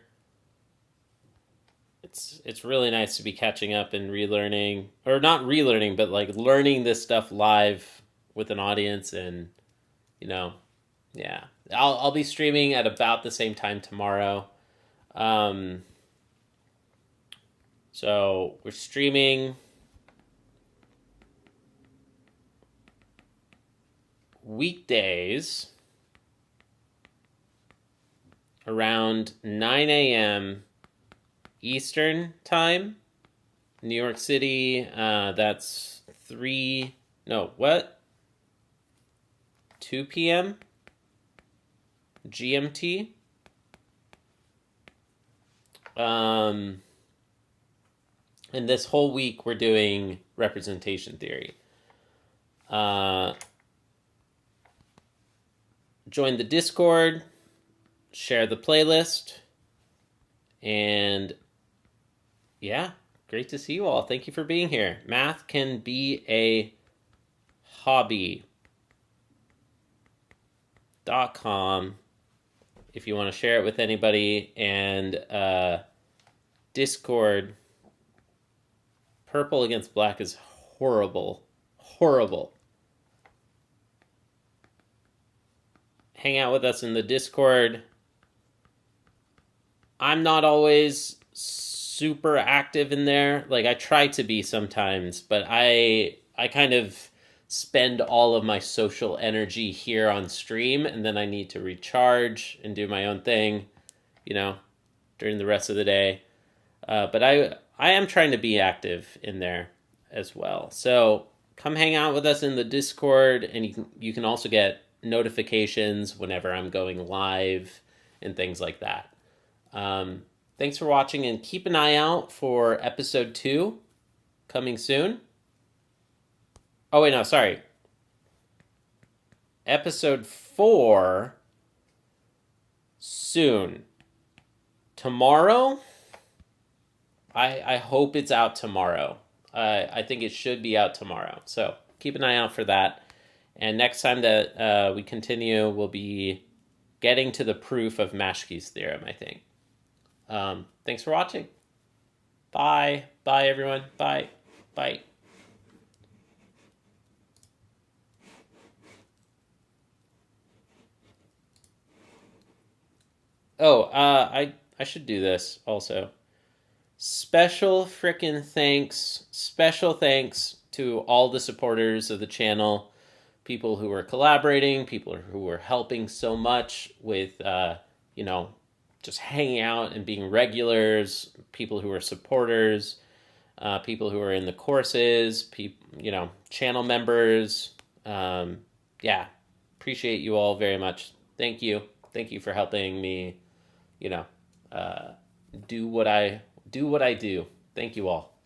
It's really nice to be catching up and relearning, or not relearning, but like learning this stuff live with an audience, and you know, yeah. I'll be streaming at about the same time tomorrow. Um, so we're streaming weekdays around 9 a.m. Eastern time, New York City. That's 3, no, what? 2 p.m. GMT. And this whole week we're doing representation theory. Join the Discord, share the playlist, and yeah, great to see you all. Thank you for being here. Math can be a hobby.com if you want to share it with anybody, and Discord. Purple against black is horrible. Horrible. Hang out with us in the Discord. I'm not always super active in there. Like, I try to be sometimes, but I kind of spend all of my social energy here on stream, and then I need to recharge and do my own thing, during the rest of the day. But I am trying to be active in there as well. So come hang out with us in the Discord, and you can also get notifications whenever I'm going live and things like that. Thanks for watching, and keep an eye out for episode 2 coming soon. Oh, wait, no, sorry. Episode 4 soon. Tomorrow? I hope it's out tomorrow. I think it should be out tomorrow. So keep an eye out for that. And next time that we continue, we'll be getting to the proof of Maschke's theorem, I think. Thanks for watching. Bye. Bye, everyone. Bye. Bye. Oh, I should do this also. Special thanks to all the supporters of the channel, people who are collaborating, people who are helping so much with, just hanging out and being regulars, people who are supporters, people who are in the courses, channel members. Appreciate you all very much. Thank you. Thank you for helping me, do what I do. Thank you all.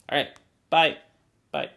All right. Bye. Bye.